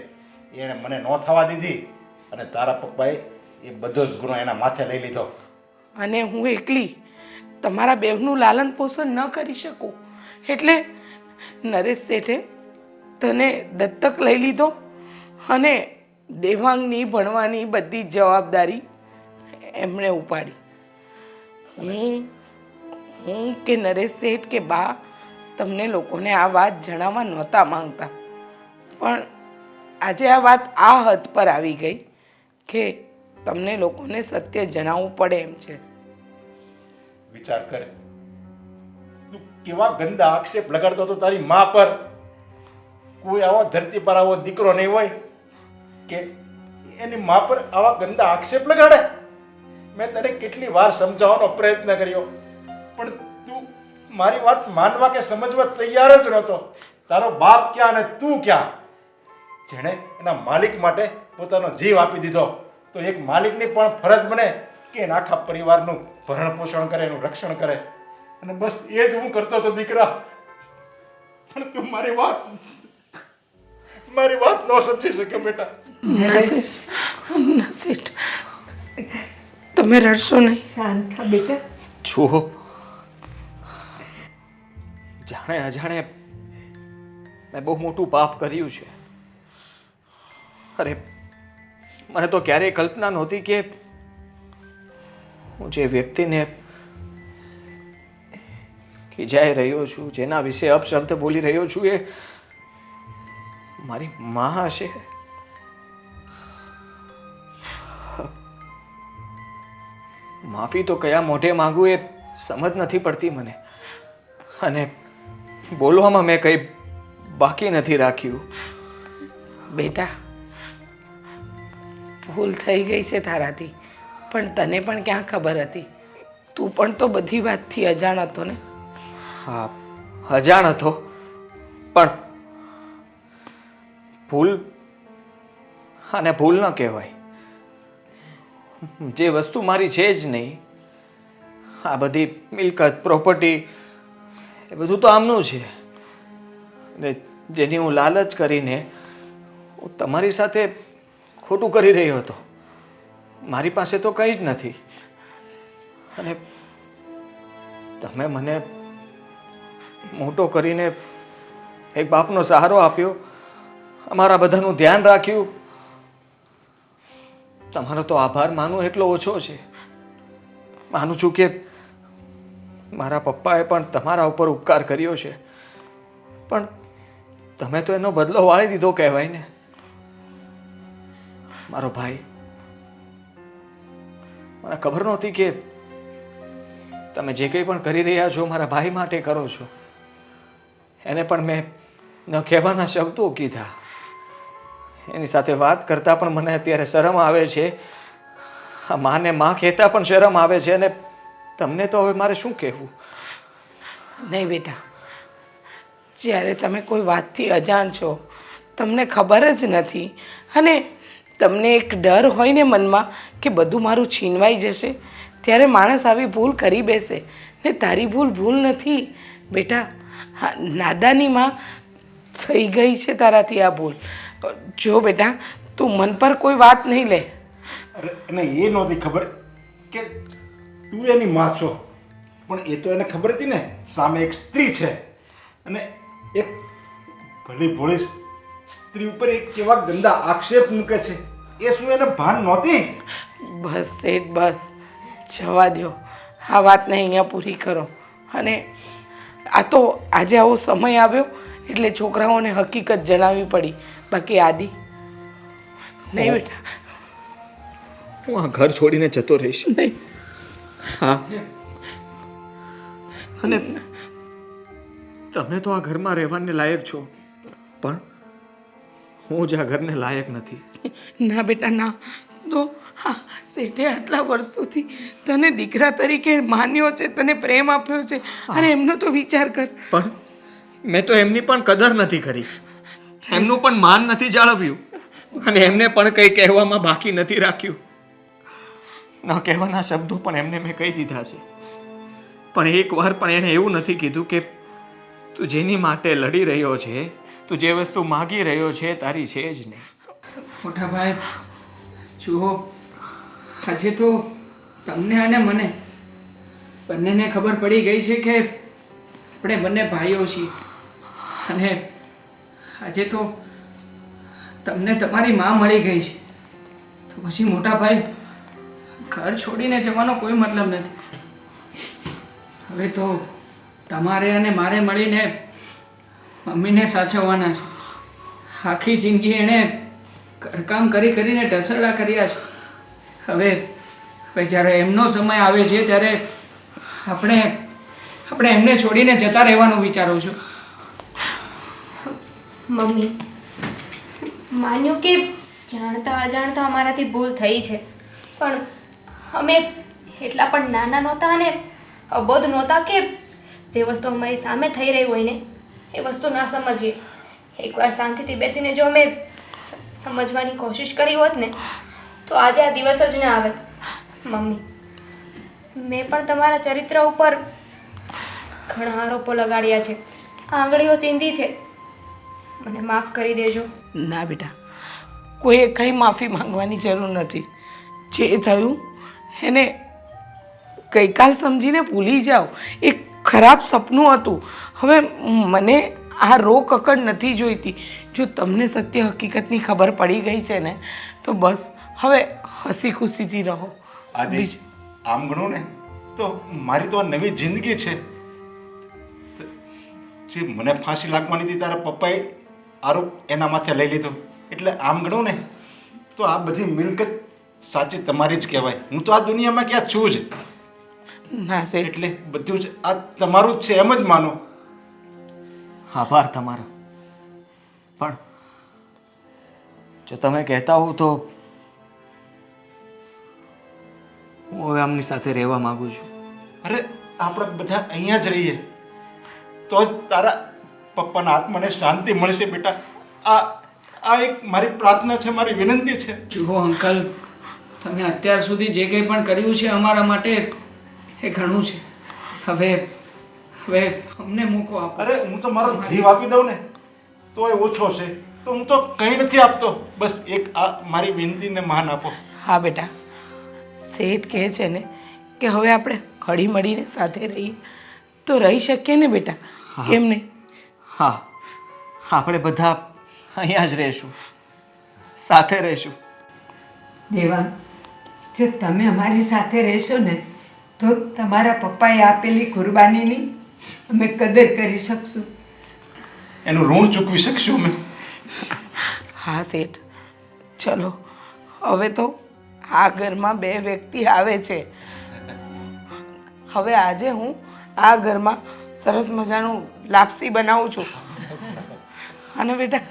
એણે મને ન થવા દીધી અને તારા પપ્પાએ એ બધો જ ગુનો એના માથે લઈ લીધો. અને હું એકલી તમારા બેવનું લાલન પોષણ ન કરી શકું એટલે નરેશ શેઠે તને દત્તક લઈ લીધો અને દેવાંગની ભણવાની બધી જ જવાબદારી એમણે ઉપાડી. હું કે નરેશ શેઠ કે બા તમને લોકોને આ વાત જણાવવા નહોતા માંગતા, પણ આજે આ વાત આ હદ પર આવી ગઈ કે તમને લોકોને સત્ય જણાવવું પડે એમ છે. વિચાર કર, તું કેવા ગંદા આક્ષેપ લગાડતો હતો તારી મા પર. કોઈ આવો ધરતી પર આવો દીકરો નહીં હોય કે એની મા પર આવા ગંદા આક્ષેપ લગાડે. મેં તને કેટલી વાર સમજાવવાનો પ્રયત્ન કર્યો, પણ તું મારી વાત માનવા કે સમજવા તૈયાર જ નહોતો. તારો બાપ ક્યાં અને તું ક્યાં? જેણે એના માલિક માટે પોતાનો જીવ આપી દીધો, તો એક માલિકની પણ ફરજ બને કે એના આખા પરિવારનું ભરણ પોષણ કરે, એનું રક્ષણ કરે. અને બસ એ જ હું કરતો હતો દીકરા. પણ તું મારી વાત ન સમજી શક્યો બેટા. નસીટ, તમે રડશો નહીં. શાંત થા બેટા. જુઓ, જાણે અજાણે મેં બહુ મોટું પાપ કર્યું છે. અરે, મને તો ક્યારેય કલ્પના નહોતી કે હું જે વ્યક્તિને ખીજાઈ રહ્યો છું, જેના વિશે અપશબ્દ બોલી રહ્યો છું, એ મારી માં હશે. માફી તો કયા મોઢે માંગું એ સમજ નથી પડતી મને. અને બોલવામાં મેં કંઈ બાકી નથી રાખ્યું. બેટા, ભૂલ થઈ ગઈ છે તારાથી, પણ તને પણ ક્યાં ખબર હતી? તું પણ તો બધી વાતથી અજાણ હતો ને. હા, અજાણ હતો, પણ ભૂલ અને ભૂલ ન કહેવાય. જે વસ્તુ મારી છે જ નહીં, આ બધી મિલકત, પ્રોપર્ટી, એ બધું તો આમનું છે. અને જેની હું લાલચ કરીને હું તમારી સાથે ખોટું કરી રહ્યો હતો. મારી પાસે તો કંઈ જ નથી અને તમે મને મોટો કરીને એક બાપનો સહારો આપ્યો, અમારા બધાનું ધ્યાન રાખ્યું. તમારો તો આભાર માનું એટલો ઓછો છે. માનું છું કે મારા પપ્પાએ પણ તમારા ઉપર ઉપકાર કર્યો છે, પણ તમે તો એનો બદલો વાળી દીધો કહેવાય ને. મારો ભાઈ, મને ખબર નહોતી કે તમે જે કંઈ પણ કરી રહ્યા છો મારા ભાઈ માટે કરો છો. એને પણ મેં ન કહેવાના શબ્દો કીધા. એની સાથે વાત કરતાં પણ મને અત્યારે શરમ આવે છે. આ માને માં કહેતા પણ શરમ આવે છે અને તમને તો હવે મારે શું કહેવું? નહીં બેટા, જ્યારે તમે કોઈ વાતથી અજાણ છો, તમને ખબર જ નથી અને તમને એક ડર હોય ને મનમાં કે બધું મારું છીનવાઈ જશે, ત્યારે માણસ આવી ભૂલ કરી બેસે ને તારી ભૂલ નથી બેટા. હા, નાદાનીમાં થઈ ગઈ છે તારાથી આ ભૂલ. જો બેટા, તું મન પર કોઈ વાત નહીં લે. અરે એને એ નહોતી ખબર કે તું એની માં છો, પણ એ તો એને ખબર હતી ને સામે એક સ્ત્રી છે અને એક ભલી ભોળી સ્ત્રી ઉપર એક કેવા ગંદા આક્ષેપ મૂકે છે, એ શું એને ભાન નહોતી? બસ શેઠ, બસ જવા દો. આ વાતને અહીંયા પૂરી કરો. અને આ તો આજે આવો સમય આવ્યો એટલે છોકરાઓને હકીકત જણાવવી પડી. બાકી આદિ નહીં બેટા, હું આ ઘર છોડીને જતો રહીશ. નહીં. હા, અને તમે તો આ ઘરમાં રહેવાને લાયક છો, પણ હું જ આ ઘરને લાયક નથી. ના બેટા ના. તો હા, શેઠે આટલા વર્ષોથી તને દીકરા તરીકે માન્યો છે, તને પ્રેમ આપ્યો છે, અને એમનો તો વિચાર કર. પણ મેં તો એમની પણ કદર નથી કરી, એમનું પણ માન નથી જાળવ્યું અને એમને પણ કંઈ કહેવામાં બાકી નથી રાખ્યું. ન કહેવાના શબ્દો પણ એમને મેં કહી દીધા છે, પણ એક વાર પણ એને એવું નથી કીધું કે તું જેની માટે લડી રહ્યો છે, તું જે વસ્તુ માગી રહ્યો છે તારી છે જ નહીં. મોટા ભાઈ જુઓ, આજે તો તમને અને મને બંનેને ખબર પડી ગઈ છે કે આપણે બંને ભાઈઓ છીએ અને આજે તો તમને તમારી માં મળી ગઈ છે, તો પછી મોટા ભાઈ ઘર છોડીને જવાનો કોઈ મતલબ નથી. હવે તો તમારે અને મારે મળીને મમ્મીને સાચવવાના છે. આખી જિંદગી એણે ઘરકામ કરી કરીને ઢસરડા કર્યા છે. હવે જ્યારે એમનો સમય આવે છે ત્યારે આપણે એમને છોડીને જતા રહેવાનું વિચારું છું. મમ્મી, માન્યું કે જાણતા અજાણતા અમારાથી ભૂલ થઈ છે, પણ અમે એટલા પણ નાના નહોતા અને અબોધ નહોતા કે જે વસ્તુ અમારી સામે થઈ રહી હોય ને એ વસ્તુ ના સમજીએ. એકવાર શાંતિથી બેસીને જો અમે સમજવાની કોશિશ કરી હોત ને તો આજે આ દિવસ જ ના આવે. મમ્મી, મેં પણ તમારા ચરિત્ર ઉપર ઘણા આરોપો લગાડ્યા છે, આંગળીઓ ચીંધી છે, મને માફ કરી દેજો. ના બેટા, કોઈએ કંઈ માફી માંગવાની જરૂર નથી. જે થયું એને ગઈકાલ સમજીને ભૂલી જાઓ. એક ખરાબ સપનું હતું. હવે મને આ રોકકડ નથી જોઈતી. જો તમને સત્ય હકીકતની ખબર પડી ગઈ છે ને તો બસ હવે હસી ખુશીથી રહો. આદિ, આમ ગણું ને તો મારી તો આ નવી જિંદગી છે. જે મને ફાંસી લાગવાની હતી તારા પપ્પાએ આરોપ એના માથે લઈ લીધો, એટલે આમ ગણું ને તો આ બધી મિલકત સાચી તમારી જ કહેવાય. હું તો આ દુનિયામાં ક્યાં છું જ, ના શેઠ, એટલે બધું જ આ તમારું જ છે એમ જ માનો. આભાર તમારો, પણ જો તમે કહેતા હો તો હું હવે આમની સાથે રહેવા માંગુ છું. અરે આપણે બધા અહીંયા જ રહીએ તો જ તારા પપ્પાના આત્માને શાંતિ મળશે બેટા. આ એક મારી પ્રાર્થના છે, મારી વિનંતી છે. જુઓ અંકલ, તમે અત્યાર સુધી જે કંઈ પણ કર્યું છે અમારા માટે એ ઘણું છે. હવે અમને મૂકો આપો. અરે હું તો મારો જીવ આપી દઉં ને તોય ઓછો છે. તો હું તો કંઈ નથી આપતો. બસ એક આ મારી વિનંતીને માન આપો. હા બેટા, શેઠ કહે છે ને કે હવે આપણે હળી મળીને સાથે રહીએ તો રહી શકીએ ને બેટા, કેમ નહીં? હા, આપણે બધા અહીંયા જ રહીશું, સાથે રહીશું. દેવાંગ, જો તમે અમારી સાથે રહેશો ને તો તમારા પપ્પાએ આપેલી કુરબાનીની અમે કદર કરી શકશું. એનું ઋણ ચૂકવી શકશું અમે. હા શેઠ, ચલો હવે તો આ ઘરમાં 2 વ્યક્તિ આવે છે. હવે આજે હું આ ઘરમાં સરસ મજાનું લાપસી બનાવું છું. અને બેટા